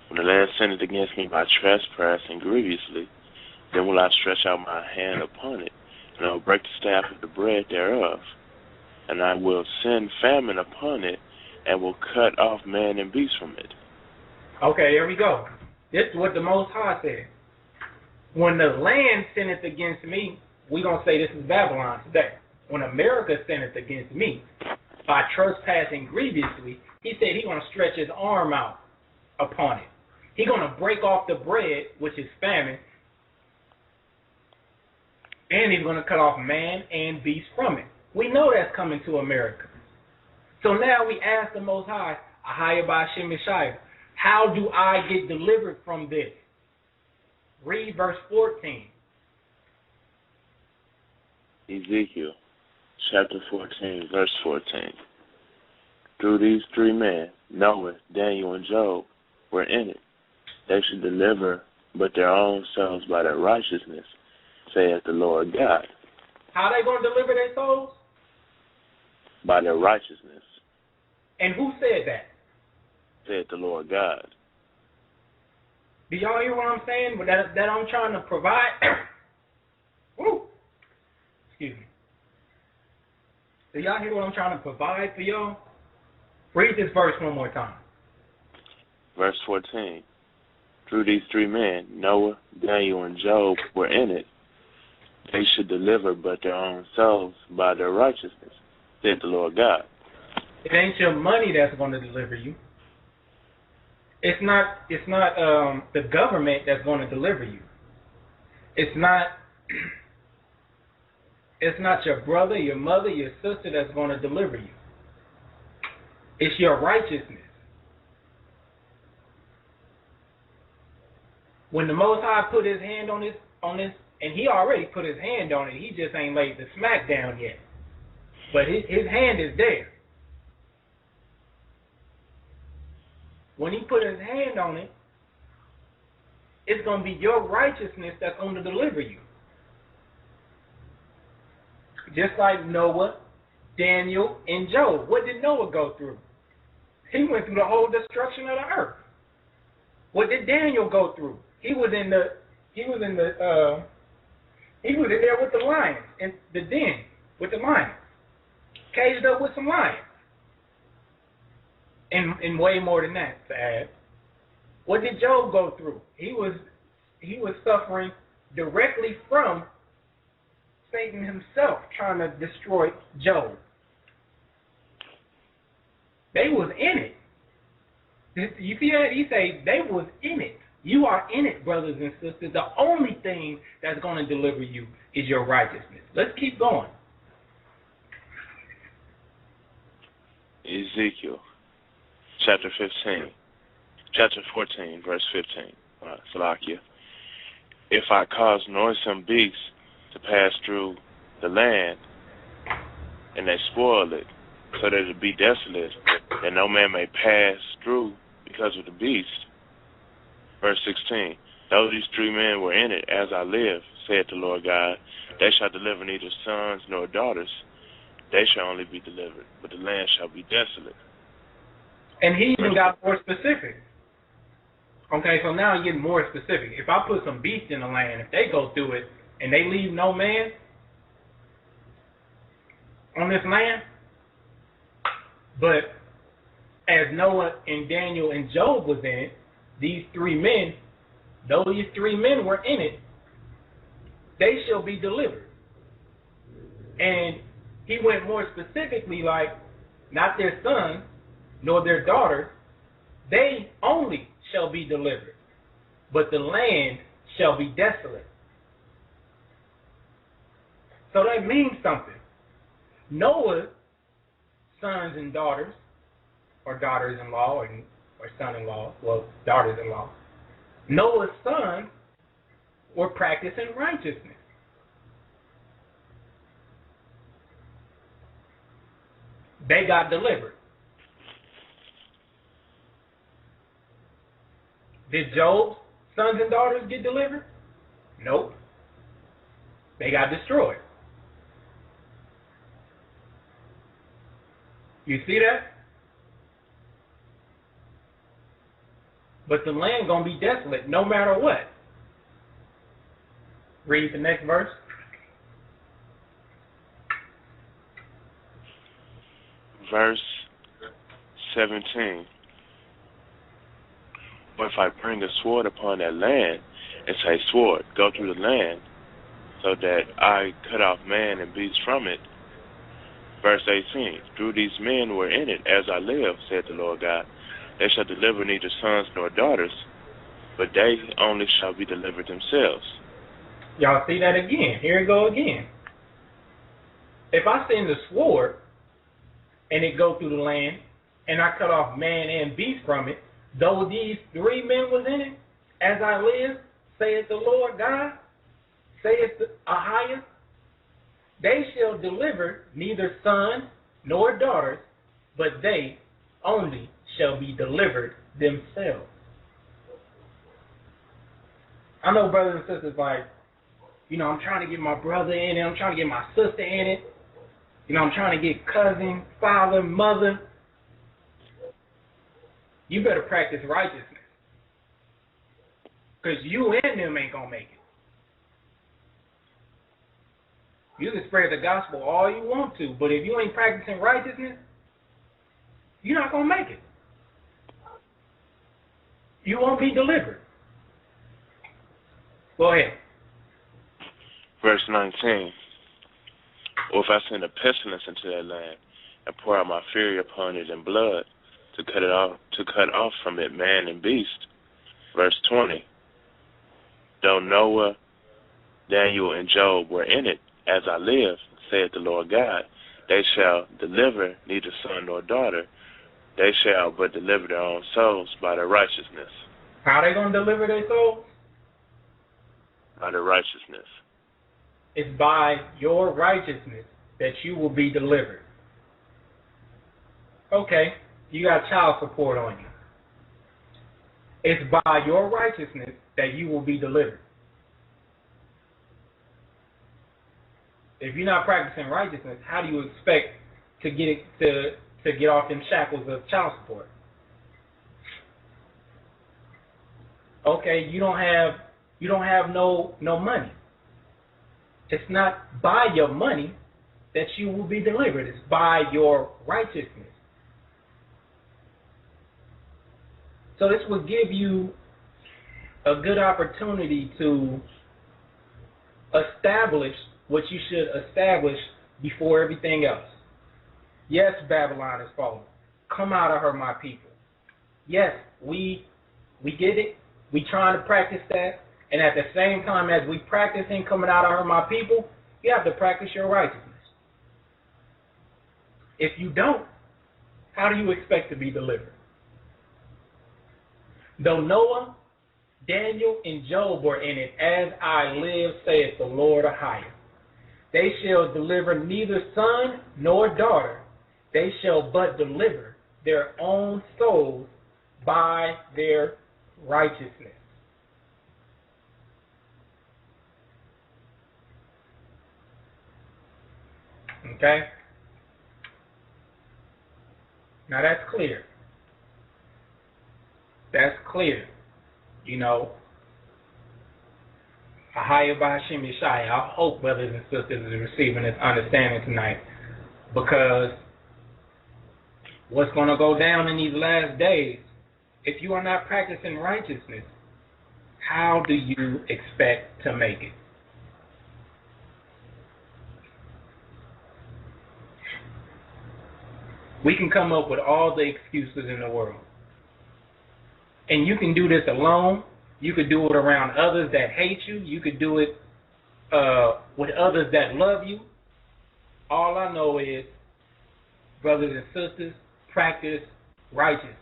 when the lad sinned against me by trespassing grievously, then will I stretch out my hand upon it, and I will break the staff of the bread thereof, and I will send famine upon it, and will cut off man and beast from it. Okay, here we go. This is what the Most High said. When the land sinneth against me, we're going to say this is Babylon today. When America sinneth against me by trespassing grievously, he said he's going to stretch his arm out upon it. He's going to break off the bread, which is famine, and he's going to cut off man and beast from it. We know that's coming to America. So now we ask the Most High, Ahaya Ba'Shem Yeshaya, how do I get delivered from this? Read verse 14. Ezekiel chapter 14, verse 14. Through these three men, Noah, Daniel, and Job, were in it. They should deliver but their own selves by their righteousness, saith the Lord God. How are they going to deliver their souls? By their righteousness. And who said that? Said the Lord God. Do y'all hear what I'm saying? That I'm trying to provide? Woo! Excuse me. Do y'all hear what I'm trying to provide for y'all? Read this verse one more time. Verse 14. Through these three men, Noah, Daniel, and Job, were in it. They should deliver but their own selves by their righteousness, said the Lord God. It ain't your money that's going to deliver you. It's not the government that's going to deliver you. It's not your brother, your mother, your sister that's going to deliver you. It's your righteousness. When the Most High put his hand on this, and he already put his hand on it, he just ain't laid the smack down yet. But his hand is there. When he put his hand on it, it's going to be your righteousness that's going to deliver you. Just like Noah, Daniel, and Job. What did Noah go through? He went through the whole destruction of the earth. What did Daniel go through? He was in there with the lions in the den with the lions, caged up with some lions, and way more than that to add. What did Job go through? He was suffering directly from Satan himself trying to destroy Job. They was in it. You see that? He say they was in it. You are in it, brothers and sisters. The only thing that's going to deliver you is your righteousness. Let's keep going. Ezekiel chapter 15. chapter 14, verse 15. Salakia. If I cause noisome beasts to pass through the land, and they spoil it, so that it be desolate, and no man may pass through because of the beast. Verse 16. Though these 3 men were in it, as I live, saith the Lord God, they shall deliver neither sons nor daughters. They shall only be delivered, but the land shall be desolate. And he even got more specific. Okay, so now you're getting more specific. If I put some beasts in the land, if they go through it and they leave no man on this land, but as Noah and Daniel and Job was in it, these 3 men, though these 3 men were in it, they shall be delivered. And he went more specifically, like, not their sons nor their daughters, they only shall be delivered, but the land shall be desolate. So that means something. Noah's sons and daughters, or daughters-in-law, or son-in-law, well, daughters-in-law, Noah's sons were practicing righteousness. They got delivered. Did Job's sons and daughters get delivered? Nope. They got destroyed. You see that? But the land gonna be desolate no matter what. Read the next verse. Verse 17. Or if I bring a sword upon that land, and say, sword, go through the land, so that I cut off man and beast from it. Verse 18. Through these men were in it, as I live, said the Lord God. They shall deliver neither sons nor daughters, but they only shall be delivered themselves. Y'all see that again. Here it go again. If I send the sword, and it go through the land, and I cut off man and beast from it, though these 3 men was in it, as I live, saith the Lord God, saith Ahiah, they shall deliver neither son nor daughters, but they only shall be delivered themselves. I know brothers and sisters like, I'm trying to get my brother in it, I'm trying to get my sister in it, I'm trying to get cousin, father, mother. You better practice righteousness. Because you and them ain't going to make it. You can spread the gospel all you want to, but if you ain't practicing righteousness, you're not going to make it. You won't be delivered. Go ahead. Verse 19. Or if I send a pestilence into that land, and pour out my fury upon it in blood, to cut off from it man and beast. Verse 20. Though Noah, Daniel, and Job were in it, as I live, saith the Lord God, they shall deliver neither son nor daughter. They shall but deliver their own souls by their righteousness. How are they going to deliver their souls? By their righteousness. It's by your righteousness that you will be delivered. Okay, you got child support on you. It's by your righteousness that you will be delivered. If you're not practicing righteousness, how do you expect to get off them shackles of child support? Okay, you don't have no money. It's not by your money that you will be delivered. It's by your righteousness. So this will give you a good opportunity to establish what you should establish before everything else. Yes, Babylon is fallen. Come out of her, my people. Yes, we get it. We trying to practice that. And at the same time as we practicing coming out of her, my people, you have to practice your righteousness. If you don't, how do you expect to be delivered? Though Noah, Daniel, and Job were in it, as I live, saith the Lord of Highest. They shall deliver neither son nor daughter. They shall but deliver their own souls by their righteousness. Okay? Now that's clear. That's clear. You know, Ahaya B'Hashem Yeshaya. I hope brothers and sisters are receiving this understanding tonight, because what's going to go down in these last days, if you are not practicing righteousness, how do you expect to make it? We can come up with all the excuses in the world. And you can do this alone. You could do it around others that hate you. You could do it with others that love you. All I know is, brothers and sisters, practice righteousness.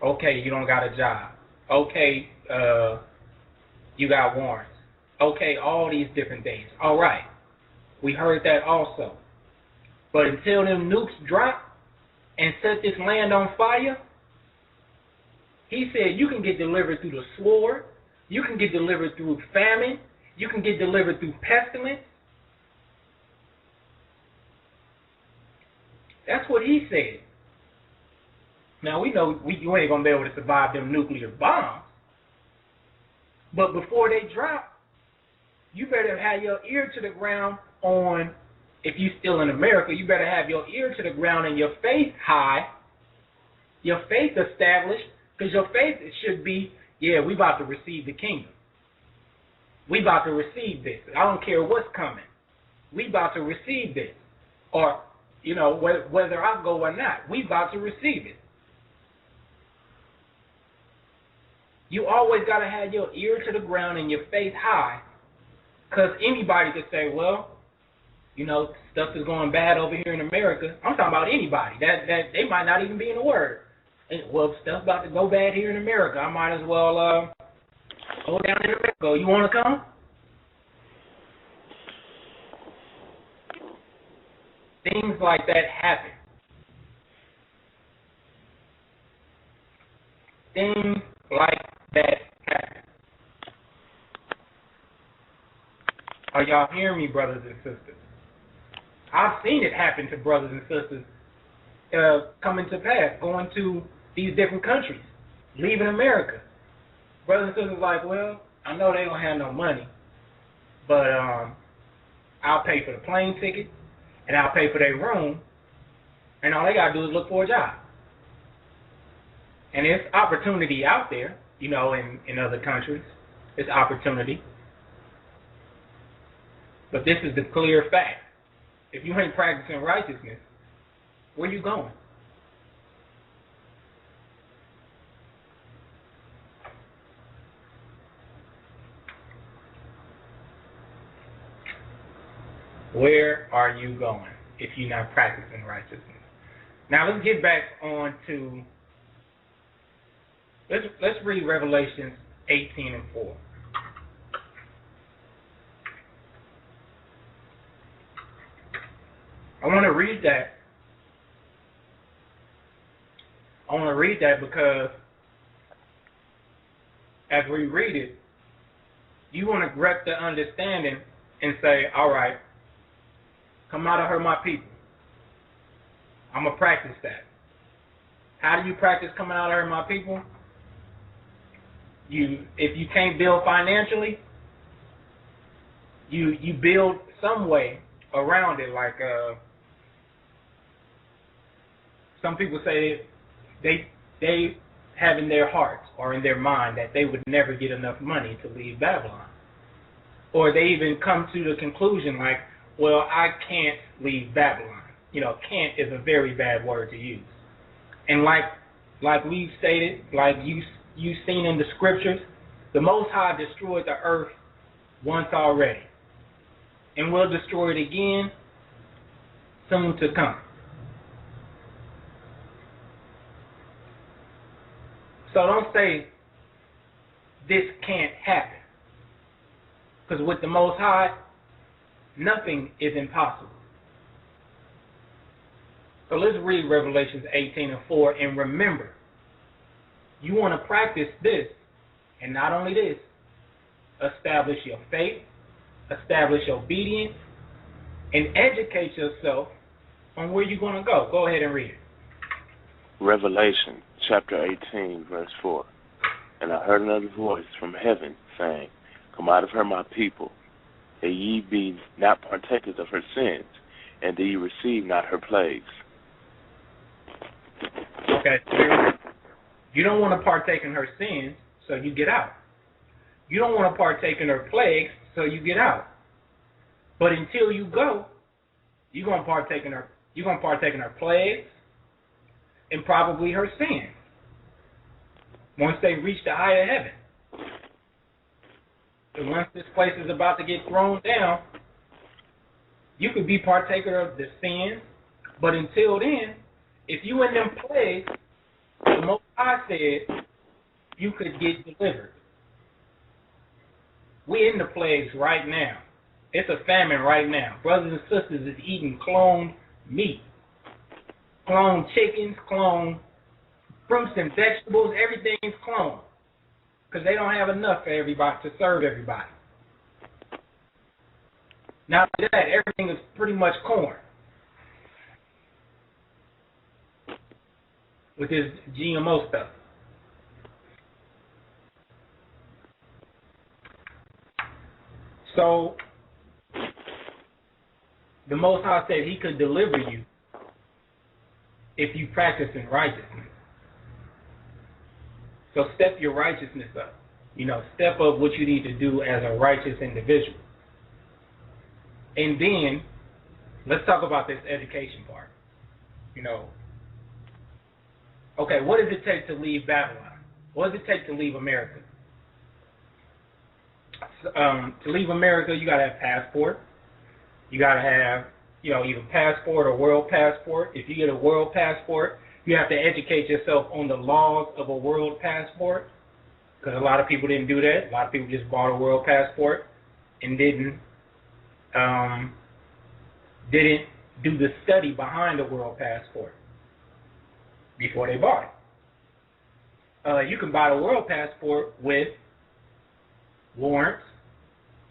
Okay, you don't got a job. Okay, you got warrants. Okay, all these different things. All right, we heard that also. But until them nukes drop and set this land on fire, he said you can get delivered through the sword, you can get delivered through famine, you can get delivered through pestilence. That's what he said. Now we know you ain't going to be able to survive them nuclear bombs, but before they drop, you better have your ear to the ground on, if you still in America, you better have your ear to the ground and your faith high, your faith established, because your faith should be, yeah, we about to receive the kingdom. We about to receive this. I don't care what's coming. We about to receive this. Or, you know, whether I go or not, we about to receive it. You always got to have your ear to the ground and your faith high, because anybody could say, well, you know, stuff is going bad over here in America. I'm talking about anybody. That they might not even be in the word. And, well, stuff's about to go bad here in America. I might as well go down in America. You want to come? Things like that happen. Things like that happen. Are y'all hearing me, brothers and sisters? I've seen it happen to brothers and sisters coming to pass, going to these different countries, leaving America. Brothers and sisters like, well, I know they don't have no money, but I'll pay for the plane ticket, and I'll pay for their room, and all they got to do is look for a job. And there's opportunity out there, you know, in other countries. There's opportunity. But this is the clear fact. If you ain't practicing righteousness, where you going? Where are you going if you're not practicing righteousness? Now let's get back on to, let's read Revelations 18:4. I want to read that. I want to read that because as we read it, you want to grasp the understanding and say, all right, come out of her, my people. I'm going to practice that. How do you practice coming out of her, my people? If you can't build financially, you build some way around it, like some people say they have in their hearts or in their mind that they would never get enough money to leave Babylon. Or they even come to the conclusion like, well, I can't leave Babylon. You know, can't is a very bad word to use. And like we've stated, like you've seen in the scriptures, the Most High destroyed the earth once already. And we'll destroy it again soon to come. So don't say this can't happen. Because with the Most High, nothing is impossible. So let's read Revelations 18:4 and remember, you want to practice this, and not only this, establish your faith, establish obedience, and educate yourself on where you're going to go. Go ahead and read it. Revelation chapter 18, verse 4. And I heard another voice from heaven saying, Come out of her, my people, that ye be not partakers of her sins, and that ye receive not her plagues. Okay, you don't want to partake in her sins, so you get out. You don't want to partake in her plagues, so you get out. But until you go, you're gonna partake in her plagues and probably her sins. Once they reach the higher heaven. And once this place is about to get thrown down, you could be partaker of the sins, but until then, if you in them plagues, the Most High said you could get delivered. We in the plagues right now. It's a famine right now. Brothers and sisters is eating cloned meat, cloned chickens, cloned fruits and vegetables. Everything's cloned because they don't have enough for everybody to serve everybody. Now after that, everything is pretty much corn with this GMO stuff. So the Most High said he could deliver you if you practice in righteousness. So step your righteousness up. Step up what you need to do as a righteous individual. And then let's talk about this education part. Okay, what does it take to leave Babylon? What does it take to leave America? To leave America, you got to have passport. You got to have, either passport or world passport. If you get a world passport, you have to educate yourself on the laws of a world passport, because a lot of people didn't do that. A lot of people just bought a world passport and didn't do the study behind the world passport before they bought it. You can buy the world passport with warrants,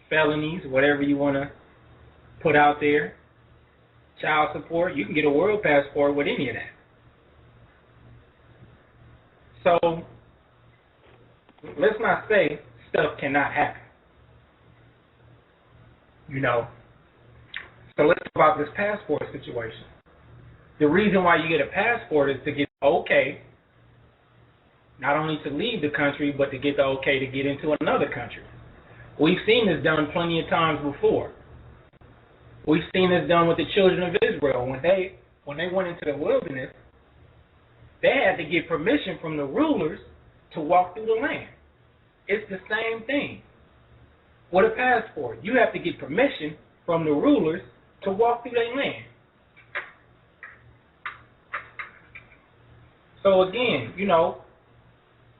felonies, whatever you want to put out there, child support. You can get a world passport with any of that. So let's not say stuff cannot happen. So let's talk about this passport situation. The reason why you get a passport is to get okay, not only to leave the country, but to get the okay to get into another country. We've seen this done plenty of times before. We've seen this done with the children of Israel. When they went into the wilderness, they had to get permission from the rulers to walk through the land. It's the same thing. With a passport, you have to get permission from the rulers to walk through their land. So again,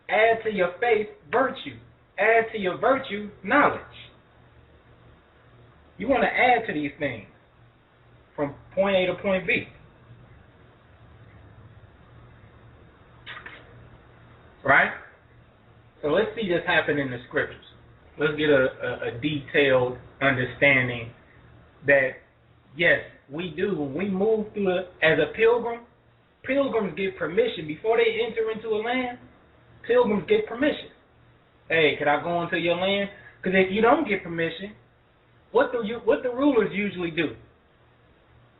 add to your faith virtue. Add to your virtue knowledge. You want to add to these things from point A to point B. Right? So let's see this happen in the scriptures. Let's get a detailed understanding that, yes, we do. When we move through as a pilgrim, pilgrims get permission. Before they enter into a land, pilgrims get permission. Hey, can I go into your land? Because if you don't get permission, what the rulers usually do?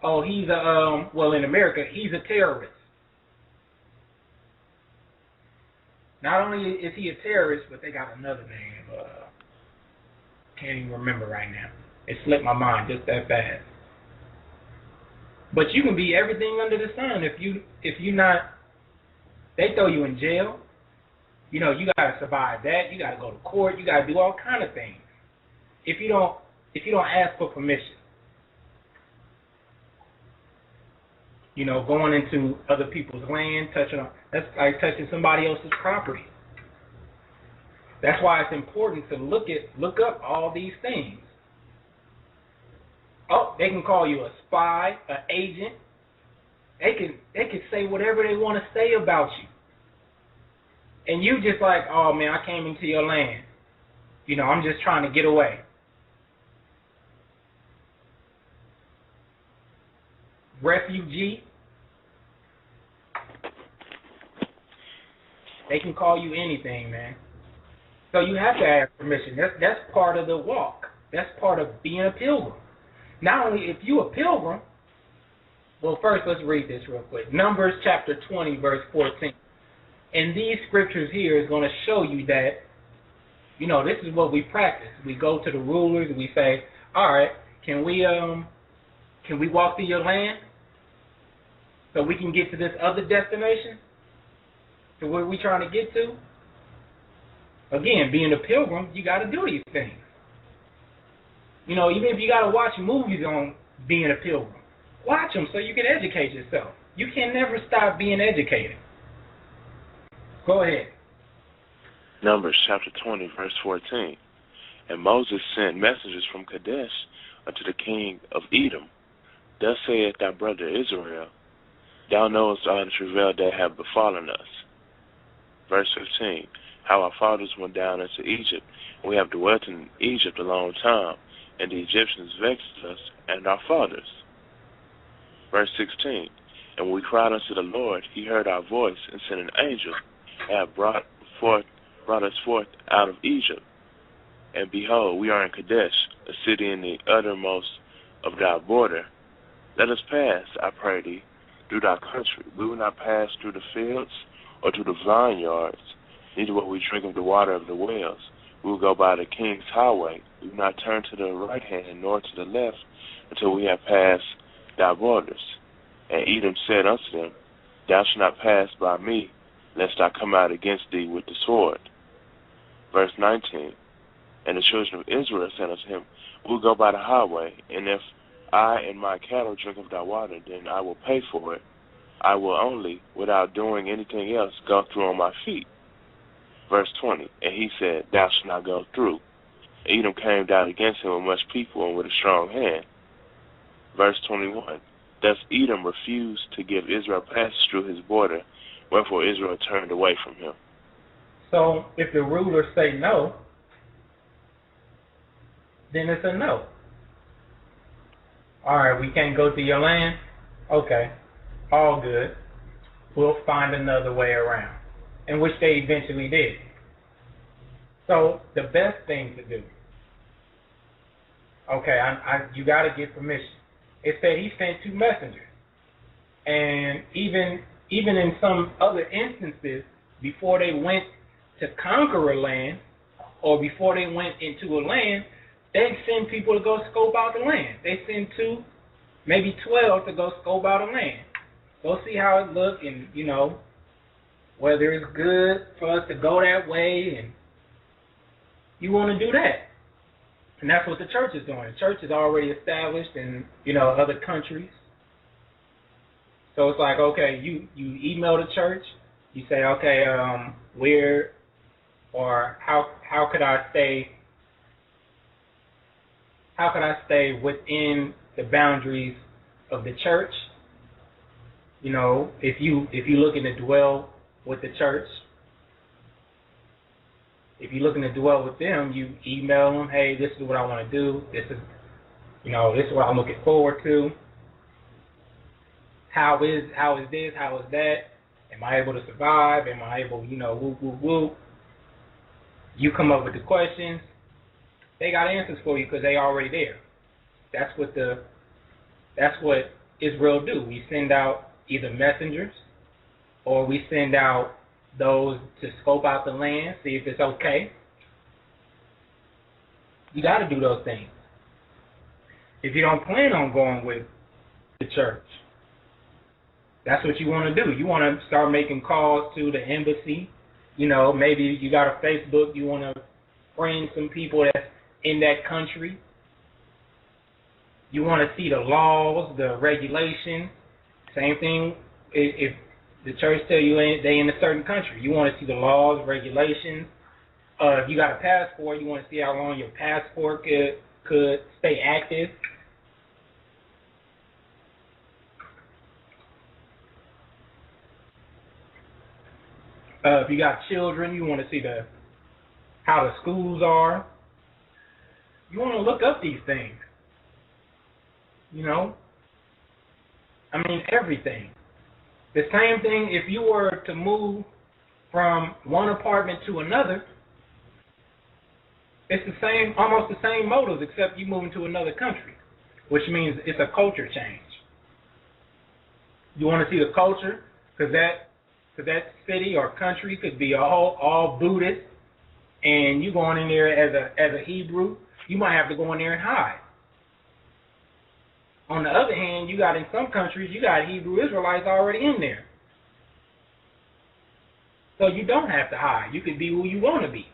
Oh, he's in America, he's a terrorist. Not only is he a terrorist, but they got another name. Can't even remember right now. It slipped my mind just that fast. But you can be everything under the sun if you not. They throw you in jail. You gotta survive that. You gotta go to court. You gotta do all kind of things. If you don't ask for permission. Going into other people's land, that's like touching somebody else's property. That's why it's important to look up all these things. Oh, they can call you a spy, an agent. They can say whatever they want to say about you. And you just like, oh man, I came into your land. You know, I'm just trying to get away. Refugee. They can call you anything, man. So you have to ask permission. That's part of the walk. That's part of being a pilgrim. Not only if you're a pilgrim, well, first let's read this real quick. Numbers chapter 20, verse 14. And these scriptures here is going to show you that, you know, this is what we practice. We go to the rulers and we say, all right, can we walk through your land so we can get to this other destination? To where we trying to get to? Again, being a pilgrim, you got to do these things. You know, even if you got to watch movies on being a pilgrim, watch them so you can educate yourself. You can never stop being educated. Go ahead. Numbers chapter 20, verse 14. And Moses sent messengers from Kadesh unto the king of Edom. Thus saith thy brother Israel, thou knowest all the travail that have befallen us. Verse 15. How our fathers went down into Egypt, and we have dwelt in Egypt a long time, and the Egyptians vexed us and our fathers. Verse 16. And when we cried unto the Lord, he heard our voice, and sent an angel, and hath brought us forth out of Egypt. And behold, we are in Kadesh, a city in the uttermost of thy border. Let us pass, I pray thee, through thy country. We will not pass through the fields or through the vineyards, neither will we drink of the water of the wells. We will go by the king's highway. We will not turn to the right hand nor to the left until we have passed thy borders. And Edom said unto them, thou shalt not pass by me, lest I come out against thee with the sword. Verse 19. And the children of Israel said unto him, we will go by the highway, and if I and my cattle drink of thy water, then I will pay for it. I will only, without doing anything else, go through on my feet. Verse 20, and he said, thou shalt not go through. And Edom came down against him with much people and with a strong hand. Verse 21, thus Edom refused to give Israel passage through his border, wherefore Israel turned away from him. So if the rulers say no, then it's a no. All right, we can't go to your land? Okay, all good. We'll find another way around, in which they eventually did. So the best thing to do, okay, you got to get permission. It said he sent 2 messengers. And even in some other instances, before they went to conquer a land, or before they went into a land, they send people to go scope out the land. They send 2, maybe 12 to go scope out the land. Go see how it looks, and, you know, whether it's good for us to go that way, and you want to do that. And that's what the church is doing. The church is already established in, you know, other countries. So it's like, okay, you email the church, you say, okay, where or how could I stay within the boundaries of the church? You know, if you looking to dwell with the church, if you're looking to dwell with them, you email them, hey, this is what I want to do. This is what I'm looking forward to. How is this? How is that? Am I able to survive? Am I able, whoop. You come up with the questions. They got answers for you because they already there. That's what Israel do. We send out either messengers or we send out those to scope out the land, see if it's okay. You got to do those things. If you don't plan on going with the church, that's what you want to do. You want to start making calls to the embassy. Maybe you got a Facebook, you want to friend some people that's in that country. You want to see the laws, the regulations. Same thing if the church tell you they in a certain country. You want to see the laws, regulations, If you got a passport, you want to see how long your passport could stay active. If you got children, you want to see how the schools are. You want to look up these things. You know? I mean, everything. The same thing if you were to move from one apartment to another, it's the same, almost the same motives, except you moving to another country, which means it's a culture change. You want to see the culture, because that city or country could be all Buddhist, and you going in there as a Hebrew, you might have to go in there and hide. On the other hand, you got in some countries, you got Hebrew Israelites already in there. So you don't have to hide. You can be who you want to be.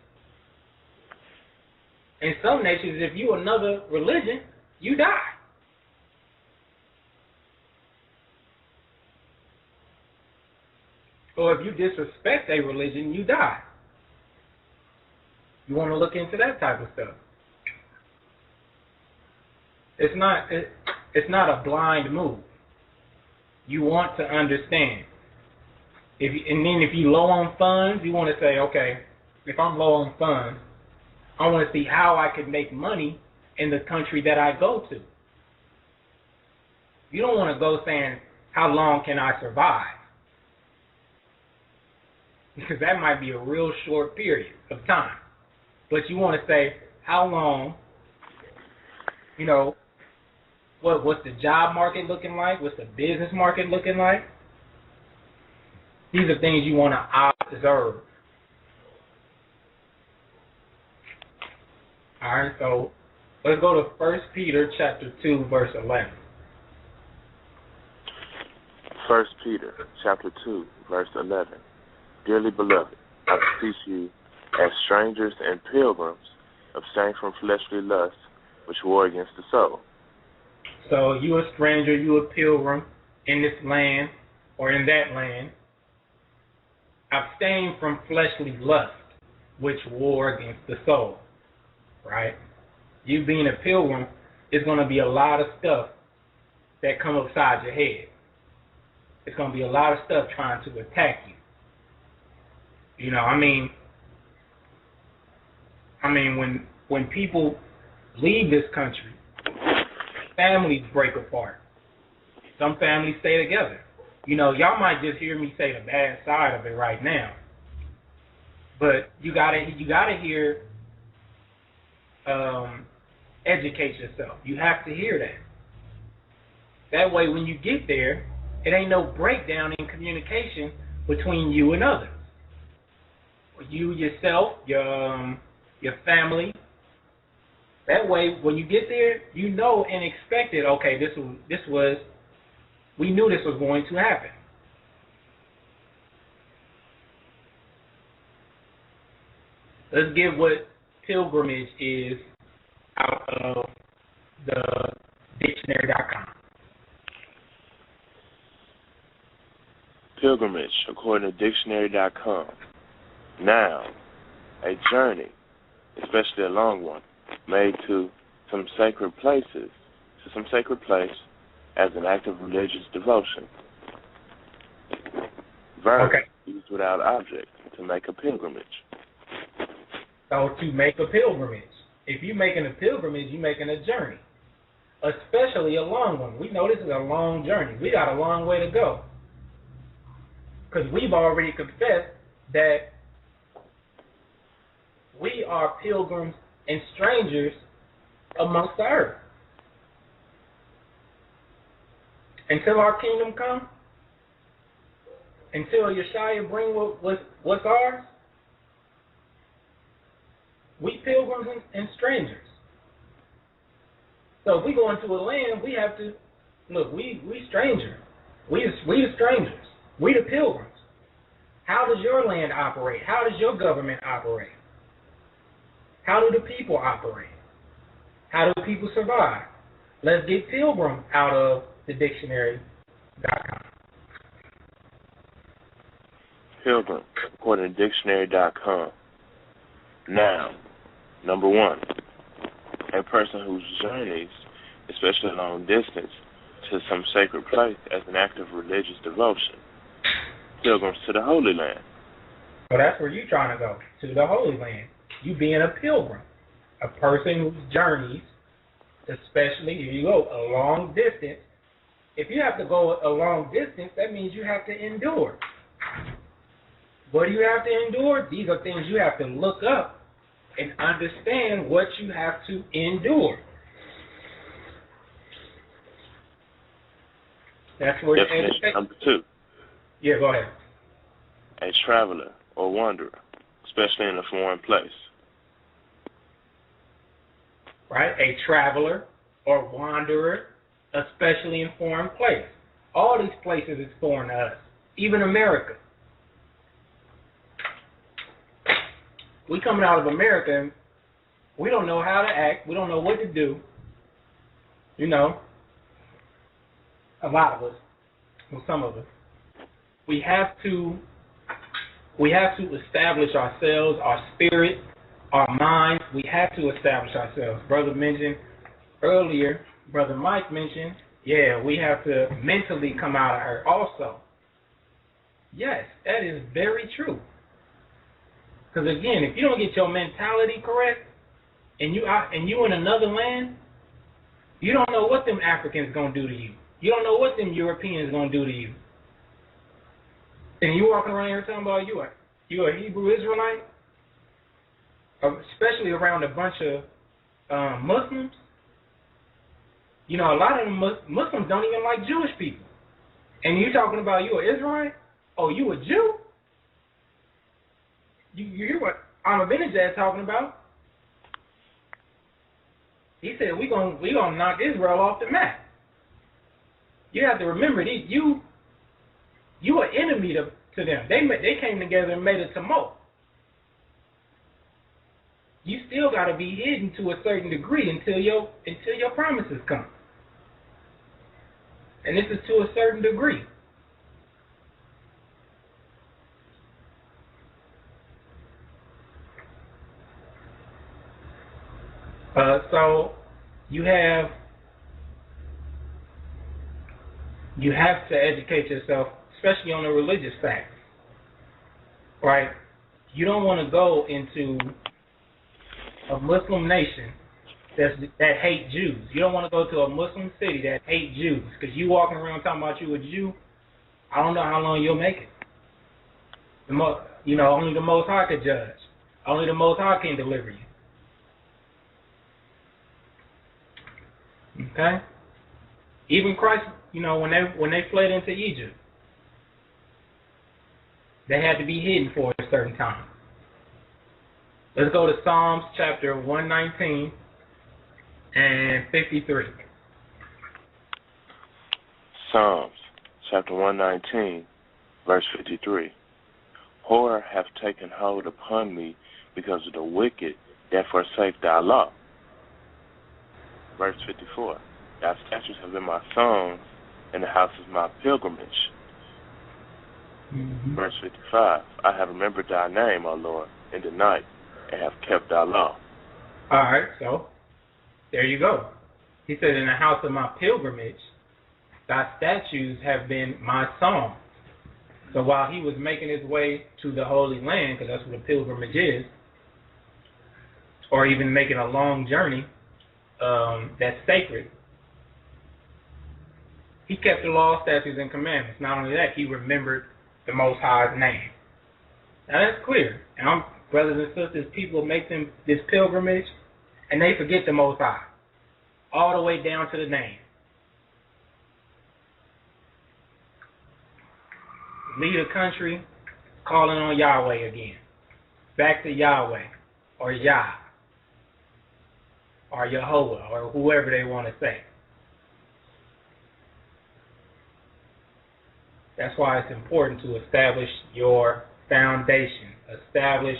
In some nations, if you another religion, you die. Or if you disrespect a religion, you die. You want to look into that type of stuff. It's not a blind move. You want to understand. And then if you're low on funds, you want to say, okay, if I'm low on funds, I want to see how I can make money in the country that I go to. You don't want to go saying, how long can I survive? Because that might be a real short period of time. But you want to say, how long, you know, what's the job market looking like? What's the business market looking like? These are things you want to observe. All right, so let's go to 1 Peter chapter 2, verse 11. 1 Peter chapter 2, verse 11. Dearly beloved, I beseech you, as strangers and pilgrims, abstain from fleshly lusts, which war against the soul. So you a stranger, you a pilgrim in this land or in that land. Abstain from fleshly lust, which war against the soul. Right? You being a pilgrim, is going to be a lot of stuff that come upside your head. It's going to be a lot of stuff trying to attack you. You know, I mean when people leave this country, families break apart. Some families stay together. You know, y'all might just hear me say the bad side of it right now, but you gotta hear, educate yourself. You have to hear that. That way, when you get there, it ain't no breakdown in communication between you and others. You, yourself, your family. That way, when you get there, you know and expect it. Okay, we knew this was going to happen. Let's get what pilgrimage is out of the dictionary.com. Pilgrimage, according to dictionary.com. Noun, a journey, especially a long one, made to some sacred place as an act of religious devotion. Verb, okay. Used without object, to make a pilgrimage. So to make a pilgrimage. If you're making a pilgrimage, you're making a journey, especially a long one. We know this is a long journey. We got a long way to go, because we've already confessed that we are pilgrims and strangers amongst the earth. Until our kingdom comes, until Yeshua bring what's ours, we pilgrims and strangers. So if we go into a land, we have to look. We strangers. We the strangers. We the pilgrims. How does your land operate? How does your government operate? How do the people operate? How do people survive? Let's get pilgrim out of the dictionary.com. Pilgrim, according to dictionary.com. Now, number one, a person who journeys, especially long distance, to some sacred place as an act of religious devotion. Pilgrims to the Holy Land. So that's where you're trying to go, to the Holy Land. You being a pilgrim, a person who journeys, especially if you go a long distance. If you have to go a long distance, that means you have to endure. What do you have to endure? These are things you have to look up and understand what you have to endure. That's where Definition number 2. Yeah, go ahead. A traveler or wanderer, especially in a foreign place. Right? A traveler or wanderer, especially in foreign place. All these places is foreign to us, even America. We coming out of America and we don't know how to act. We don't know what to do. You know, a lot of us, well, some of us. We have to establish ourselves, our spirit, our minds. We have to establish ourselves. Brother mentioned earlier, Brother Mike mentioned, yeah, we have to mentally come out of her also. Yes, that is very true. Because again, if you don't get your mentality correct, and you in another land, you don't know what them Africans gonna do to you. You don't know what them Europeans gonna do to you. And you walking around here talking about you a Hebrew Israelite, especially around a bunch of Muslims. You know, a lot of them Muslims don't even like Jewish people. And you talking about you an Israelite? Oh, you a Jew? You hear what Ahmadinejad talking about? He said we gonna knock Israel off the map. You have to remember you an enemy to them. They came together and made a tumult. You still got to be hidden to a certain degree until your promises come. And this is to a certain degree. So you have to educate yourself, especially on the religious facts, right? You don't want to go into a Muslim nation that hate Jews. You don't want to go to a Muslim city that hate Jews, because you walking around talking about you a Jew. I don't know how long you'll make it. Only the Most High could judge. Only the Most High can deliver you. Okay? Even Christ, when they fled into Egypt, they had to be hidden for a certain time. Let's go to Psalms chapter 119 and 53. Psalms chapter 119, verse 53. Horror hath taken hold upon me because of the wicked that forsake thy law. Verse 54. Thy statutes have been my songs, and the house is my pilgrimage. Mm-hmm. Verse 55. I have remembered thy name, O Lord, in the night, and have kept thy law. All right, so there you go. He said, in the house of my pilgrimage, thy statutes have been my song. So while he was making his way to the Holy Land, because that's what a pilgrimage is, or even making a long journey that's sacred, he kept the law, statutes, and commandments. Not only that, he remembered the Most High's name. Now that's clear. And brothers and sisters, people make this pilgrimage, and they forget the Most High, all the way down to the name. Leave the country, calling on Yahweh again. Back to Yahweh, or Yah, or Yehovah, or whoever they want to say. That's why it's important to establish your foundation. Establish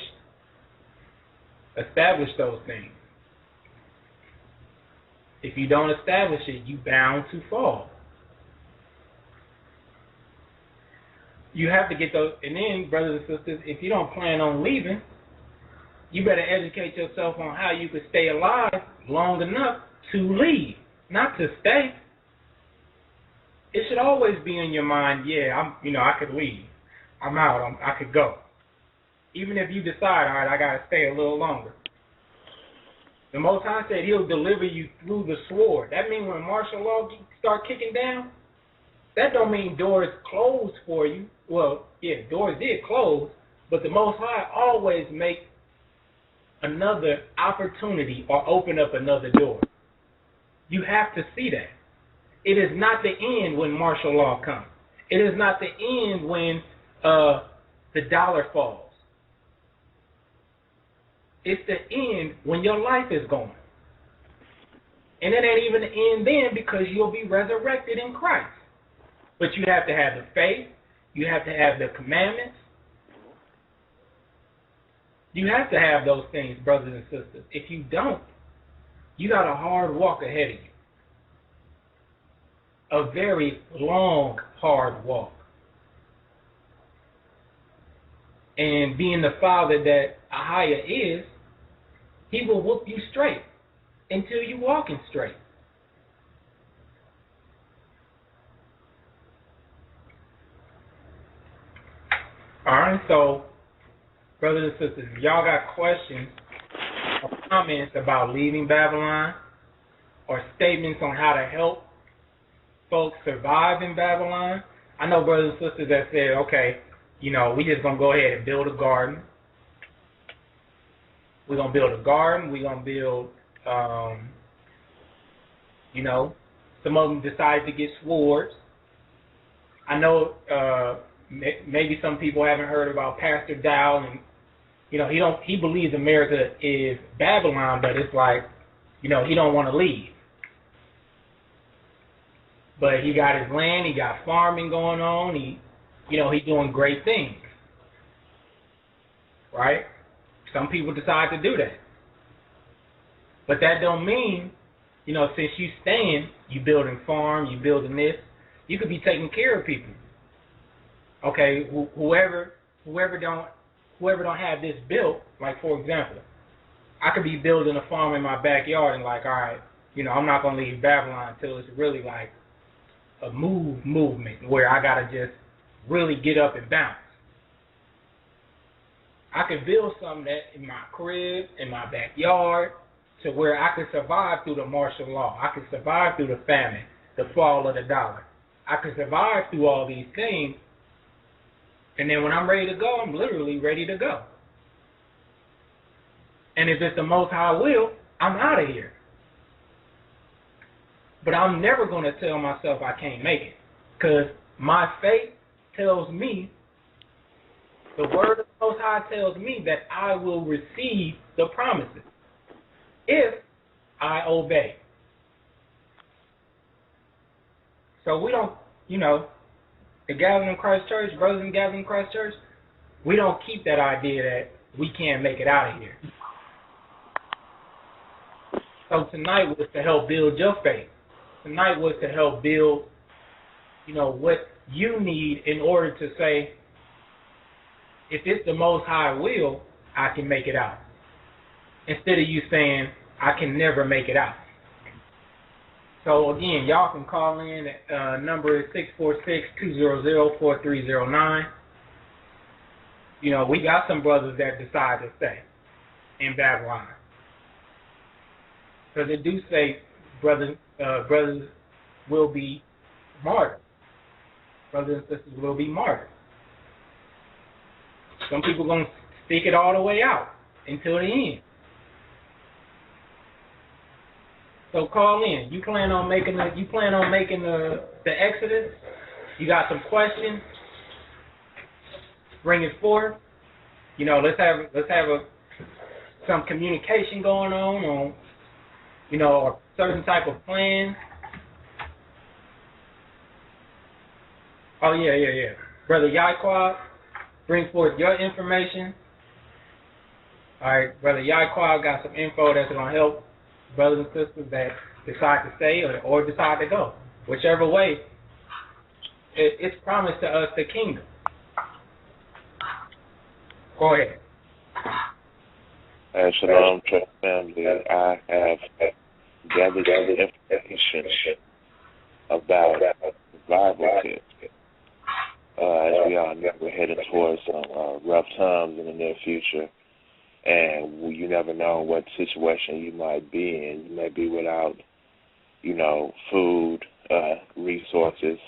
those things. If you don't establish it, you're bound to fall. You have to get those. And then, brothers and sisters, if you don't plan on leaving, You better educate yourself on how you could stay alive long enough to leave, not to stay. It should always be in your mind, yeah, I could leave. I'm out. I could go. Even if you decide, all right, I got to stay a little longer. The Most High said he'll deliver you through the sword. That means when martial law start kicking down, that don't mean doors closed for you. Well, yeah, doors did close, but the Most High always make another opportunity or open up another door. You have to see that. It is not the end when martial law comes. It is not the end when the dollar falls. It's the end when your life is gone. And it ain't even the end then because you'll be resurrected in Christ. But you have to have the faith. You have to have the commandments. You have to have those things, brothers and sisters. If you don't, you got a hard walk ahead of you. A very long, hard walk. And being the father that Ahia is, he will whoop you straight until you walking straight. All right, so brothers and sisters, if y'all got questions or comments about leaving Babylon or statements on how to help folks survive in Babylon, I know brothers and sisters that said, okay, we just going to go ahead and build a garden. We're going to build a garden. We're going to build, some of them decided to get swords. I know maybe some people haven't heard about Pastor Dow, and, he believes America is Babylon, but it's like, he don't want to leave. But he got his land, he got farming going on, he's doing great things. Right? Some people decide to do that. But that don't mean, since you staying, you building farm, you building this, you could be taking care of people. Okay, whoever don't have this built, like for example, I could be building a farm in my backyard and like, all right, I'm not gonna leave Babylon until it's really like a movement where I gotta just really get up and bounce. I could build something that in my crib, in my backyard, to where I could survive through the martial law. I could survive through the famine, the fall of the dollar. I could survive through all these things. And then when I'm ready to go, I'm literally ready to go. And if it's the Most High will, I'm out of here. But I'm never going to tell myself I can't make it. Because my faith tells me, the word of the Most High tells me that I will receive the promises if I obey. So we don't, the Gathering of Christ Church, brothers in Gathering of Christ Church, we don't keep that idea that we can't make it out of here. So tonight was to help build your faith. Tonight was to help build, what you need in order to say, if it's the Most High will, I can make it out. Instead of you saying, I can never make it out. So again, y'all can call in. Number is 646-200-4309. We got some brothers that decide to stay in Babylon. Because it do say brothers will be martyred. Brothers and sisters will be martyred. Some people going to stick it all the way out until the end. So call in. You plan on making the Exodus? You got some questions? Bring it forth. Let's have some communication going on a certain type of plan. Oh yeah. Brother Yaquab, bring forth your information. All right, Brother Yaquab got some info that's going to help brothers and sisters that decide to stay or decide to go. Whichever way, it's promised to us the kingdom. Go ahead. Shalom, church family. I have gathered some information about survival kits. As we all know, we're heading towards some rough times in the near future, and you never know what situation you might be in. You may be without, food, resources,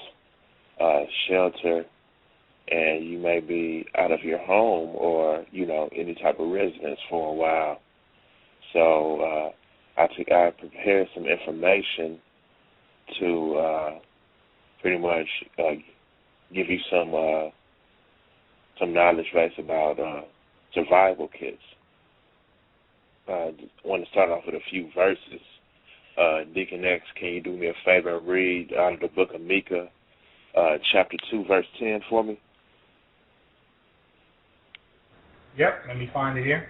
shelter, and you may be out of your home or, any type of residence for a while. So I prepared some information to pretty much give you some knowledge base about survival kits. I want to start off with a few verses. Deacon X, can you do me a favor and read out of the book of Micah, chapter 2, verse 10 for me? Yep, let me find it here.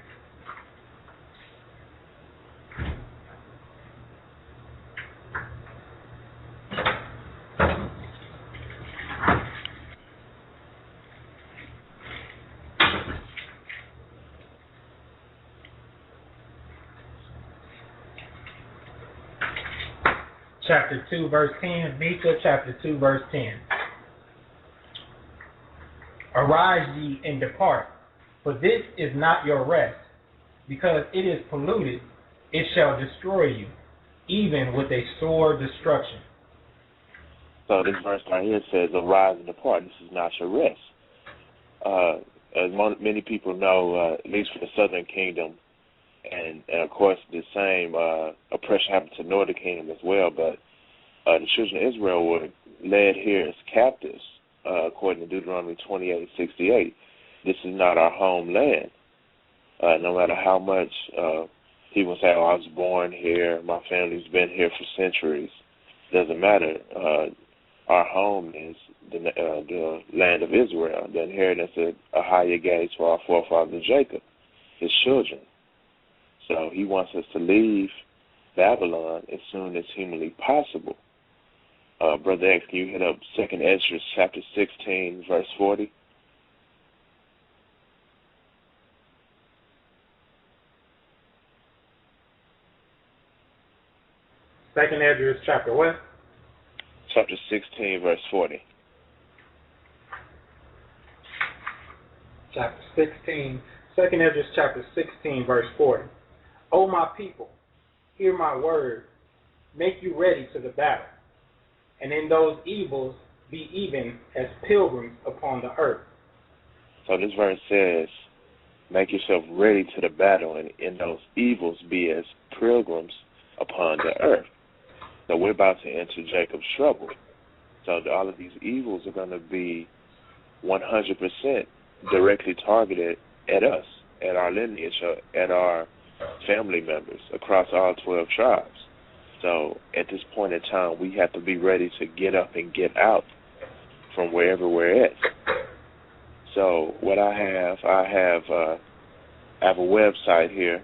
Chapter 2, verse 10, Micah, chapter 2, verse 10. Arise ye and depart, for this is not your rest. Because it is polluted, it shall destroy you, even with a sore destruction. So this verse right here says, arise and depart, this is not your rest. As many people know, at least for the southern kingdom, and of course the same oppression happened to the northern kingdom as well, but the children of Israel were led here as captives, according to Deuteronomy 28:68. This is not our homeland. No matter how much people say, I was born here, my family's been here for centuries, doesn't matter. Our home is the land of Israel, the inheritance of Ahijah gave to our forefather Jacob, his children. So he wants us to leave Babylon as soon as humanly possible. Brother X, can you hit up 2 Ezra chapter 16, verse 40? Second Ezra chapter what? Chapter 16, verse 40. Chapter 16. Second Ezra chapter 16, verse 40. O my people, hear my word. Make you ready to the battle. And in those evils be even as pilgrims upon the earth. So this verse says, make yourself ready to the battle, and in those evils be as pilgrims upon the earth. So we're about to enter Jacob's trouble. So all of these evils are going to be 100% directly targeted at us, at our lineage, at our family members across all 12 tribes. So at this point in time, we have to be ready to get up and get out from wherever we're at. So what I have a website here.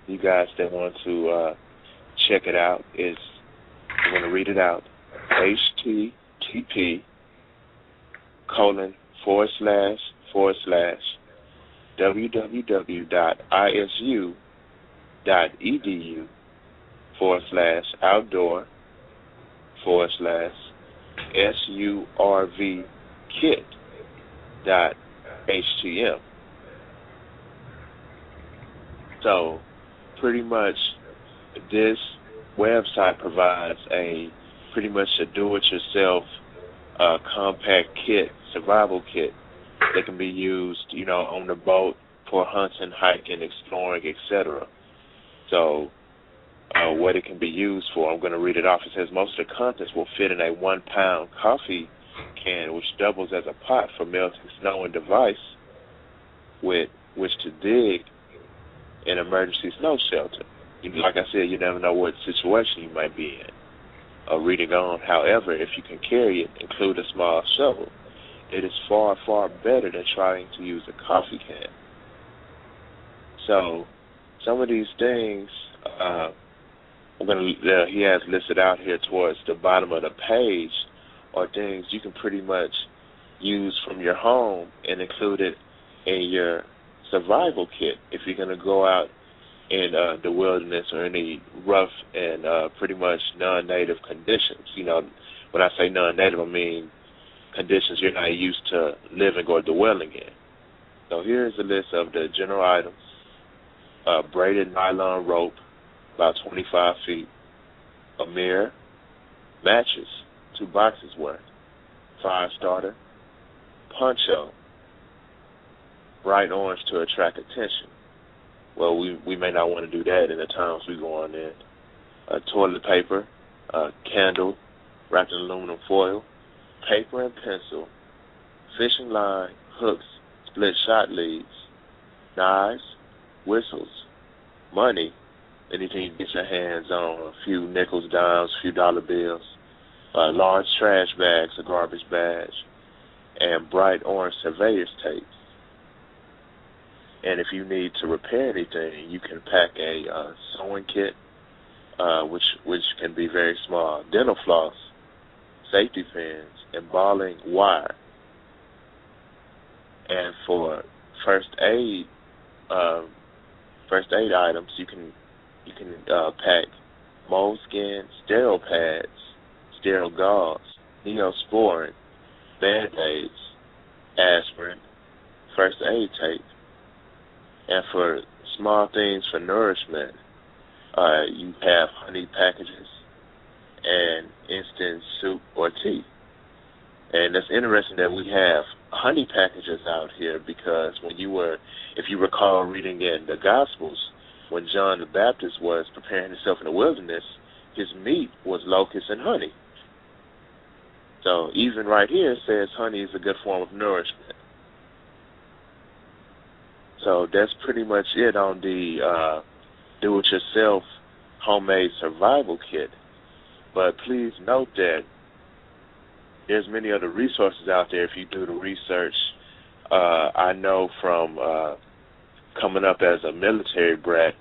You guys that want to check it out is, I'm going to read it out, https://www.isu.edu/outdoor/survkit.htm. So pretty much this website provides pretty much a do-it-yourself compact kit, survival kit that can be used, on the boat for hunting, hiking, exploring, etc. So what it can be used for, I'm going to read it off. It says most of the contents will fit in a 1-pound coffee can, which doubles as a pot for melting snow, and device with which to dig an emergency snow shelter. Like I said, you never know what situation you might be in. Reading on, however, if you can carry it, include a small shovel. It is far, far better than trying to use a coffee can. So, some of these things, he has listed out here towards the bottom of the page, are things you can pretty much use from your home and include it in your survival kit if you're going to go out in the wilderness or any rough and pretty much non-native conditions. You know, when I say non-native, I mean conditions you're not used to living or dwelling in. So here's a list of the general items. Braided nylon rope, about 25 feet. A mirror. Matches, 2 boxes worth. Fire starter. Poncho. Bright orange to attract attention. Well, we may not want to do that in the times we go on in. Toilet paper. Candle wrapped in aluminum foil. Paper and pencil. Fishing line. Hooks. Split shot leads. Knives. Whistles. Money. Anything you get your hands on. A few nickels, dimes, a few dollar bills. Large trash bags, a garbage badge. And bright orange surveyor's tape. And if you need to repair anything, you can pack a sewing kit, which can be very small. Dental floss, safety pins, embalming wire. And for first aid items, you can pack moleskin, sterile pads, sterile gauze, neosporin, Band-Aids, aspirin, first aid tape. And for small things for nourishment, you have honey packages and instant soup or tea. And it's interesting that we have honey packages out here because if you recall reading in the Gospels, when John the Baptist was preparing himself in the wilderness, his meat was locusts and honey. So even right here it says honey is a good form of nourishment. So that's pretty much it on the do-it-yourself homemade survival kit. But please note that there's many other resources out there if you do the research. I know from coming up as a military brat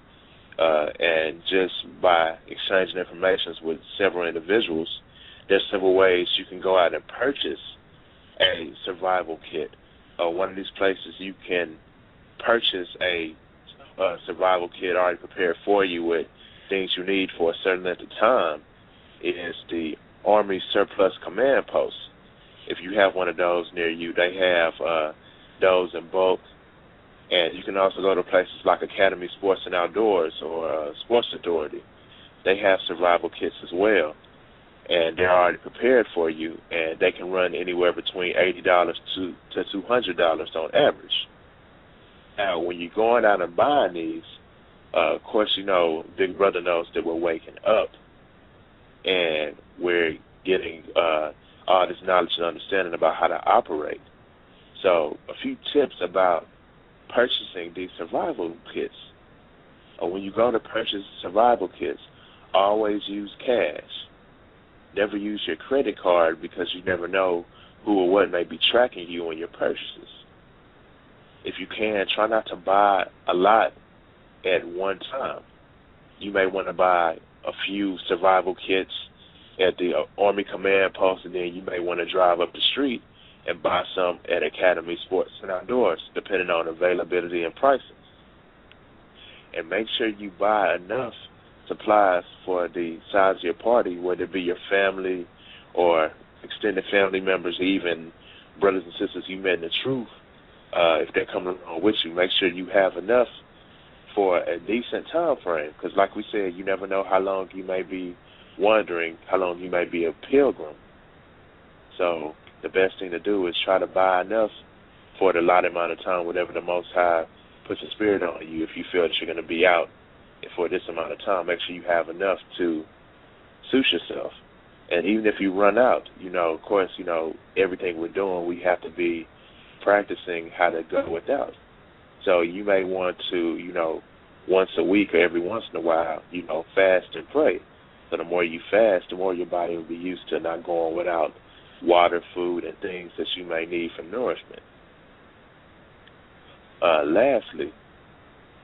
and just by exchanging information with several individuals, there's several ways you can go out and purchase a survival kit. One of these places you can purchase a survival kit already prepared for you with things you need for a certain length of time is the Army Surplus Command Post. If you have one of those near you, they have those in bulk. And you can also go to places like Academy Sports and Outdoors or Sports Authority. They have survival kits as well. And they're already prepared for you, and they can run anywhere between $80 to $200 on average. Now, when you're going out and buying these, of course, you know, Big Brother knows that we're waking up, and we're getting all this knowledge and understanding about how to operate. So, a few tips about purchasing these survival kits. When you go to purchase survival kits, always use cash. Never use your credit card because you never know who or what may be tracking you in your purchases. If you can, try not to buy a lot at one time. You may want to buy a few survival kits at the Army Command Post, and then you may want to drive up the street and buy some at Academy Sports and Outdoors, depending on availability and prices. And make sure you buy enough supplies for the size of your party, whether it be your family or extended family members, or even brothers and sisters you met in the truth. If they're coming along with you, make sure you have enough for a decent time frame, because like we said, you never know how long you may be wandering, how long you may be a pilgrim. So the best thing to do is try to buy enough for the allotted amount of time, whatever the Most High puts a spirit on you. If you feel that you're going to be out for this amount of time, make sure you have enough to suit yourself. And even if you run out, of course, everything we're doing, we have to be practicing how to go without. So you may want to, once a week or every once in a while, fast and pray. So the more you fast, the more your body will be used to not going without water, food, and things that you may need for nourishment. Lastly,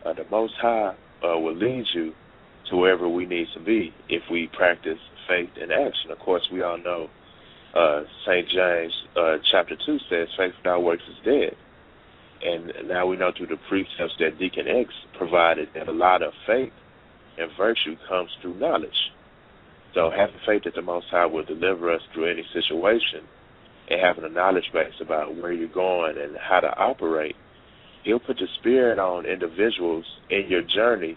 the Most High will lead you to wherever we need to be if we practice faith in action. Of course, we all know St. James chapter 2 says faith without works is dead. And now we know through the precepts that Deacon X provided that a lot of faith and virtue comes through knowledge. So having faith that the Most High will deliver us through any situation and having a knowledge base about where you're going and how to operate, He'll put the Spirit on individuals in your journey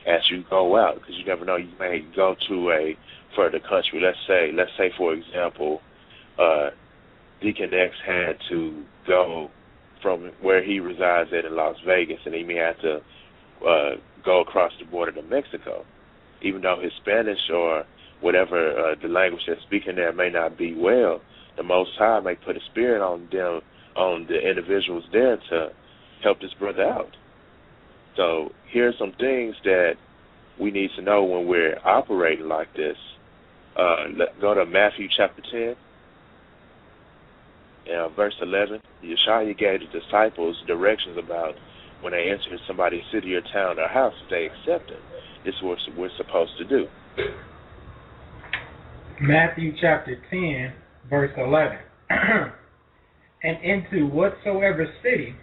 as you go out, because you never know, you may go to a further country. Let's say for example, Deacon X had to go from where he resides in Las Vegas, and he may have to go across the border to Mexico. Even though his Spanish or whatever the language they're speaking there may not be well, the Most High may put a Spirit on them, on the individuals there to help this brother out. So here's some things that we need to know when we're operating like this. Go to Matthew chapter 10. Verse 11, Yeshua gave the disciples directions about when they enter somebody's city or town or house, if they accept it. This is what we're supposed to do. Matthew chapter 10, verse 11. And into whatsoever city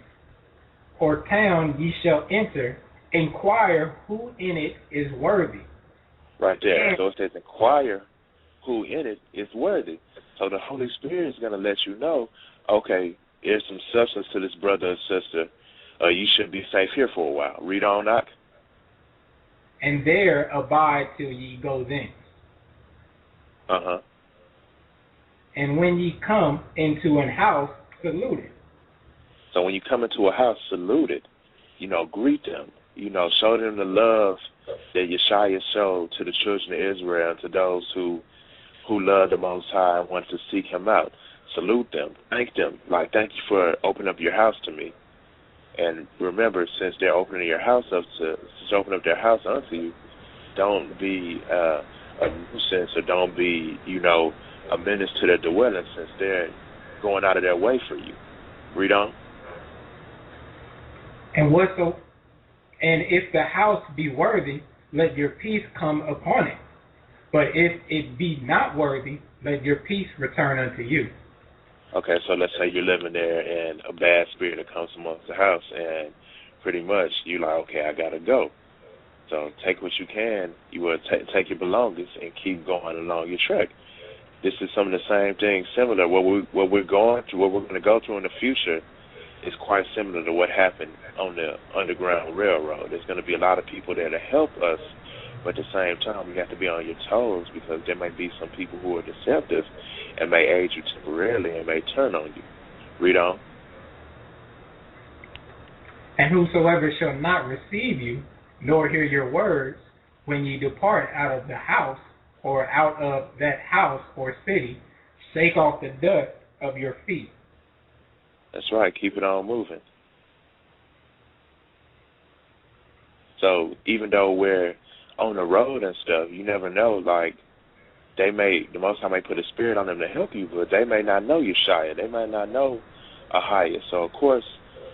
or town ye shall enter, inquire who in it is worthy. Right there. So it says inquire who in it is worthy. So the Holy Spirit is going to let you know, okay, there's some substance to this brother or sister. You should be safe here for a while. Read on, Knock. And there abide till ye go thence. Uh-huh. And when ye come into an house, salute it. So when you come into a house, salute it. Greet them. Show them the love that Yeshua showed to the children of Israel and to those who love the Most High and want to seek Him out. Salute them. Thank them. Thank you for opening up your house to me. And remember, since they're opening their house unto you, don't be a nuisance or don't be, a menace to their dwelling, since they're going out of their way for you. Read on. And if the house be worthy, let your peace come upon it. But if it be not worthy, let your peace return unto you. Okay, so let's say you're living there and a bad spirit comes amongst the house, and pretty much you're like, okay, I got to go. So take what you can, you will take your belongings and keep going along your trek. This is some of the same things, similar. What we're going to go through in the future is quite similar to what happened on the Underground Railroad. There's going to be a lot of people there to help us, but at the same time, you have to be on your toes, because there may be some people who are deceptive and may aid you temporarily and may turn on you. Read on. And whosoever shall not receive you, nor hear your words, when ye depart out of the house, or out of that house or city, shake off the dust of your feet. That's right. Keep it on moving. So even though we're on the road and stuff, you never know. The Most High may put a spirit on them to help you, but they may not know Yeshua. They might not know Ahia. So of course,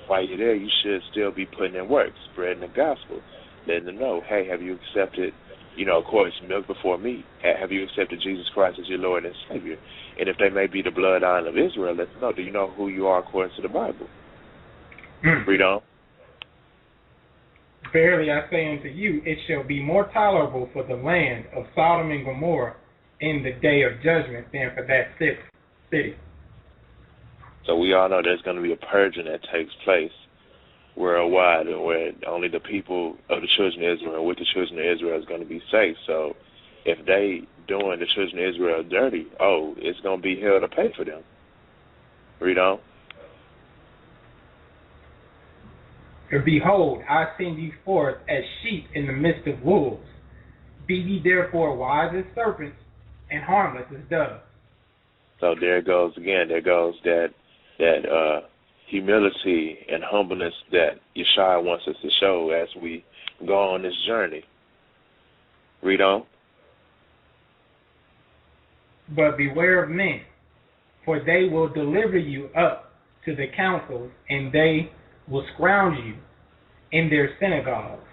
while you're there, you should still be putting in work, spreading the gospel, letting them know, hey, have you accepted? Of course, milk before meat. Have you accepted Jesus Christ as your Lord and Savior? And if they may be the bloodline of Israel, let them know. Do you know who you are according to the Bible? Read on. Verily I say unto you, it shall be more tolerable for the land of Sodom and Gomorrah in the day of judgment than for that city. So we all know there's going to be a purging that takes place worldwide, where only the people of the children of Israel, with the children of Israel, is going to be safe. So if they doing the children of Israel dirty, it's going to be hell to pay for them. Read on. Behold, I send you forth as sheep in the midst of wolves. Be ye therefore wise as serpents and harmless as doves. So there goes again. There goes that humility and humbleness that Yeshua wants us to show as we go on this journey. Read on. But beware of men, for they will deliver you up to the councils, and they will scrounge you in their synagogues.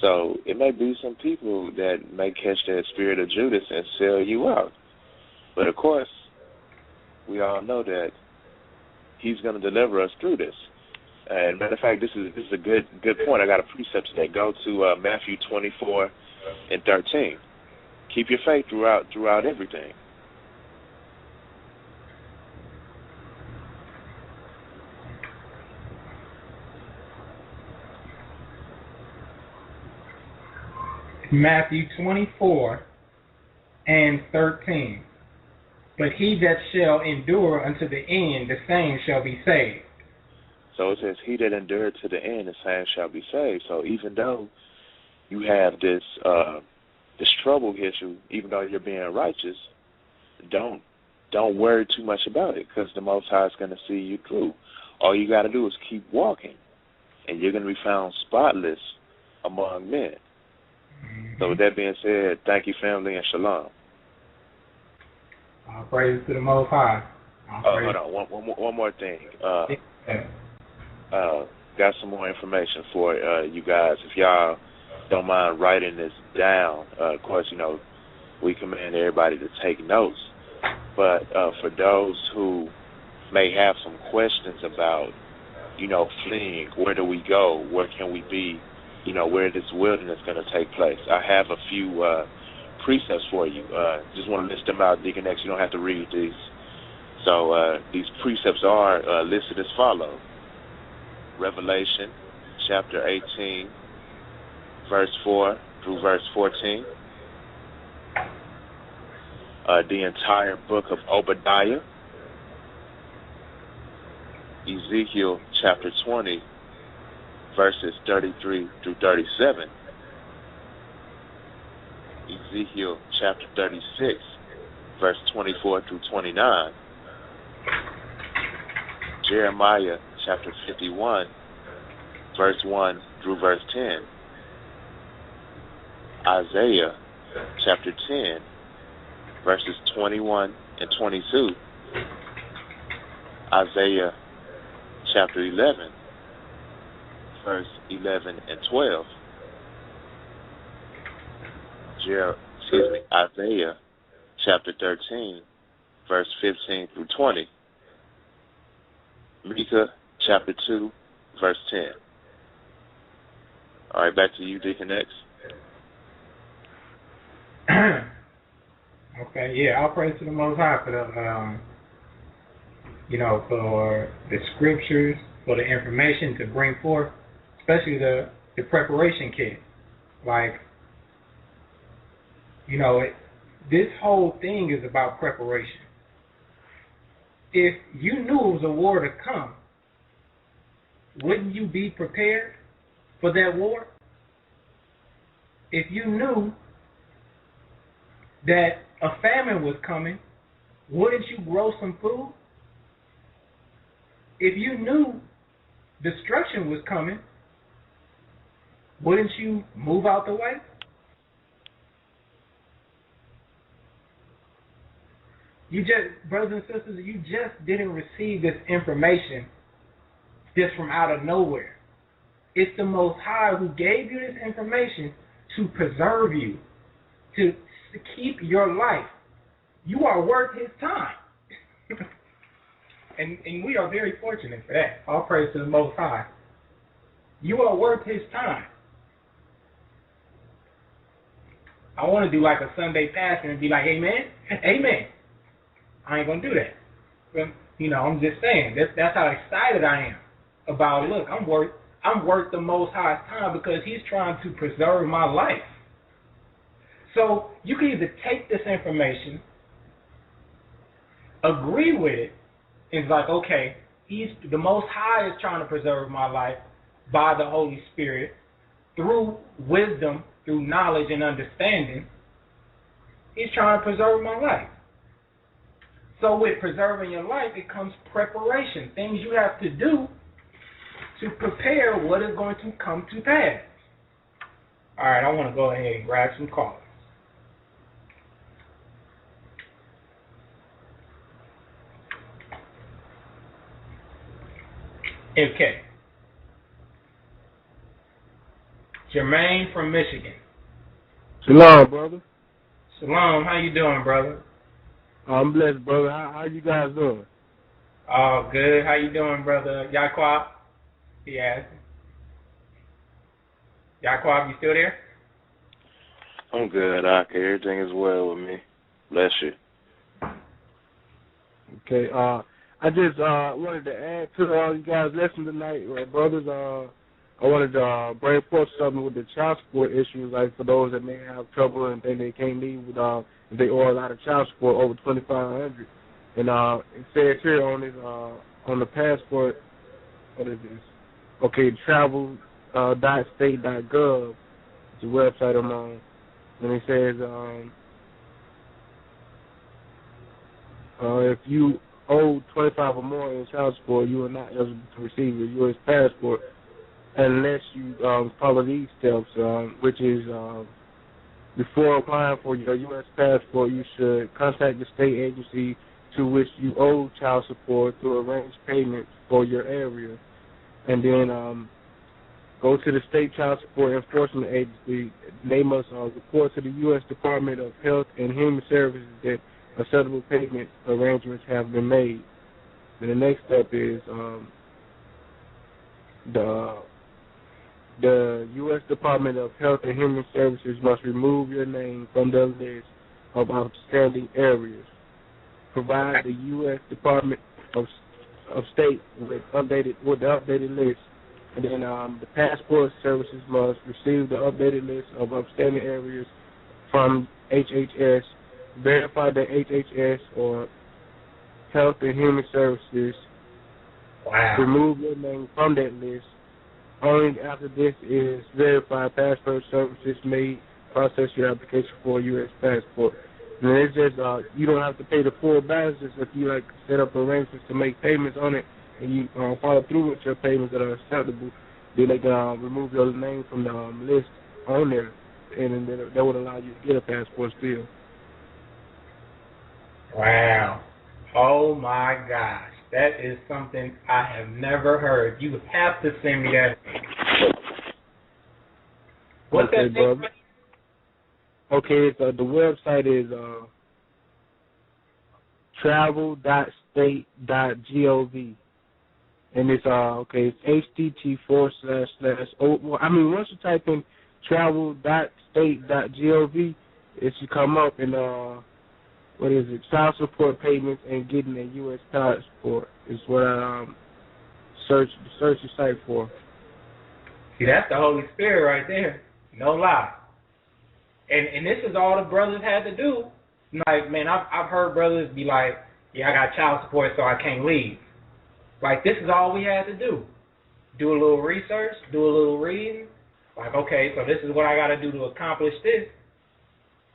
So it may be some people that may catch that spirit of Judas and sell you out. But of course, we all know that He's going to deliver us through this. And matter of fact, this is a good point. I got a precept today. Go to Matthew 24:13. Keep your faith throughout everything. Matthew 24:13. But he that shall endure unto the end, the same shall be saved. So it says, he that endured to the end, the same shall be saved. So even though you have this trouble issue, even though you're being righteous, don't worry too much about it, because the Most High is going to see you through. All you got to do is keep walking, and you're going to be found spotless among men. So with that being said, thank you, family, and shalom. All praise to the Most High. Hold on, one more thing. Got some more information for you guys. If y'all don't mind writing this down, of course, we command everybody to take notes. But for those who may have some questions about, fleeing, where do we go? Where can we be? Where this wilderness is going to take place. I have a few precepts for you. Just want to list them out, Deacon X. You don't have to read these. So these precepts are listed as follows. Revelation chapter 18, verse 4 through verse 14. The entire book of Obadiah. Ezekiel chapter 20, verses 33 through 37. Ezekiel chapter 36, verse 24 through 29. Jeremiah chapter 51, verse 1 through verse 10. Isaiah chapter 10, verses 21 and 22. Isaiah chapter 11, verse 11 and 12. Isaiah chapter 13, verse 15 through 20. Micah chapter 2, verse 10. All right, back to you, Deacon X. Okay, yeah, I'll praise to the Most High for for the scriptures, for the information to bring forth, especially the preparation kit. This whole thing is about preparation. If you knew it was a war to come, wouldn't you be prepared for that war? If you knew that a famine was coming, wouldn't you grow some food? If you knew destruction was coming, wouldn't you move out the way? Brothers and sisters, you just didn't receive this information just from out of nowhere. It's the Most High who gave you this information to preserve you, to keep your life. You are worth His time. and we are very fortunate for that. All praise to the Most High. You are worth His time. I want to do like a Sunday pastor and be like, amen, amen. I ain't going to do that. But, I'm just saying, that's how excited I am about, look, I'm worth the Most High's time because He's trying to preserve my life. So you can either take this information, agree with it, and it's like, okay, the Most High is trying to preserve my life by the Holy Spirit through wisdom, through knowledge and understanding. He's trying to preserve my life. So with preserving your life, it comes preparation, things you have to do to prepare what is going to come to pass. All right, I want to go ahead and grab some callers. Okay. Jermaine from Michigan. Shalom, brother. Shalom, how you doing, brother? I'm blessed, brother. How you guys doing? Oh, good. How you doing, brother? Yaquab? He asked. Yaquab, you still there? I'm good, Ak. Everything is well with me. Bless you. Okay, I just wanted to add to all you guys' lesson tonight, brothers. I wanted to bring forth something with the child support issues, like for those that may have trouble and think they can't leave with if they owe a lot of child support over $2,500. And it says here on this on the passport, what is this? Okay, travel.state.gov. It's a website I'm on, and it says if you owe 25 or more in child support, you are not eligible to receive a U.S. passport unless you follow these steps, which is before applying for your U.S. passport, you should contact the state agency to which you owe child support to arrange payment for your area. And then go to the state child support enforcement agency. They must report to the U.S. Department of Health and Human Services that acceptable payment arrangements have been made. Then the next step is the U.S. Department of Health and Human Services must remove your name from the list of outstanding areas. Provide the U.S. Department of State with the updated list. And then the passport services must receive the updated list of outstanding areas from HHS. Verify that HHS or Health and Human Services remove your name from that list. Only after this is verified, passport services may process your application for a U.S. passport. And it's just you don't have to pay the full balance if you like set up arrangements to make payments on it, and you follow through with your payments that are acceptable. Then they can remove your name from the list on there, and then that would allow you to get a passport still. Wow. Oh my gosh. That is something I have never heard. You have to send me that. What's okay, that name? Okay, it's, the website is travel.state.gov. And it's it's http:// once you type in travel.state.gov, it should come up and what is it? Child support payments and getting a U.S. passport is what I search the site for. See, that's the Holy Spirit right there. No lie. And this is all the brothers had to do. Like, man, I've heard brothers be like, yeah, I got child support, so I can't leave. Like, this is all we had to do. Do a little research, do a little reading. Like, okay, so this is what I got to do to accomplish this.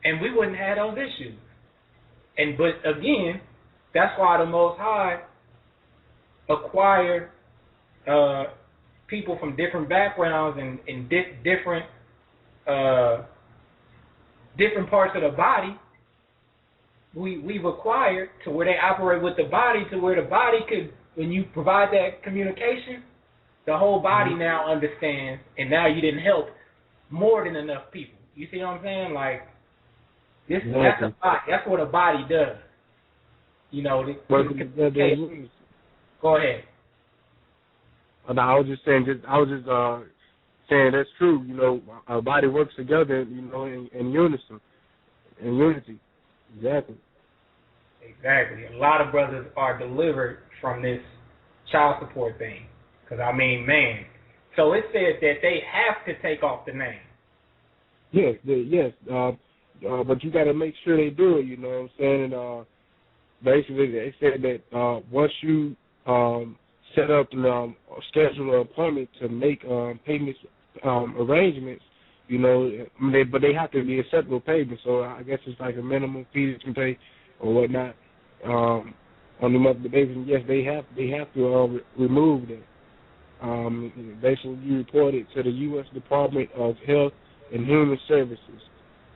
And we wouldn't have those issues. But again, that's why the Most High acquired people from different backgrounds and different parts of the body. We've acquired to where they operate with the body, to where the body could, when you provide that communication, the whole body now understands, and now you didn't help more than enough people. You see what I'm saying? Like, that's a body. That's what a body does. You know, go ahead. No, I was just saying saying that's true. You know, our body works together, you know, in unison, in unity. Exactly. Exactly. A lot of brothers are delivered from this child support thing. Because, I mean, man. So it says that they have to take off the name. Yes, but you got to make sure they do it, you know what I'm saying? And basically, they said that once you set up and schedule an appointment to make payments arrangements, you know, but they have to be acceptable payments. So I guess it's like a minimum fee that you can pay or whatnot on the monthly basis. Yes, they have to remove that. Basically, you report it to the U.S. Department of Health and Human Services.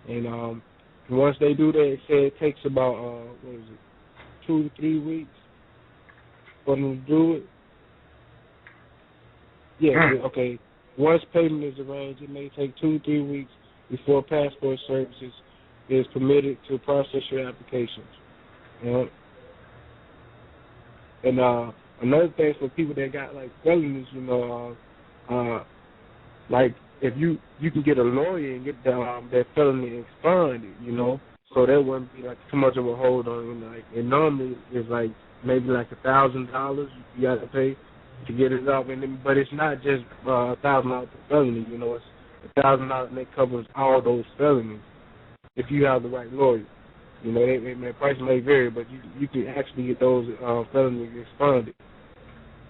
And once they do that, it said it takes about 2 to 3 weeks for them to do it. Yeah, okay. Once payment is arranged, it may take 2 to 3 weeks before passport services is permitted to process your applications. You know? And Another thing for people that got like felonies, like if you can get a lawyer and get that felony expunged, so that wouldn't be like too much of a hold on you. Like it normally is like maybe like $1,000 you got to pay to get it off, but it's not just $1,000 per felony. It's $1,000 and that covers all those felonies if you have the right lawyer. The price may vary, but you can actually get those felonies expunged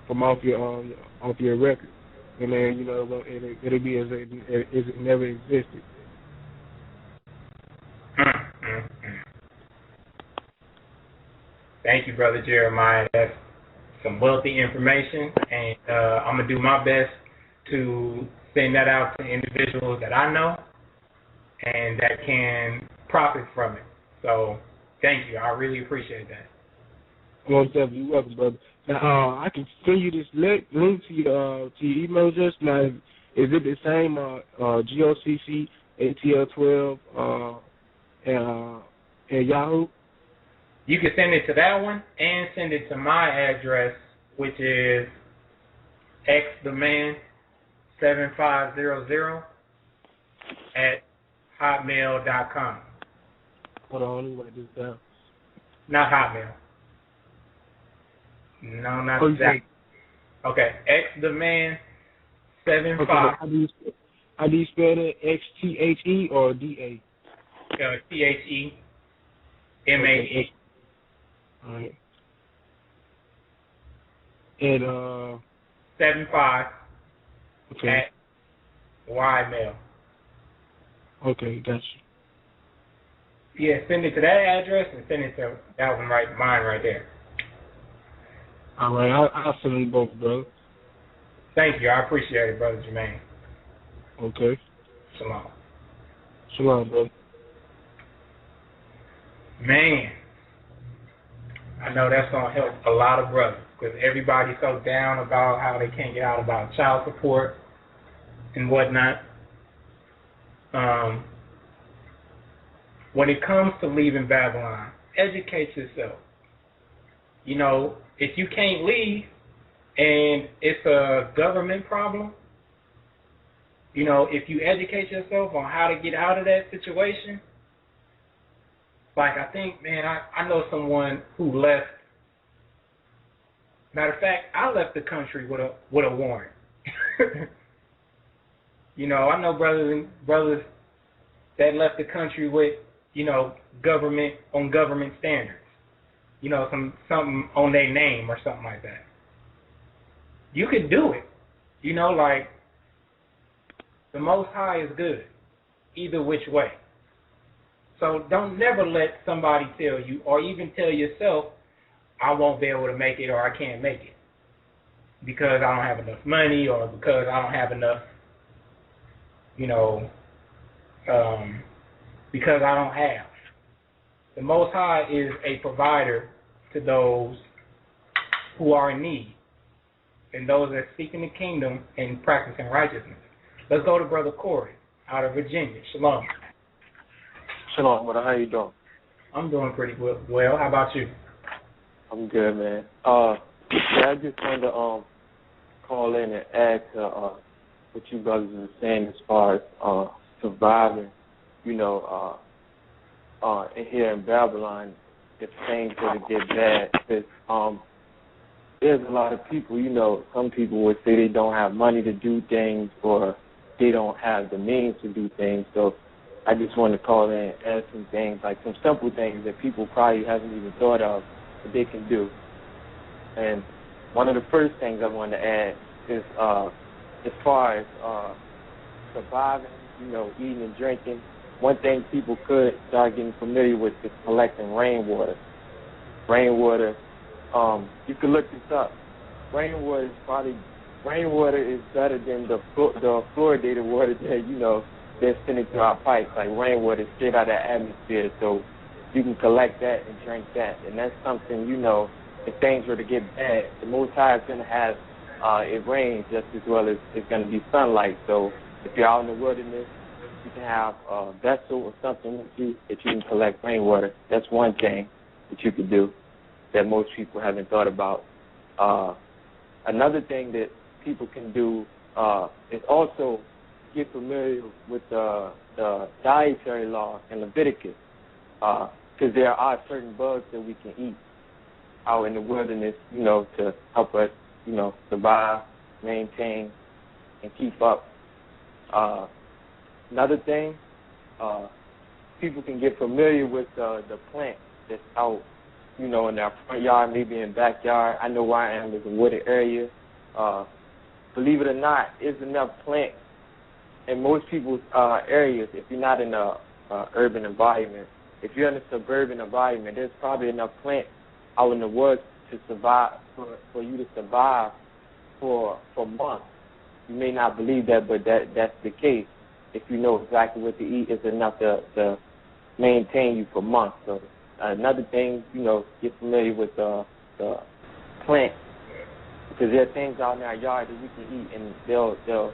from off your record, and then it'll be as it never existed. Thank you, Brother Jeremiah. That's some wealthy information, and I'm going to do my best to send that out to individuals that I know and that can profit from it. So thank you. I really appreciate that. Most definitely. You're welcome, brother. Now, I can send you this link to your email address. Now, is it the same GOCC, ATL12, and Yahoo? You can send it to that one and send it to my address, which is xtheman7500 at hotmail.com. Hold on, let me write this down. Not Hotmail. No, not that. Okay, xtheman75. Okay, how do you spell that? XTHE or DA? THEMAE. All right. And 75 okay. at ymail. Okay, gotcha. Yeah, send it to that address and send it to that one mine right there. All right, I'll send them both, brother. Thank you. I appreciate it, Brother Jermaine. Okay. Shalom. Shalom, brother. Man, I know that's going to help a lot of brothers because everybody's so down about how they can't get out about child support and whatnot. When it comes to leaving Babylon, educate yourself. If you can't leave and it's a government problem, if you educate yourself on how to get out of that situation, like I think, man, I know someone who left. Matter of fact, I left the country with a warrant. I know brothers that left the country with, government standards. Something on their name or something like that. You could do it. Like the Most High is good, either which way. So don't never let somebody tell you, or even tell yourself, I won't be able to make it or I can't make it because I don't have enough money or because I don't have enough, because I don't have. The Most High is a provider to those who are in need and those that seek in the kingdom and practicing righteousness. Let's go to Brother Corey out of Virginia. Shalom. Shalom, brother. How you doing? I'm doing pretty well. How about you? I'm good, man. I just wanted to call in and add to what you brothers are saying as far as surviving, here in Babylon if things were to get bad. Because there's a lot of people, some people would say they don't have money to do things or they don't have the means to do things. So I just wanted to call in and add some things, like some simple things that people probably haven't even thought of that they can do. And one of the first things I wanted to add is as far as surviving, eating and drinking, one thing people could start getting familiar with is collecting rainwater. Rainwater, you can look this up. Rainwater is better than the fluoridated water that, that's sending through our pipes. Like rainwater is straight out of the atmosphere, so you can collect that and drink that. And that's something, if things were to get bad, the Most High is going to have it rain just as well as it's going to be sunlight. So if you're out in the wilderness, you can have a vessel or something with you that you can collect rainwater. That's one thing that you could do that most people haven't thought about. Another thing that people can do is also get familiar with the dietary law in Leviticus, because there are certain bugs that we can eat out in the wilderness, to help us, survive, maintain, and keep up. Another thing, people can get familiar with the plant that's out, in their front yard, maybe in the backyard. I know where I am is a wooded area. Believe it or not, there's enough plants in most people's areas. If you're not in a urban environment, if you're in a suburban environment, there's probably enough plants out in the woods to survive, for you to survive for months. You may not believe that, but that's the case. If you know exactly what to eat, it's enough to maintain you for months. So another thing, get familiar with the plants, because there are things out in our yard that we can eat, and they'll do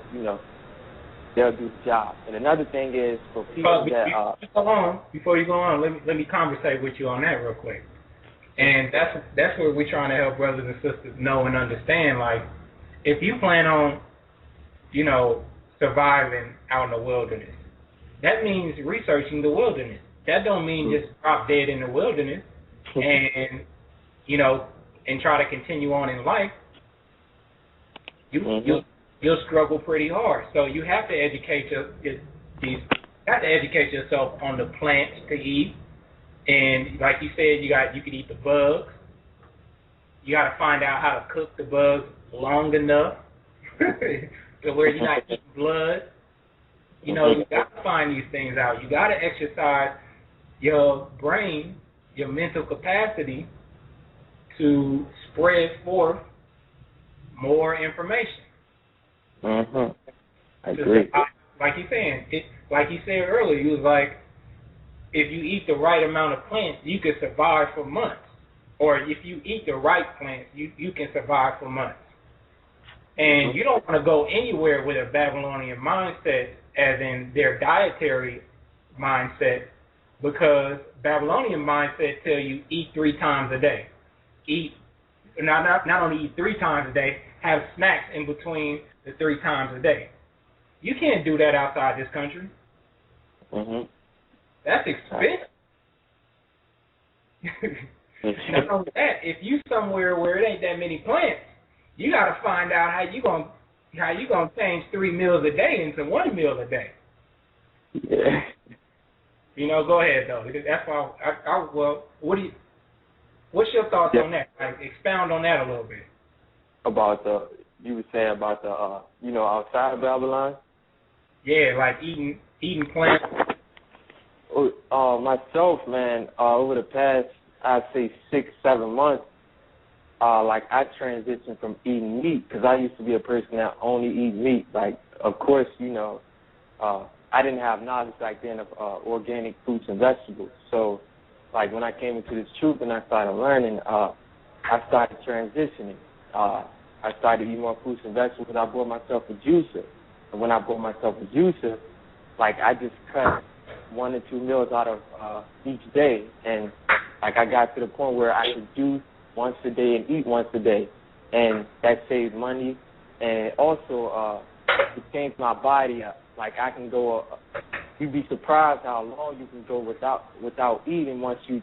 the job. And another thing is for people before you go on, let me conversate with you on that real quick. And that's where we're trying to help brothers and sisters know and understand. Like, if you plan on, surviving out in the wilderness, that means researching the wilderness. That don't mean just drop dead in the wilderness and and try to continue on in life. You'll struggle pretty hard. So you have to educate yourself on the plants to eat. And like you said, you could eat the bugs. You got to find out how to cook the bugs long enough to where you're not eating blood. You got to find these things out. You got to exercise your brain, your mental capacity to spread forth more information. I agree. Like you said earlier, you was like, if you eat the right amount of plants, you can survive for months. Or if you eat the right plants, you can survive for months. And you don't want to go anywhere with a Babylonian mindset, as in their dietary mindset, because Babylonian mindset tell you eat 3 times a day. Not only eat 3 times a day, have snacks in between the 3 times a day. You can't do that outside this country. That's expensive. Not only that, if you somewhere where it ain't that many plants, you got to find out how you gonna change 3 meals a day into 1 meal a day. Yeah. Go ahead though. That's why. What's your thoughts on that? Like, expound on that a little bit. About you were saying about the outside of Babylon. Yeah, like eating plants. Myself, man, over the past, I'd say 6-7 months, I transitioned from eating meat, because I used to be a person that only eat meat. Like, of course, I didn't have knowledge back then of organic fruits and vegetables. So, like, when I came into this truth and I started learning, I started transitioning. I started eating more fruits and vegetables. I bought myself a juicer. And when I bought myself a juicer, I just cut 1 or 2 meals out of each day. And, I got to the point where I could juice once a day and eat once a day. And that saved money. And also, it changed my body up. I can go, you'd be surprised how long you can go without eating once you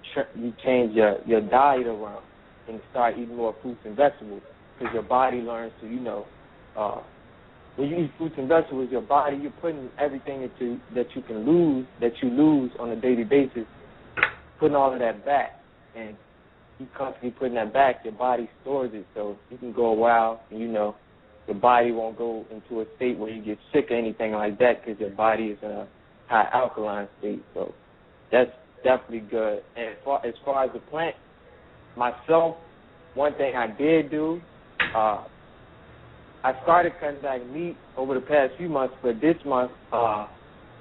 change your diet around and start eating more fruits and vegetables, because your body learns to, when you eat fruits and vegetables, your body, you're putting everything that you lose on a daily basis, putting all of that back, and you constantly putting that back, your body stores it, so you can go a while, and your body won't go into a state where you get sick or anything like that, because your body is in a high alkaline state. So that's definitely good. And as far as the plant, myself, one thing I did do, I started cutting back meat over the past few months, but this month,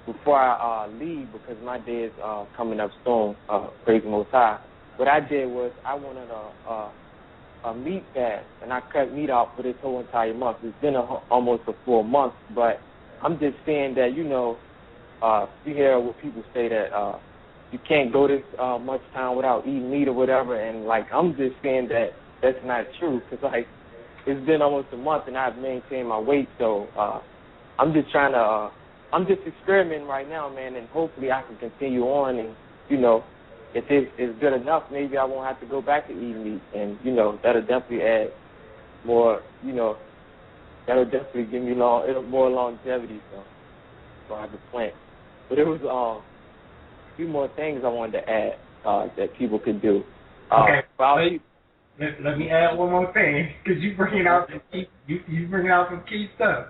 before I leave, because my day is coming up soon, praise the Most High, what I did was I wanted a meat fast, and I cut meat out for this whole entire month. It's been almost a full month, but I'm just saying that, you hear what people say that you can't go this much time without eating meat or whatever, and I'm just saying that that's not true. Because, like, it's been almost a month and I've maintained my weight. So I'm just trying to, I'm just experimenting right now, man, and hopefully I can continue on. And, you know, if it's good enough, maybe I won't have to go back to eating meat. And, you know, that'll definitely add more, you know, that'll definitely give me more longevity. So I have a plan. But there was a few more things I wanted to add that people could do. Okay. Let me add one more thing, because you bringing out some key stuff.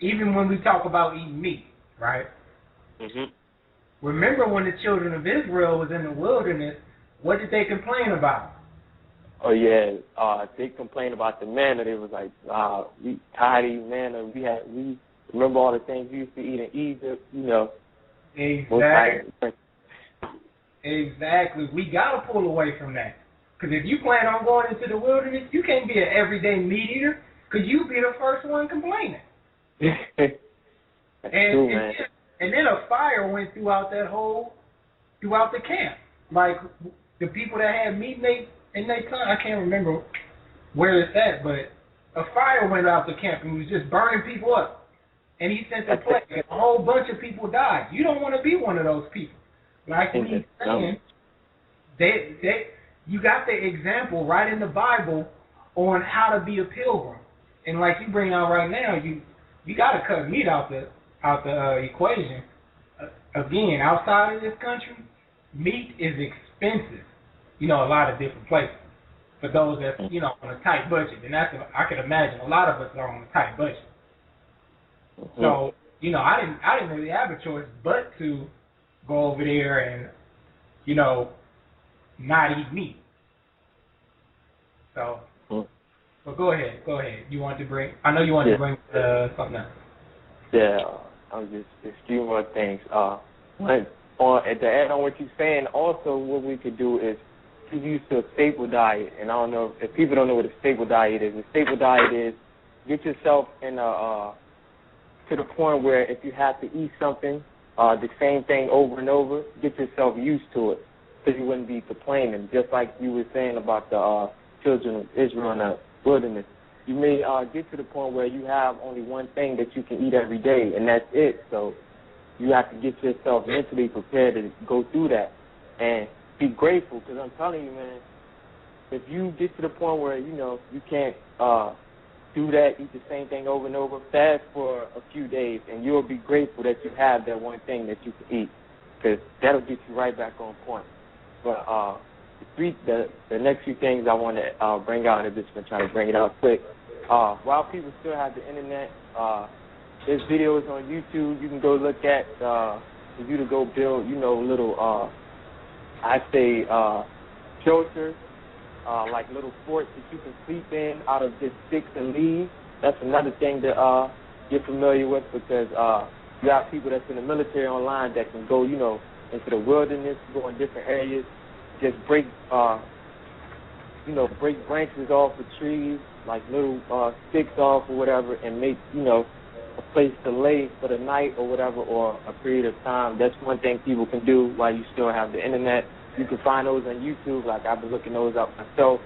Even when we talk about eating meat, right? Mm-hmm. Remember when the children of Israel was in the wilderness, what did they complain about? Oh, yeah. They complained about the manna. They was like, we tired of eating manna. We remember all the things we used to eat in Egypt, you know. Exactly. Exactly. We got to pull away from that. Because if you plan on going into the wilderness, you can't be an everyday meat eater, because you'll be the first one complaining. That's true, man. And then a fire went throughout the camp. Like, the people that had meat in their tongue, I can't remember where it's at, but a fire went out the camp and was just burning people up. And he sent a plague, and a whole bunch of people died. You don't want to be one of those people. Like he's saying, you got the example right in the Bible on how to be a pilgrim. And like you bring out right now, you got to cut meat out the equation. Again, outside of this country, meat is expensive. You know, a lot of different places. For those that, you know, on a tight budget. And I can imagine a lot of us are on a tight budget. Mm-hmm. So, you know, I didn't really have a choice but to go over there and, you know, not eat meat. So, but go ahead. You want to bring? I know you want to bring something else. Yeah, I'm just a few more things. To add on what you're saying, also what we could do is to use a staple diet. And I don't know if people don't know what a staple diet is. A staple diet is get yourself in to the point where if you have to eat something, the same thing over and over, get yourself used to it, so you wouldn't be complaining. Just like you were saying about the children of Israel in the wilderness. You may get to the point where you have only one thing that you can eat every day, and that's it. So you have to get yourself mentally prepared to go through that and be grateful, because I'm telling you, man, if you get to the point where, you know, you can't do that, eat the same thing over and over, fast for a few days, and you'll be grateful that you have that one thing that you can eat, because that'll get you right back on point. But the next few things I want to bring out, and I'm just going to try to bring it out quick. While people still have the internet, there's videos on YouTube you can go look at for you to go build, you know, little, shelters, like little forts that you can sleep in out of just sticks and leaves. That's another thing to get familiar with, because you have people that's in the military online that can go, you know, into the wilderness, go in different areas, just break branches off of trees, like little sticks off or whatever, and make, you know, a place to lay for the night or whatever, or a period of time. That's one thing people can do while you still have the internet. You can find those on YouTube, like I've been looking those up myself.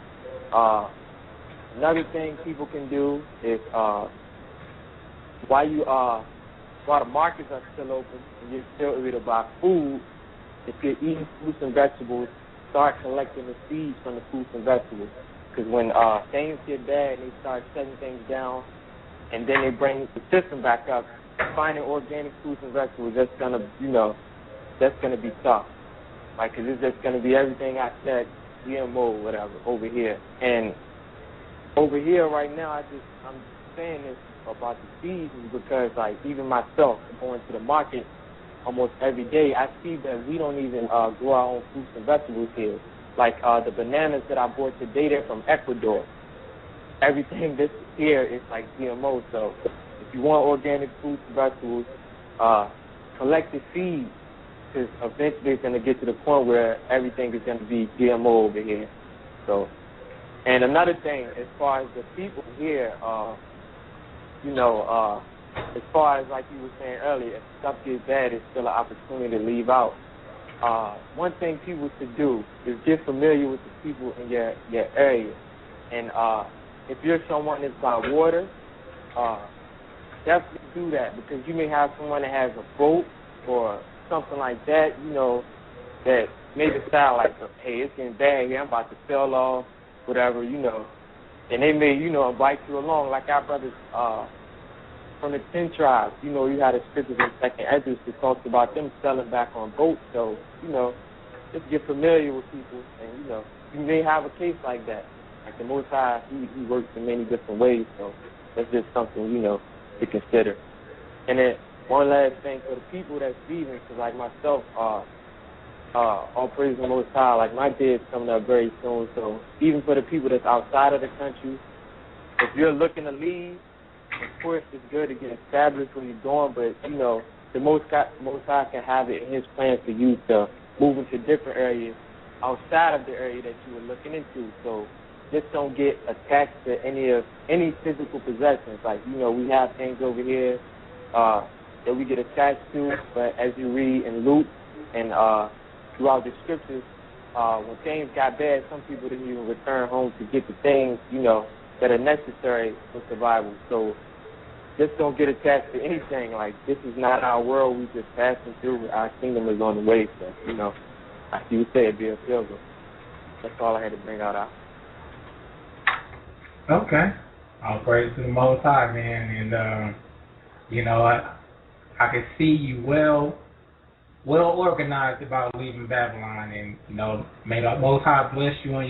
Another thing people can do is while the markets are still open and you're still able to buy food, if you're eating fruits and vegetables, start collecting the seeds from the fruits and vegetables. Because when things get bad and they start shutting things down, and then they bring the system back up, finding organic fruits and vegetables, that's gonna be tough. Like, 'cause it's just gonna be everything I said, GMO, whatever, over here. And over here right now, I'm saying this about the seasons because, like, even myself, going to the market almost every day, I see that we don't even grow our own fruits and vegetables here. Like the bananas that I bought today, they're from Ecuador. Everything this here is like GMO. So if you want organic fruits and vegetables, collect the seeds, because eventually it's going to get to the point where everything is going to be GMO over here. So, and another thing, as far as the people here, as far as like you were saying earlier, if stuff gets bad, it's still an opportunity to leave out. one thing people should do is get familiar with the people in your area. And if you're someone that's by water, definitely do that, because you may have someone that has a boat or something like that, you know, that make it sound like, hey, it's getting bad here, I'm about to fell off, whatever, you know. And they may, you know, invite you along, like our brothers from the 10 tribes. You know, you had a scripture in 2nd Ezra that talks about them selling back on boats. So, you know, just get familiar with people, and, you know, you may have a case like that. Like the Most High, he works in many different ways, so that's just something, you know, to consider. And then one last thing for the people that's leaving, because like myself, all praise the Most High, like my day is coming up very soon, so even for the people that's outside of the country, if you're looking to leave, of course it's good to get established where you're going, but, you know, the Most High can have it in his plan for you to move into different areas outside of the area that you were looking into. So just don't get attached to any physical possessions. Like, you know, we have things over here that we get attached to, but as you read in Luke and throughout the scriptures, when things got bad, some people didn't even return home to get the things, you know, that are necessary for survival. So just don't get attached to anything. Like, this is not our world. We just passing through. Our kingdom is on the way. So, you know, like you said, be a pilgrim. That's all I had to bring out. Okay. All praise to the Most High, man. And, you know, I can see you well organized about leaving Babylon. And, you know, may the Most High bless you on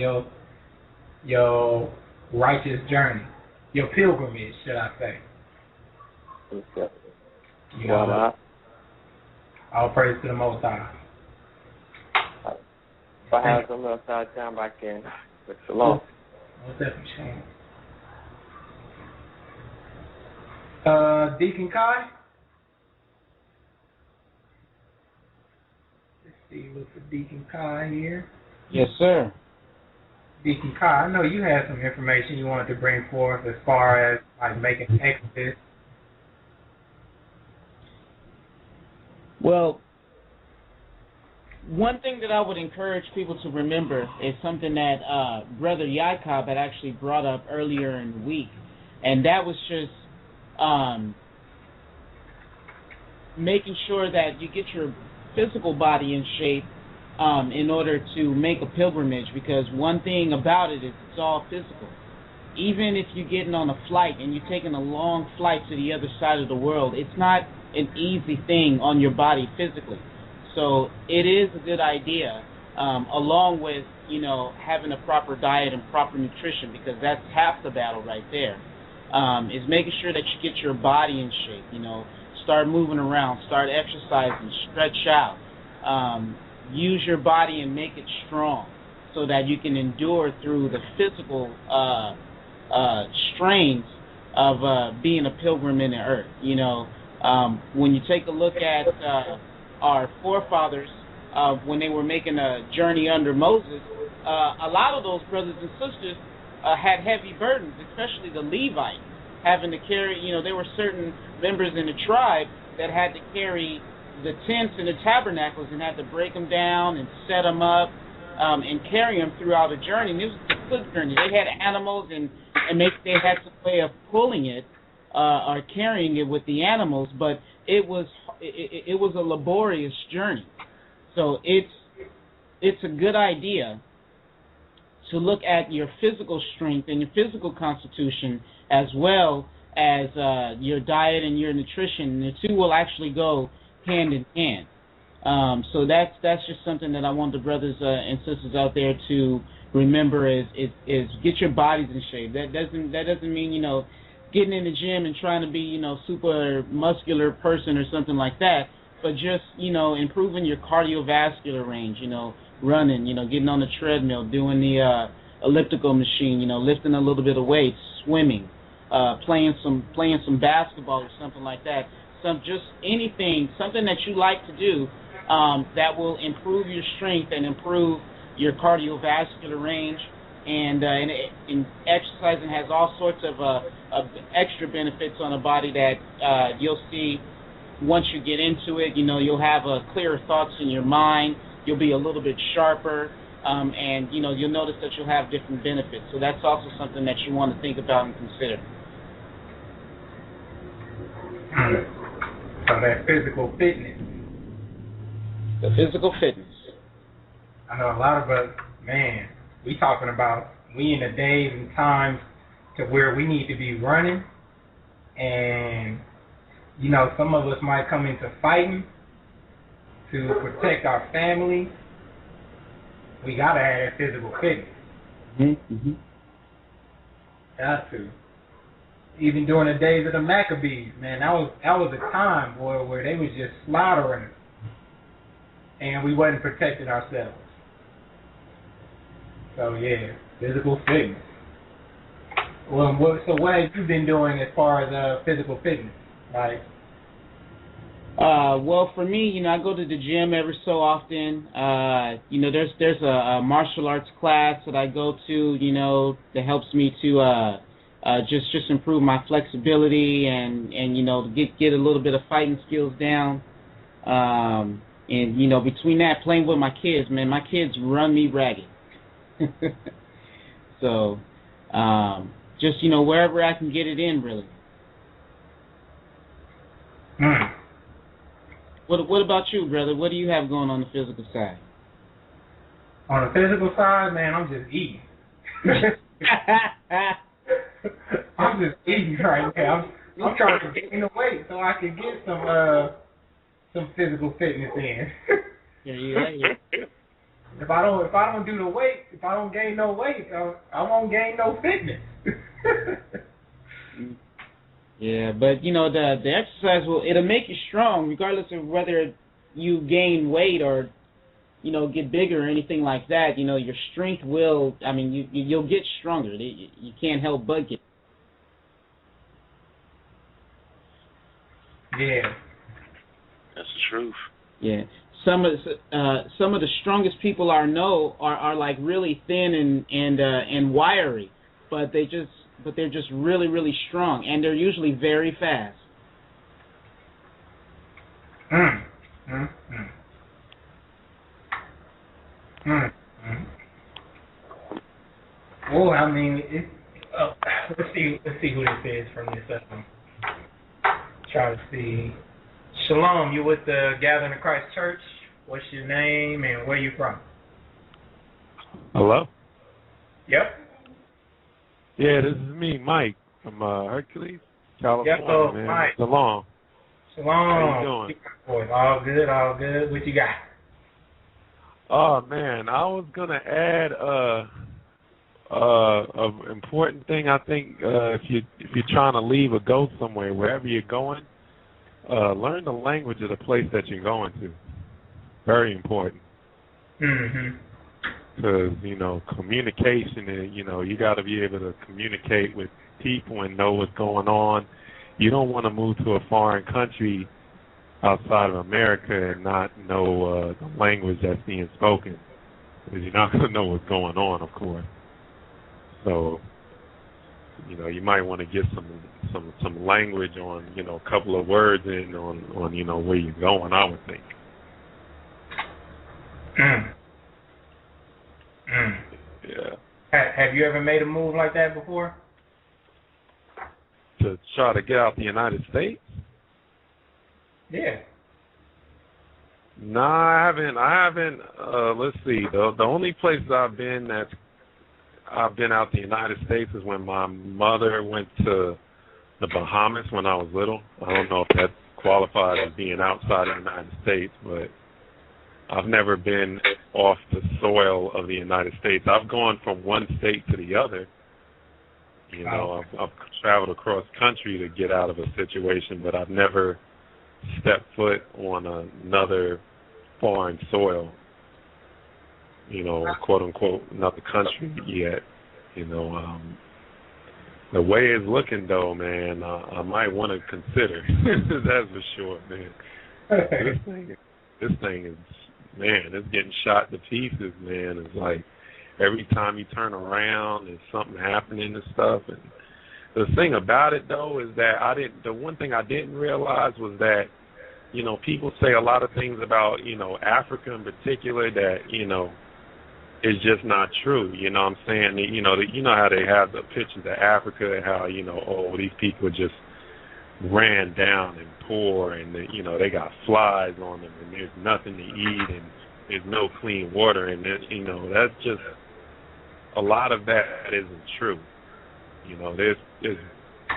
your righteous journey, your pilgrimage, should I say. Okay. You know, all praise to the Most High. If I have something else out of time, I can. But shalom. What's that for shalom? Deacon Kai? Let's see, look for Deacon Kai here. Yes, sir. Deacon Kai, I know you had some information you wanted to bring forth as far as like making exodus. Well, one thing that I would encourage people to remember is something that Brother Jacob had actually brought up earlier in the week, and that was just making sure that you get your physical body in shape in order to make a pilgrimage, because one thing about it is it's all physical. Even if you're getting on a flight and you're taking a long flight to the other side of the world, it's not an easy thing on your body physically. So it is a good idea, along with, you know, having a proper diet and proper nutrition, because that's half the battle right there, is making sure that you get your body in shape, you know, start moving around, start exercising, stretch out, use your body and make it strong so that you can endure through the physical strains of being a pilgrim in the earth. You know, when you take a look at our forefathers when they were making a journey under Moses, a lot of those brothers and sisters had heavy burdens, especially the Levites, having to carry, you know, there were certain members in the tribe that had to carry the tents and the tabernacles and had to break them down and set them up and carry them throughout a journey. And it was a good journey. They had animals, and they had some way of pulling it or carrying it with the animals, but it was a laborious journey. So it's a good idea to look at your physical strength and your physical constitution, as well as your diet and your nutrition. The two will actually go hand in hand. So that's just something that I want the brothers and sisters out there to remember is get your bodies in shape. That doesn't mean, you know, getting in the gym and trying to be, you know, super muscular person or something like that, but just, you know, improving your cardiovascular range, you know, running, you know, getting on the treadmill, doing the elliptical machine, you know, lifting a little bit of weight, swimming, playing some basketball or something like that. Just anything, something that you like to do that will improve your strength and improve your cardiovascular range. And exercising has all sorts of extra benefits on the body that you'll see once you get into it. You know, you'll have clearer thoughts in your mind. you'll be a little bit sharper, and you'll notice that you'll have different benefits. So that's also something that you want to think about and consider. So that physical fitness. The physical fitness. I know a lot of us, man, we talking about we in the days and times to where we need to be running, and some of us might come into fighting to protect our family. We gotta have that physical fitness. Mm-hmm. Got to. Even during the days of the Maccabees, man, that was a time, boy, where they was just slaughtering us, and we wasn't protecting ourselves. So yeah, physical fitness. Well, so what have you been doing as far as physical fitness? Like, well, for me, I go to the gym every so often. There's a martial arts class that I go to, that helps me to just improve my flexibility and get a little bit of fighting skills down. And between that, playing with my kids, man, my kids run me ragged. So, just wherever I can get it in, really. What about you, brother? What do you have going on the physical side? On the physical side, man, I'm just eating. I'm just eating right now. I'm trying to gain the weight so I can get some physical fitness in. Yeah, yeah. If I don't do the weight, if I don't gain no weight, I won't gain no fitness. Yeah, but the exercise it'll make you strong regardless of whether you gain weight or get bigger or anything like that. Your strength will. I mean, you'll get stronger. You can't help but get. Yeah, that's the truth. Yeah. Some of the strongest people I know are like really thin and wiry, but they're just really, really strong, and they're usually very fast. Well, I mean, let's see who this is from this. Try to see. Shalom, you with the Gathering of Christ Church? What's your name and where you from? Hello? Yep. Yeah, this is me, Mike, from Hercules, California. Yep, so man. Mike. Shalom. Shalom. How you doing? Boys, all good, all good. What you got? Oh, man, I was going to add an important thing, I think, if you're trying to leave or go somewhere, wherever you're going, learn the language of the place that you're going to. Very important. Mm-hmm. Because, communication, you got to be able to communicate with people and know what's going on. You don't want to move to a foreign country outside of America and not know the language that's being spoken. Because you're not going to know what's going on, of course. So, you might want to get some language on, a couple of words in on where you're going, I would think. Yeah. Have you ever made a move like that before? To try to get out the United States? Yeah. No, I haven't. Let's see. The only places I've been out the United States is when my mother went to the Bahamas when I was little. I don't know if that qualifies as being outside of the United States, but I've never been off the soil of the United States. I've gone from one state to the other. I've traveled across country to get out of a situation, but I've never stepped foot on another foreign soil, quote unquote, another country yet. The way it's looking though, man, I might want to consider. That's for sure, man. This thing is, man, it's getting shot to pieces, man. It's like every time you turn around, there's something happening and stuff. And the thing about it though is that the one thing I didn't realize was that people say a lot of things about, Africa in particular that, is just not true. You know what I'm saying? You know how they have the pictures of Africa and how, these people just ran down and poor and, they got flies on them and there's nothing to eat and there's no clean water. And, that's just, a lot of that isn't true. There's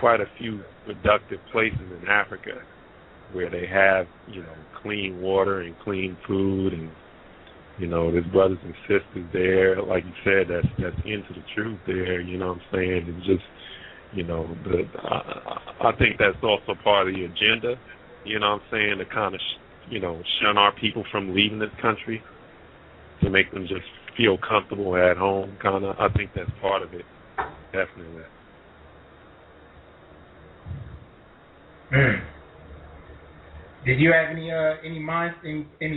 quite a few productive places in Africa where they have, clean water and clean food and, there's brothers and sisters there, like you said, that's into the truth there, you know what I'm saying? It's just, I think that's also part of the agenda, you know what I'm saying, to kind of, shun our people from leaving this country, to make them just feel comfortable at home, kind of. I think that's part of it, definitely. Did you have any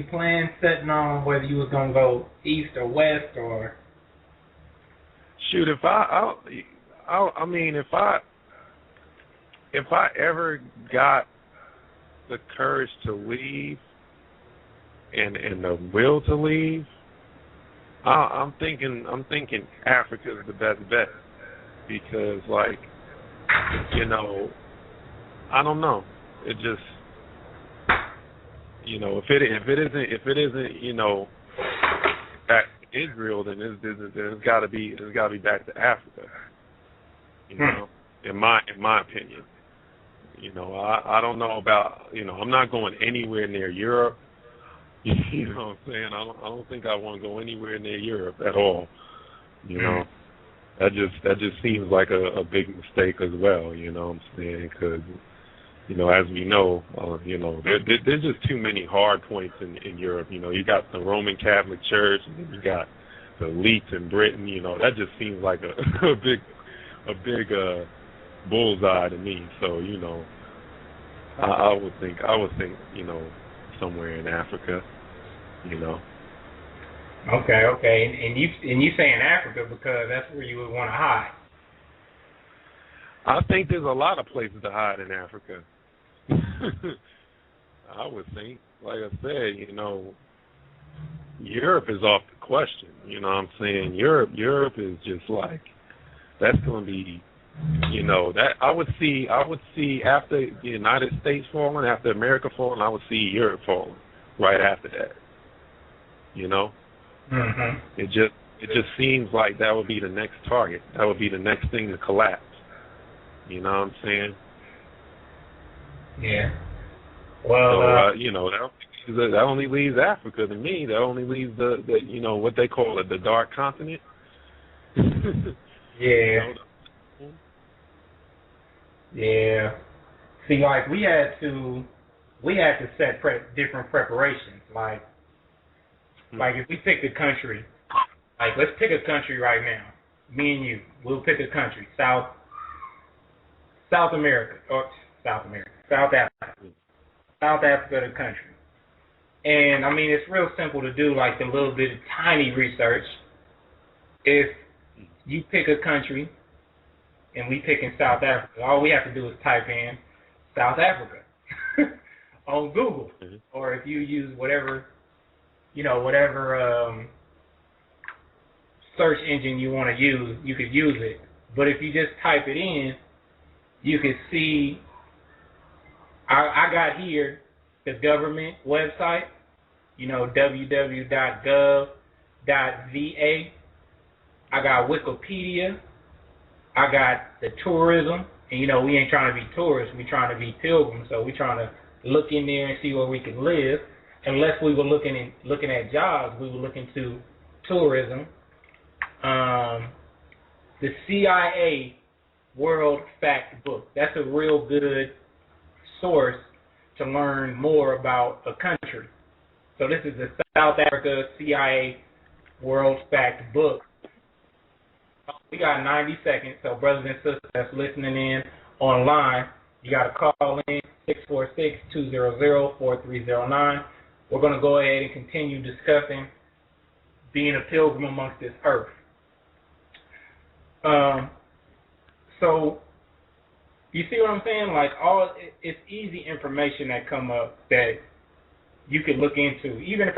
plans setting on whether you was gonna go east or west or? Shoot, if I ever got the courage to leave and the will to leave, I'm thinking Africa is the best bet because, like, I don't know, it just. If it isn't, back to Israel, then it's got to be back to Africa. In my opinion. I don't know about, I'm not going anywhere near Europe. You know what I'm saying? I don't think I want to go anywhere near Europe at all. That just seems like a big mistake as well. You know what I'm saying? Because as we know, there's just too many hard points in Europe. You got the Roman Catholic Church, and then you got the elites in Britain. That just seems like a big bullseye to me. So, I would think, somewhere in Africa. Okay, and you saying Africa because that's where you would want to hide. I think there's a lot of places to hide in Africa. I would think, like I said, Europe is off the question. You know what I'm saying? Europe is just like, that's going to be, that I would see after the United States falling, after America falling, I would see Europe falling right after that. Mm-hmm. It just seems like that would be the next target. That would be the next thing to collapse. You know what I'm saying? Yeah. Well, so, that only leaves Africa to me. That only leaves the what they call it, the dark continent. Yeah. Yeah. See, like we had to set different preparations. Like if we pick a country, like let's pick a country right now. Me and you, we'll pick a country, South America, South Africa, the country. And I mean, it's real simple to do, like the little bit of tiny research. If you pick a country and we pick in South Africa, all we have to do is type in South Africa on Google. Mm-hmm. Or if you use whatever search engine you want to use, you could use it. But if you just type it in, you can see, I got here the government website, www.gov.va. I got Wikipedia. I got the tourism. And, we ain't trying to be tourists. We trying to be pilgrims. So we trying to look in there and see where we can live. Unless we were looking at jobs, we were looking to tourism. The CIA World Fact Book. That's a real good source to learn more about a country. So this is the South Africa CIA World Fact Book. We got 90 seconds, so brothers and sisters that's listening in online, you got to call in 646-200-4309. We're going to go ahead and continue discussing being a pilgrim amongst this earth. So You see what I'm saying? Like it's easy information that come up that you could look into. Even if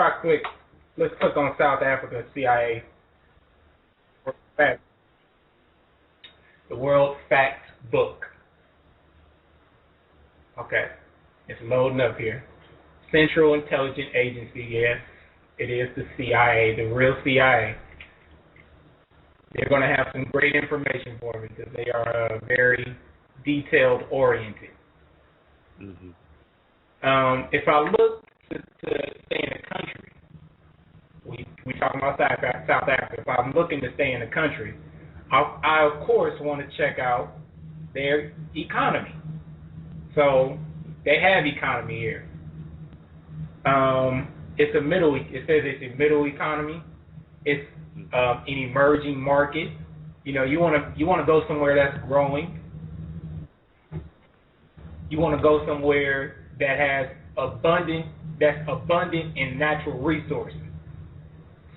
let's click on South Africa CIA fact, the World Fact Book. Okay, it's loading up here. Central Intelligence Agency, yes, it is the CIA, the real CIA. They're going to have some great information for me because they are very detailed oriented. Mm-hmm. If I look to stay in the country, we talking about South Africa. If I'm looking to stay in the country, I of course want to check out their economy. So they have economy here. It says it's a middle economy. It's an emerging market. You know, you want to go somewhere that's growing. You want to go somewhere that has abundant in natural resources.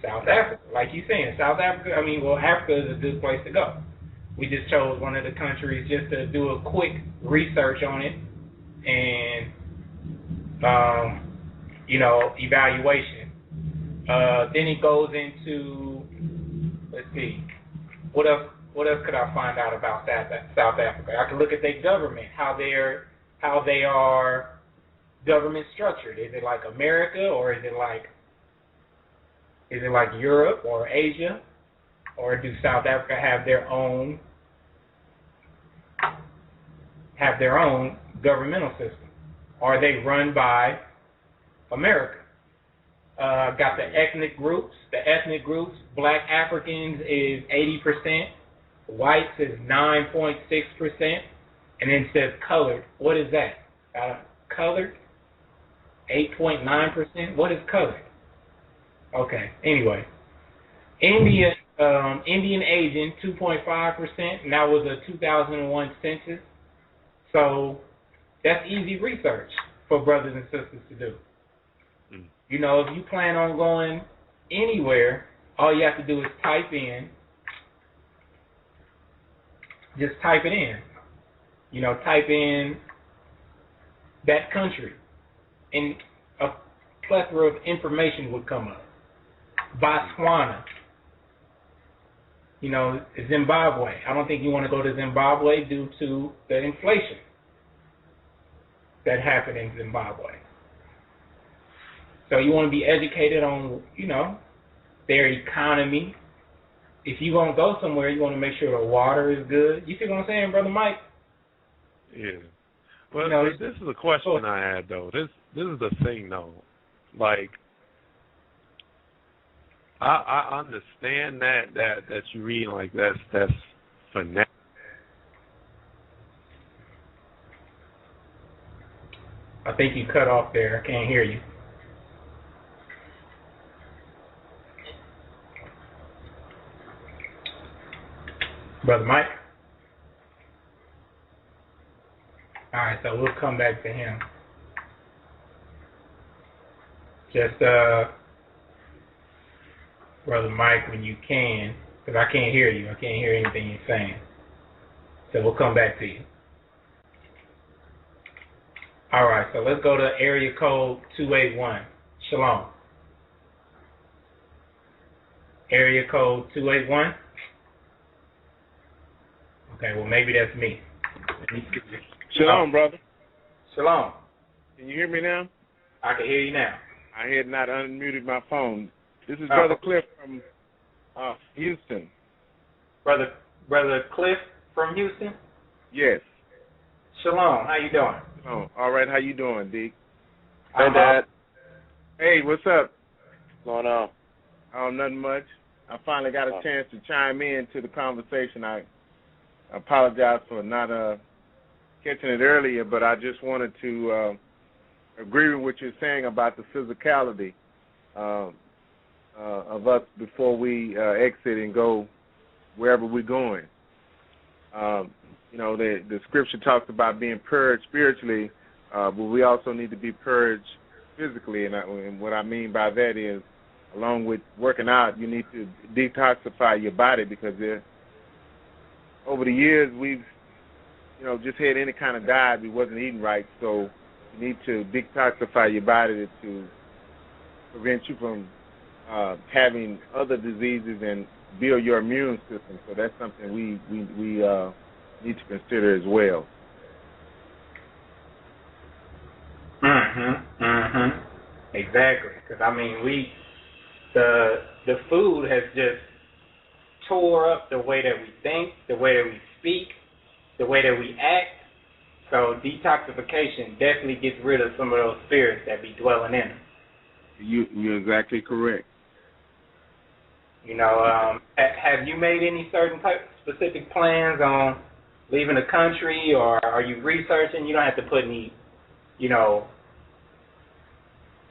South Africa, like you're saying, Africa is a good place to go. We just chose one of the countries just to do a quick research on it and, evaluation. Then it goes into, let's see, what else could I find out about South Africa? I can look at their government, how they are government structured. Is it like America, or is it like Europe or Asia, or do South Africa have their own governmental system? Are they run by America? Got the ethnic groups. The ethnic groups, Black Africans is 80%, whites is 9.6%, and then it says colored. What is that? Colored, 8.9%. What is colored? Okay. Anyway, Indian Asian 2.5%. And that was a 2001 census. So that's easy research for brothers and sisters to do. You know, if you plan on going anywhere, all you have to do is type in. Just type it in. You know, type in that country, and a plethora of information would come up. Botswana. You know, Zimbabwe. I don't think you want to go to Zimbabwe due to the inflation that happened in Zimbabwe. So you want to be educated on, their economy. If you're going to go somewhere, you want to make sure the water is good. You see what I'm saying, Brother Mike? Yeah. Well, this is a question I had, though. This is the thing, though. Like, I understand that you read like that's fanatic. I think you cut off there. I can't hear you. Brother Mike? All right, so we'll come back to him. Just, Brother Mike, when you can, because I can't hear you. I can't hear anything you're saying. So we'll come back to you. All right, so let's go to area code 281. Shalom. Area code 281. Okay, well, maybe that's me. Shalom, brother. Shalom. Can you hear me now? I can hear you now. I had not unmuted my phone. This is Brother Cliff from Houston. Brother Cliff from Houston? Yes. Shalom. How you doing? Oh, all right. How you doing, Deke? Hey, Dad. Hey, what's up? What's going on? Oh, nothing much. I finally got a chance to chime in to the conversation. I apologize for not catching it earlier, but I just wanted to agree with what you're saying about the physicality of us before we exit and go wherever we're going. The scripture talks about being purged spiritually, but we also need to be purged physically. And what I mean by that is, along with working out, you need to detoxify your body, because over the years we've just had any kind of diet, we wasn't eating right. So you need to detoxify your body to prevent you from having other diseases and build your immune system. So that's something we need to consider as well. Exactly. Because I mean, the food has just tore up the way that we think, the way that we speak, the way that we act. So detoxification definitely gets rid of some of those spirits that be dwelling in them. You're exactly correct. Have you made any certain specific plans on leaving the country, or are you researching? You don't have to put any, you don't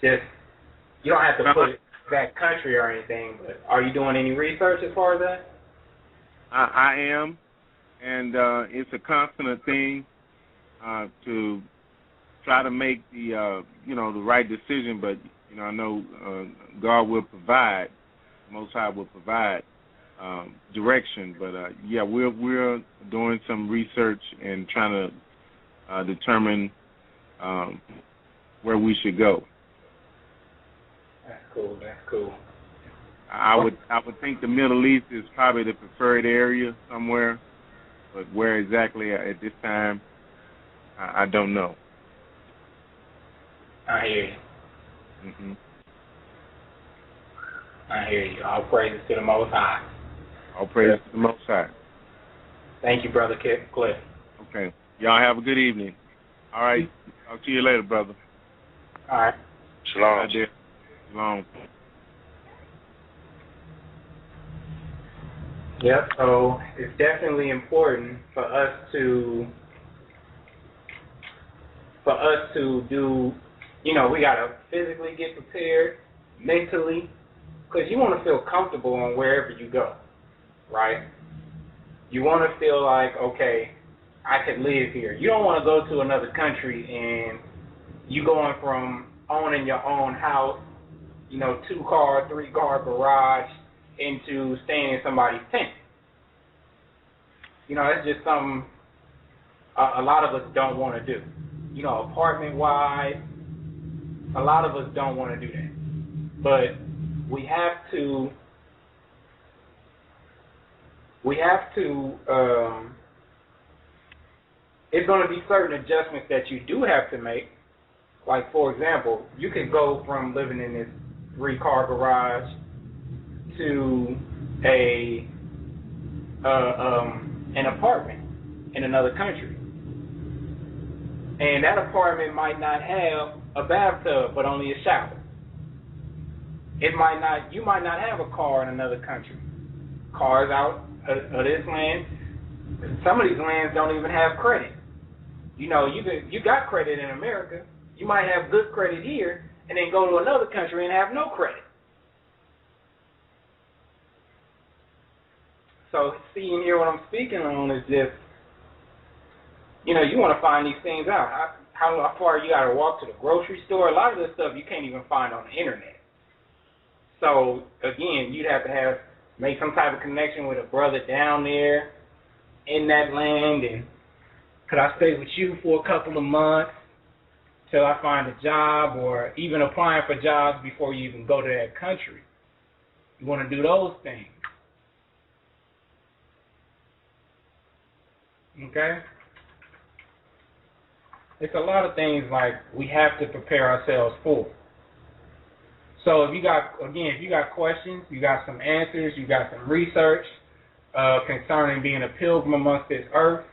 have to put that country or anything, but are you doing any research as far as that? I am, and it's a constant thing to try to make the the right decision. But I know God will provide. Most High will provide direction. But we're doing some research and trying to determine where we should go. That's cool. I would think the Middle East is probably the preferred area somewhere, but where exactly at this time, I don't know. I hear you. Mm-hmm. I hear you. All praises to the Most High. All praises to the Most High. Thank you, Brother Cliff. Okay. Y'all have a good evening. All right. Talk to you later, brother. All right. Shalom. Shalom. Yep, so it's definitely important for us to do, we got to physically get prepared, mentally, because you want to feel comfortable on wherever you go, right? You want to feel like, okay, I could live here. You don't want to go to another country and you going from owning your own house, 2-car, 3-car garage, into staying in somebody's tent. It's just something a lot of us don't want to do. Apartment-wise, a lot of us don't want to do that. But we have to it's going to be certain adjustments that you do have to make. Like, for example, you can go from living in this 3-car garage to an apartment in another country. And that apartment might not have a bathtub, but only a shower. You might not have a car in another country. Cars out of this land, some of these lands don't even have credit. You got credit in America. You might have good credit here, and then go to another country and have no credit. So, seeing here what I'm speaking on is just, you want to find these things out. How far you got to walk to the grocery store. A lot of this stuff you can't even find on the internet. So, again, you'd have to make some type of connection with a brother down there in that land, and could I stay with you for a couple of months till I find a job, or even applying for jobs before you even go to that country. You want to do those things. Okay? It's a lot of things like we have to prepare ourselves for. So if you got questions, you got some answers, you got some research concerning being a pilgrim amongst this earth,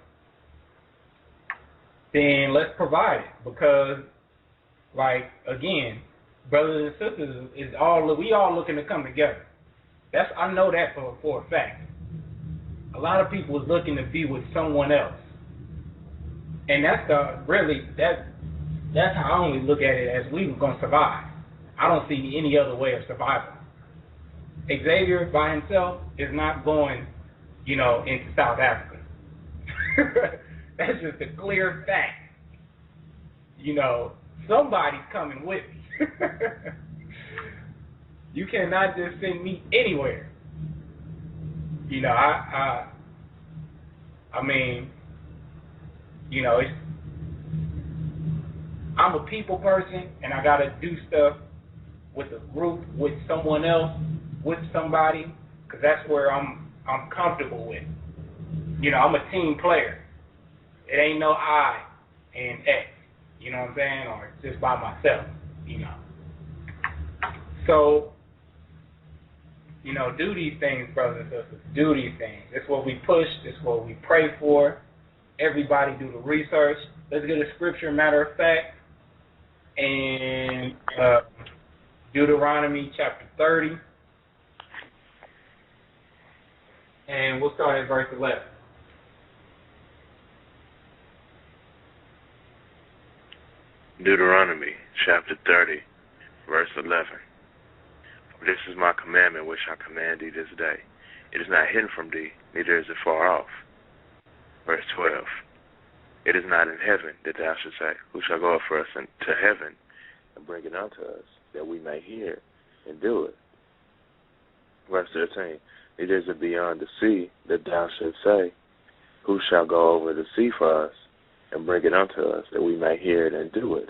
then let's provide it. Because, brothers and sisters, we all looking to come together. I know that for a fact. A lot of people is looking to be with someone else. And that's how I only look at it, as we were going to survive. I don't see any other way of survival. Xavier by himself is not going, into South Africa. That's just a clear fact. Somebody's coming with me. You cannot just send me anywhere. you know, I'm a people person, and I gotta do stuff with a group, with someone else, with somebody, because that's where I'm comfortable with. You know, I'm a team player. It ain't no I and X, you know what I'm saying, or just by myself, you know. So, you know, do these things, brothers and sisters. Do these things. It's what we push. It's what we pray for. Everybody do the research. Let's get a scripture, matter of fact, and Deuteronomy chapter 30. And we'll start at verse 11. Deuteronomy chapter 30, verse 11. This is my commandment which I command thee this day. It is not hidden from thee, neither is it far off. Verse 12. It is not in heaven that thou shalt say, who shall go up for us into heaven and bring it unto us, that we may hear and do it. Verse 13. It is beyond the sea that thou shalt say, who shall go over the sea for us and bring it unto us, that we may hear it and do it.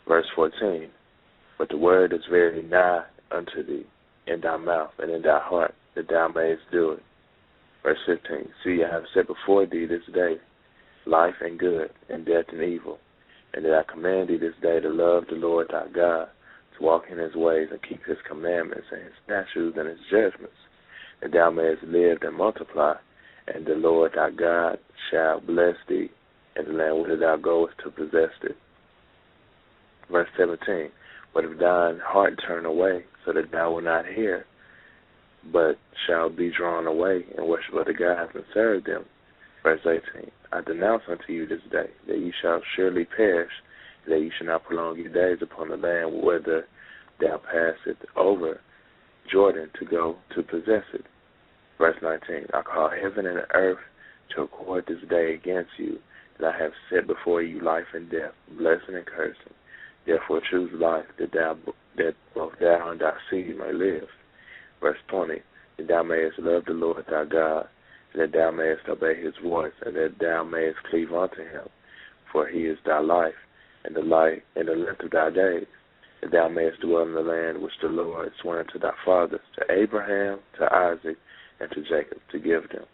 Verse 14. But the word is very nigh unto thee, in thy mouth and in thy heart, that thou mayest do it. Verse 15. See, I have set before thee this day life and good, and death and evil, and that I command thee this day to love the Lord thy God, to walk in his ways and keep his commandments and his statutes and his judgments, that thou mayest live and multiply, and the Lord thy God shall bless thee in the land whither thou goest to possess it. Verse 17. But if thine heart turn away, so that thou wilt not hear, but shall be drawn away and worship other gods and serve them. Verse 18. I denounce unto you this day that ye shall surely perish, that ye shall not prolong your days upon the land whither thou passest over Jordan to go to possess it. Verse 19. I call heaven and earth to accord this day against you, that I have set before you life and death, blessing and cursing. Therefore choose life, that both thou and thy seed may live. Verse 20. That thou mayest love the Lord thy God, and that thou mayest obey his voice, and that thou mayest cleave unto him. For he is thy life, and the light and the length of thy days, that thou mayest dwell in the land which the Lord swore unto thy fathers, to Abraham, to Isaac, and to Jacob, to give them.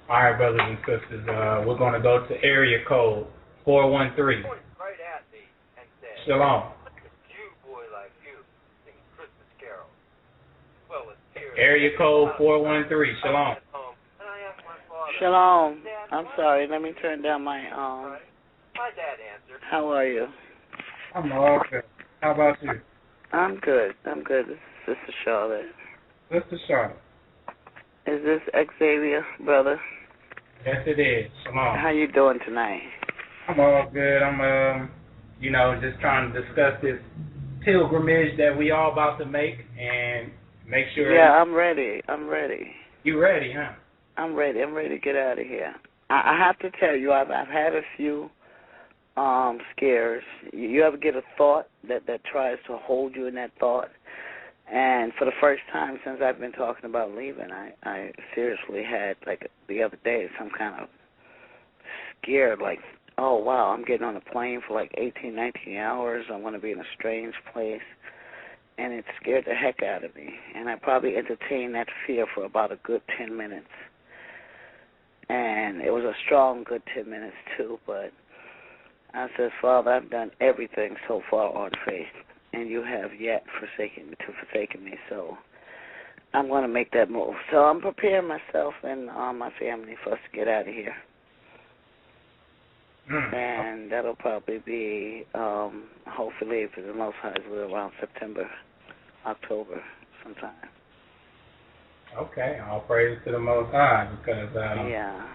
All right, brothers and sisters, we're going to go to area code 413. Shalom. Area code 413. Shalom. Shalom. I'm sorry. Let me turn down my How are you? I'm all good. How about you? I'm good. This is Sister Charlotte. Sister Charlotte. Is this Xavier, brother? Yes, it is. Shalom. How you doing tonight? I'm all good. I'm, just trying to discuss this pilgrimage that we all about to make and make sure. Yeah, I'm ready. You ready, huh? I'm ready to get out of here. I have to tell you, I've had a few scares. You ever get a thought that tries to hold you in that thought? And for the first time since I've been talking about leaving, I seriously had, like the other day, some kind of scared, like, oh, wow, I'm getting on a plane for like 18, 19 hours. I'm going to be in a strange place. And it scared the heck out of me. And I probably entertained that fear for about a good 10 minutes. And it was a strong good 10 minutes, too. But I said, Father, I've done everything so far on faith, and you have yet forsaken me. So I'm going to make that move. So I'm preparing myself and my family for us to get out of here. And that'll probably be, hopefully, if the Most High will, around September, October sometime. Okay, all praise to the Most High, because yeah.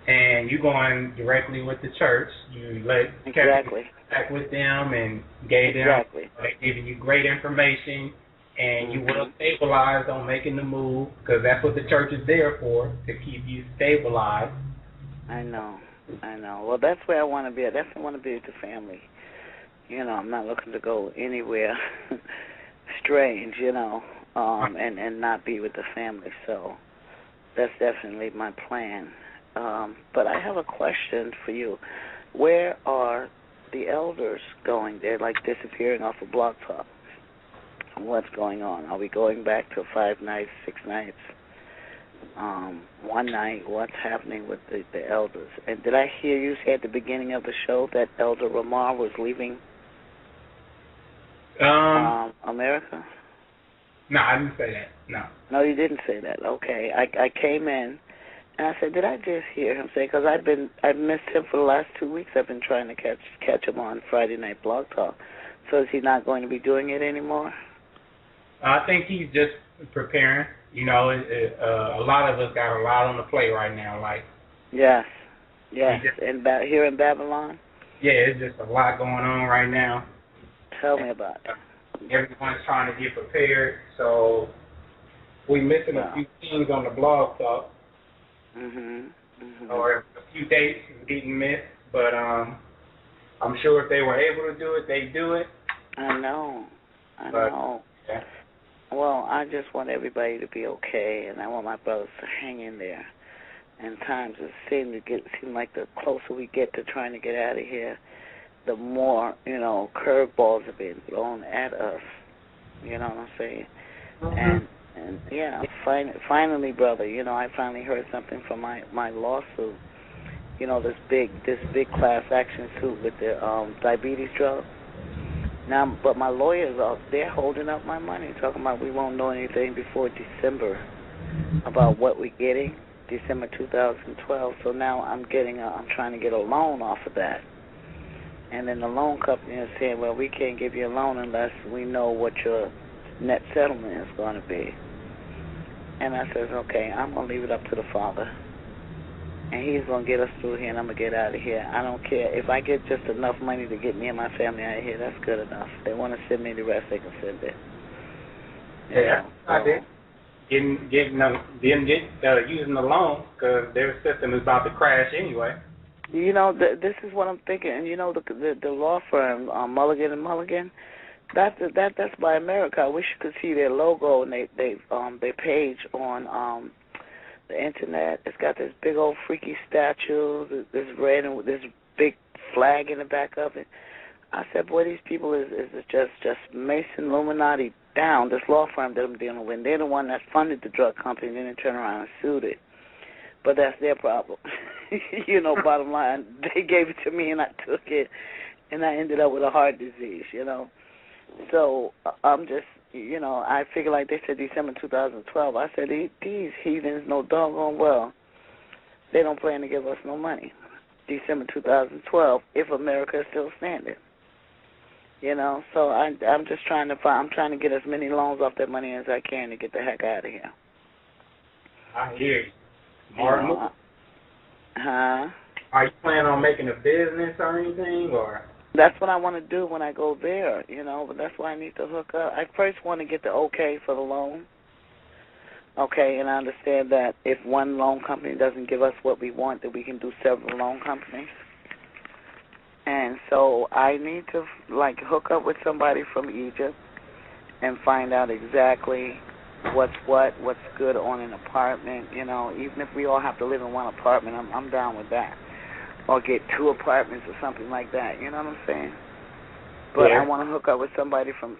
And you going directly with the church. You kept back with them and gave them. They giving you great information, and you well stabilized on making the move, because that's what the church is there for, to keep you stabilized. I know. Well, that's where I want to be. I definitely want to be with the family. I'm not looking to go anywhere strange, and not be with the family. So that's definitely my plan. But I have a question for you. Where are the elders going? They're like disappearing off of Blog Talk. What's going on? Are we going back to 5 nights, 6 nights, 1 night? What's happening with the elders? And did I hear you say at the beginning of the show that Elder Ramar was leaving America? No, I didn't say that. No. No, you didn't say that. Okay. I came in and I said, did I just hear him say? Because I've missed him for the last 2 weeks. I've been trying to catch him on Friday Night Blog Talk. So is he not going to be doing it anymore? I think he's just preparing. You know, a lot of us got a lot on the plate right now. Like yes, and here in Babylon. Yeah, it's just a lot going on right now. Tell me about it. Everyone's trying to get prepared, so we're missing a few things on the Blog Talk. Or a few dates getting missed, but I'm sure if they were able to do it, they'd do it. I know. Yeah. Well, I just want everybody to be okay, and I want my brothers to hang in there. And times it seem like the closer we get to trying to get out of here, the more, curveballs are being thrown at us. You know what I'm saying? And yeah, finally, brother, I finally heard something from my lawsuit. This big class action suit with the diabetes drug. Now, but my lawyers they're holding up my money, talking about we won't know anything before December about what we're getting, December 2012. So now I'm trying to get a loan off of that. And then the loan company is saying, well, we can't give you a loan unless we know what your net settlement is going to be. And I says, okay, I'm going to leave it up to the Father. And he's going to get us through here, and I'm going to get out of here. I don't care. If I get just enough money to get me and my family out of here, that's good enough. If they want to send me the rest, they can send it. I did. Using the loan because their system is about to crash anyway. This is what I'm thinking. And the law firm, Mulligan and Mulligan, that's by America. I wish you could see their logo and their page on the internet. It's got this big old freaky statue, this red and with this big flag in the back of it. I said, boy, these people is just Mason Illuminati down. This law firm that I'm dealing with, they're the one that funded the drug company and then they turn around and sued it. But that's their problem. Bottom line, they gave it to me and I took it, and I ended up with a heart disease, So I'm just, I figure like they said December 2012. I said, these heathens know doggone well they don't plan to give us no money. December 2012, if America is still standing. So I'm just trying to get as many loans off that money as I can to get the heck out of here. I hear you. Martin, huh? Are you planning on making a business or anything, or? That's what I want to do when I go there, but that's why I need to hook up. I first want to get the okay for the loan. Okay, and I understand that if one loan company doesn't give us what we want, that we can do several loan companies. And so I need to, hook up with somebody from Egypt and find out exactly what's good on an apartment, even if we all have to live in one apartment, I'm down with that. Or get 2 apartments or something like that, you know what I'm saying? But I want to hook up with somebody from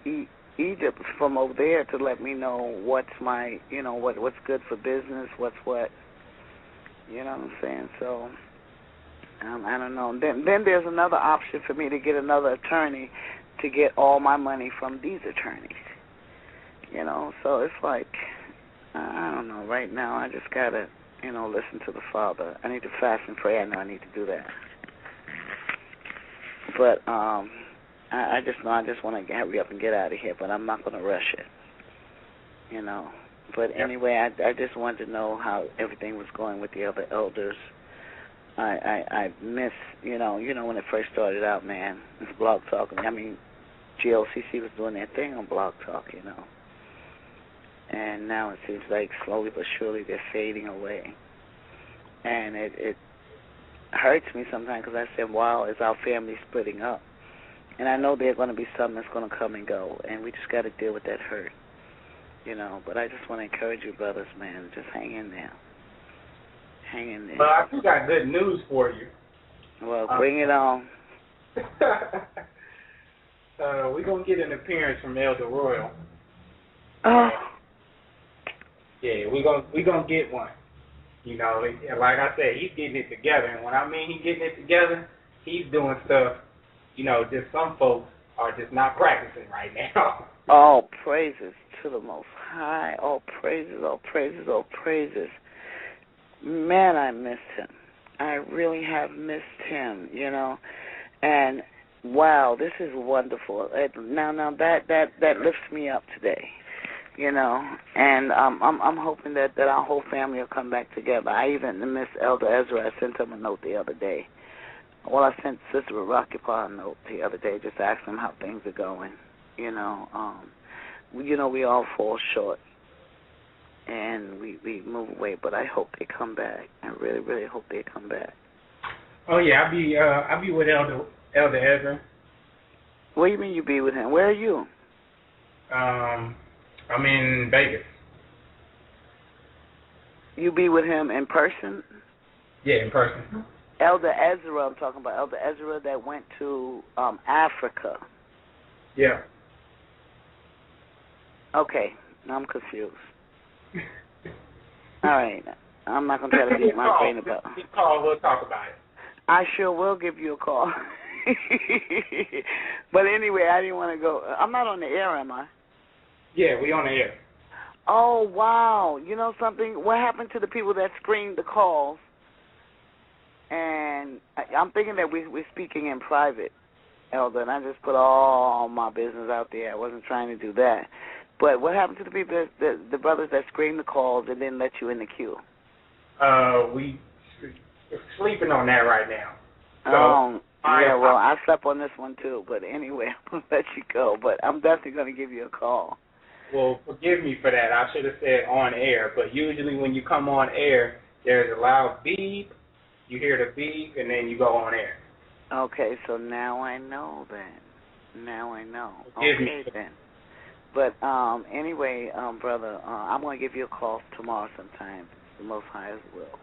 Egypt, from over there, to let me know what's my, what's good for business, what's what, you know what I'm saying? So, I don't know. Then there's another option for me to get another attorney to get all my money from these attorneys. So it's like, I don't know. Right now, I just got to, listen to the Father. I need to fast and pray. I know I need to do that. But I just want to hurry up and get out of here, but I'm not going to rush it. But anyway, I just wanted to know how everything was going with the other elders. I miss, when it first started out, man, this Blog Talk. GLCC was doing their thing on Blog Talk, And now it seems like slowly but surely they're fading away. And it hurts me sometimes because I said, wow, is our family splitting up? And I know there's going to be something that's going to come and go, and we just got to deal with that hurt. But I just want to encourage you, brothers, man, just hang in there. Hang in there. But I still got good news for you. Well, bring it on. We're going to get an appearance from Elder Royal. Oh. Yeah, we're gonna get one. Like I said, he's getting it together. And when I mean he's getting it together, he's doing stuff, just some folks are just not practicing right now. All praises to the Most High. All praises, all praises, all praises. Man, I missed him. I really have missed him, And wow, this is wonderful. Now that lifts me up today, And I'm hoping that our whole family will come back together. I even miss Elder Ezra. I sent him a note the other day. Well, I sent Sister Rakipa a note the other day, just asking him how things are going. We all fall short, and we move away. But I hope they come back. I really, really hope they come back. Oh yeah, I'll be with Elder Ezra. What do you mean you be with him? Where are you? I'm in Vegas. You be with him in person? Yeah, in person. Elder Ezra, I'm talking about Elder Ezra that went to Africa. Yeah. Okay, now I'm confused. All right, I'm not going to try to get my brain about it. Call, we'll talk about it. I sure will give you a call. But anyway, I didn't want to go. I'm not on the air, am I? Yeah, we on the air. Oh, wow. You know something? What happened to the people that screened the calls? And I'm thinking that we're speaking in private, Elder, and I just put all my business out there. I wasn't trying to do that. But what happened to the people, the brothers that screened the calls and didn't let you in the queue? We sleeping on that right now. So, yeah, well, I slept on this one too. But anyway, I'm going to let you go. But I'm definitely going to give you a call. Well, forgive me for that. I should have said on air. But usually when you come on air, there's a loud beep. You hear the beep, and then you go on air. Okay, so now I know then. Now I know. Forgive me. Then. But anyway, brother, I'm going to give you a call tomorrow sometime. The Most High's will.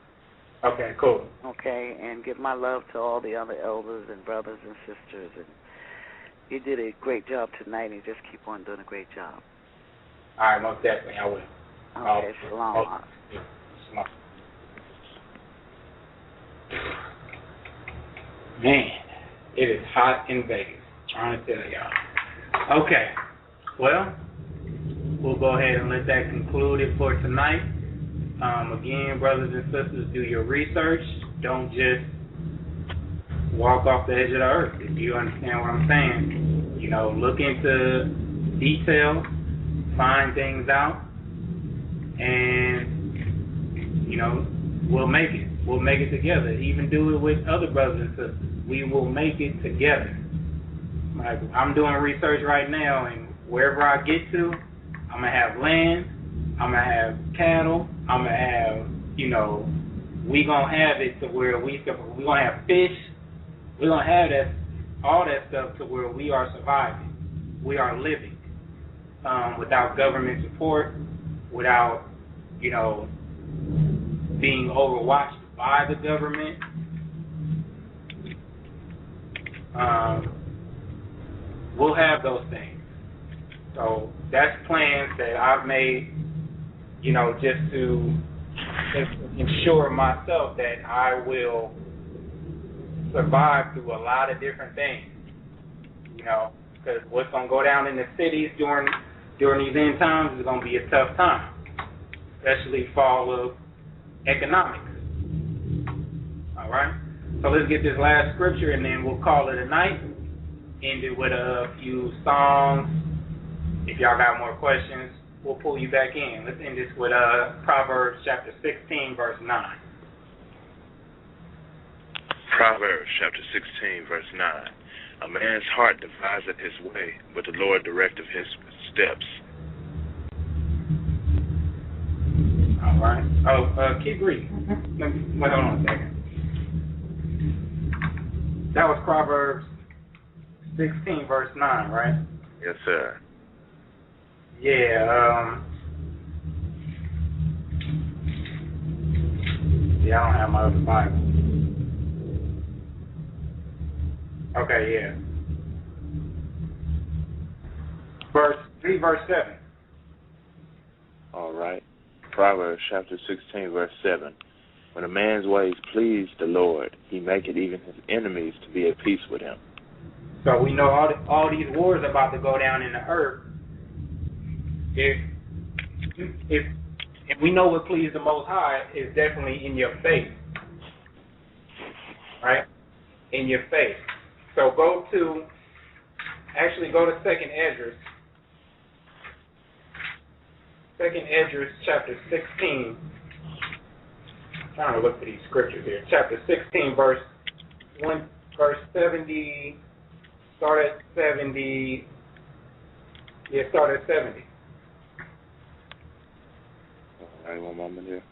Okay, cool. Okay, and give my love to all the other elders and brothers and sisters. And you did a great job tonight, and just keep on doing a great job. All right, most definitely, I will. Okay, shalom. Shalom. Man, it is hot in Vegas. Trying to tell y'all. Okay, well, we'll go ahead and let that conclude it for tonight. Again, brothers and sisters, do your research. Don't just walk off the edge of the earth, if you understand what I'm saying. Look into detail, find things out, and, we'll make it. We'll make it together. Even do it with other brothers and sisters. We will make it together. Like, I'm doing research right now, and wherever I get to, I'm going to have land, I'm going to have cattle, I'm going to have, we going to have it to where we're going to have fish. We're going to have all that stuff to where we are surviving. We are living without government support, without, being overwatched by the government. We'll have those things. So that's plans that I've made, just to ensure myself that I will survive through a lot of different things. Because what's going to go down in the cities during these end times is going to be a tough time, especially fall of economics. All right? So let's get this last scripture, and then we'll call it a night. End it with a few songs. If y'all got more questions, we'll pull you back in. Let's end this with Proverbs chapter 16, verse 9. Proverbs chapter 16, verse 9. A man's heart deviseth his way, but the Lord directeth his steps. All right. Keep reading. Wait, hold on a second. That was Proverbs 16, verse 9, right? Yes, sir. Yeah. see. I don't have my other Bible. Okay, yeah. Read verse 7. All right. Proverbs chapter 16, verse 7. When a man's ways please the Lord, he maketh even his enemies to be at peace with him. So we know all these wars about to go down in the earth. If we know what pleased the Most High is definitely in your faith, right? In your faith. So go to 2nd Esdras. 2nd Esdras chapter 16. I'm trying to look for these scriptures here. Chapter 16, verse 70. Start at 70. Yeah, start at 70. All right, one moment here.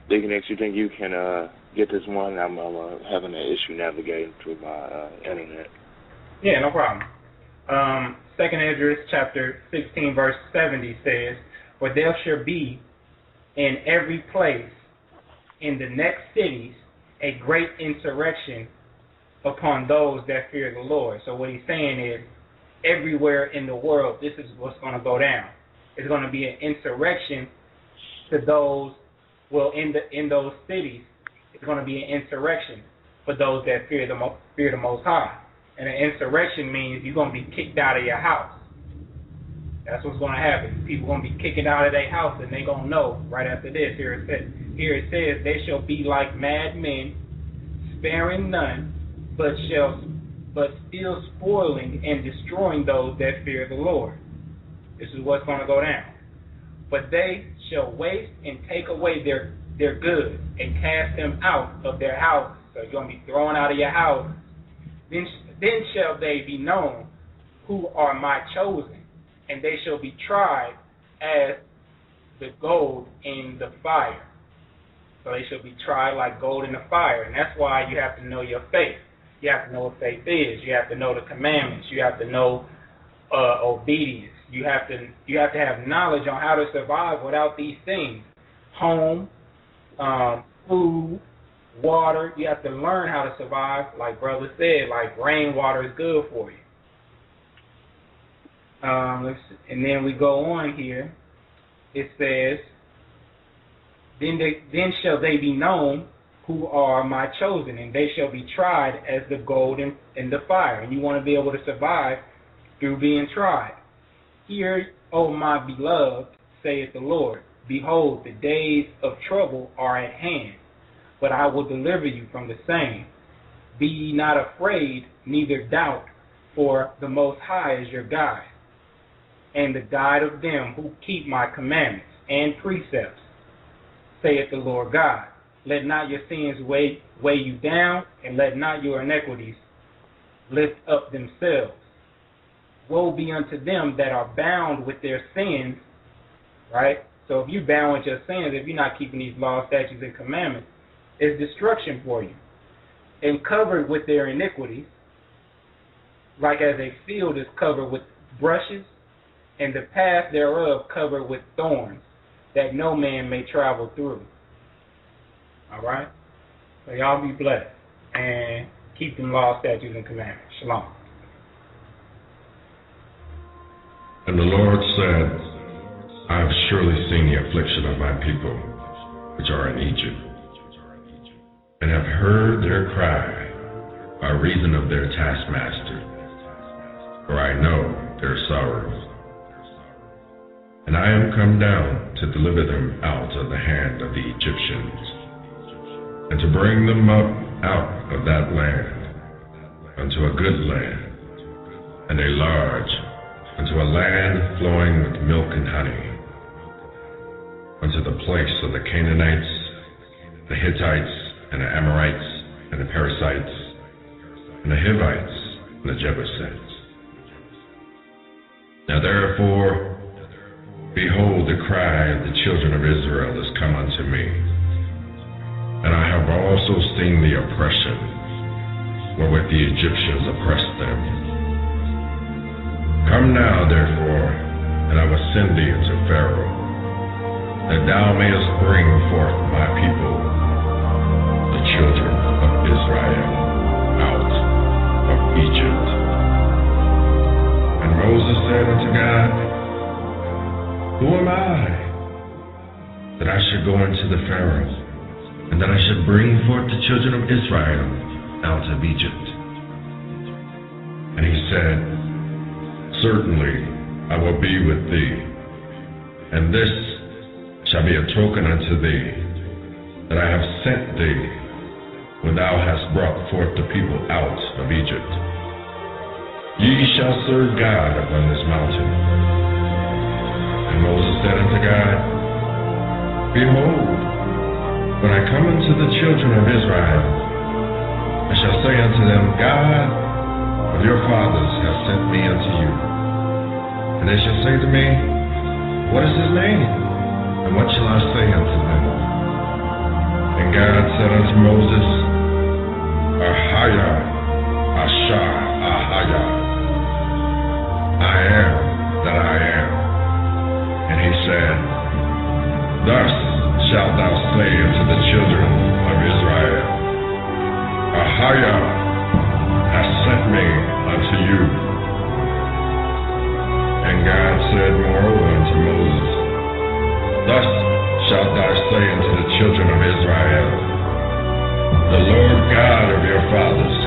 Deacon X, you think you can get this one? I'm having an issue navigating through my internet. Yeah, no problem. 2nd Esdras chapter 16 verse 70 says, "For there shall be in every place in the next cities a great insurrection upon those that fear the Lord." So what he's saying is, everywhere in the world, this is what's going to go down. It's going to be an insurrection to those. Well, in those cities, it's going to be an insurrection for those that fear the Most High. And an insurrection means you're going to be kicked out of your house. That's what's going to happen. People are going to be kicking out of their house, and they're going to know right after this. Here it says, "They shall be like mad men, sparing none, but still spoiling and destroying those that fear the Lord." This is what's going to go down. "But they shall waste and take away their goods and cast them out of their houses." So you're going to be thrown out of your house. Then shall they be known who are my chosen, and they shall be tried as the gold in the fire. So they shall be tried like gold in the fire. And that's why you have to know your faith. You have to know what faith is. You have to know the commandments. You have to know obedience. You have to have knowledge on how to survive without these things. Home, food, water. You have to learn how to survive. Like brother said, like rainwater is good for you. And then we go on here. It says, then shall they be known who are my chosen, and they shall be tried as the gold in the fire. And you want to be able to survive through being tried. "Hear, O my beloved, saith the Lord, behold, the days of trouble are at hand, but I will deliver you from the same. Be ye not afraid, neither doubt, for the Most High is your guide, and the guide of them who keep my commandments and precepts, saith the Lord God. Let not your sins weigh you down, and let not your iniquities lift up themselves. Woe be unto them that are bound with their sins," right? So if you're bound with your sins, if you're not keeping these laws, statutes, and commandments, it's destruction for you. "And covered with their iniquities, like as a field is covered with brushes, and the path thereof covered with thorns, that no man may travel through." All right? So y'all be blessed, and keep them laws, statutes, and commandments. Shalom. And the Lord said, I have surely seen the affliction of my people, which are in Egypt, and have heard their cry by reason of their taskmaster, for I know their sorrows. And I am come down to deliver them out of the hand of the Egyptians, and to bring them up out of that land unto a good land, and a large, unto a land flowing with milk and honey, unto the place of the Canaanites, the Hittites, and the Amorites, and the Perizzites, and the Hivites, and the Jebusites. Now therefore, behold, the cry of the children of Israel is come unto me, and I have also seen the oppression wherewith the Egyptians oppressed them. Come now, therefore, and I will send thee unto Pharaoh, that thou mayest bring forth my people, the children of Israel, out of Egypt. And Moses said unto God, Who am I, that I should go unto the Pharaoh, and that I should bring forth the children of Israel out of Egypt? And he said, Certainly I will be with thee, and this shall be a token unto thee, that I have sent thee when thou hast brought forth the people out of Egypt. Ye shall serve God upon this mountain. And Moses said unto God, Behold, when I come unto the children of Israel, I shall say unto them, God of your fathers hath sent me unto you. And they shall say to me, What is his name? And what shall I say unto them? And God said unto Moses, Ahaya, Ashar, Ahaya, I am that I am. And he said, Thus shalt thou say unto the children of Israel, Ahaya hath sent me unto you. And God said moreover unto Moses, Thus shalt thou say unto the children of Israel, The Lord God of your fathers,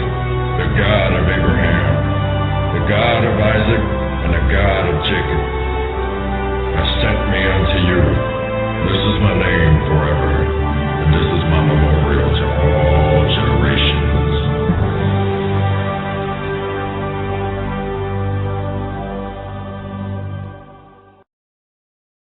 the God of Abraham, the God of Isaac, and the God of Jacob, has sent me unto you. This is my name forever, and this is my memorial.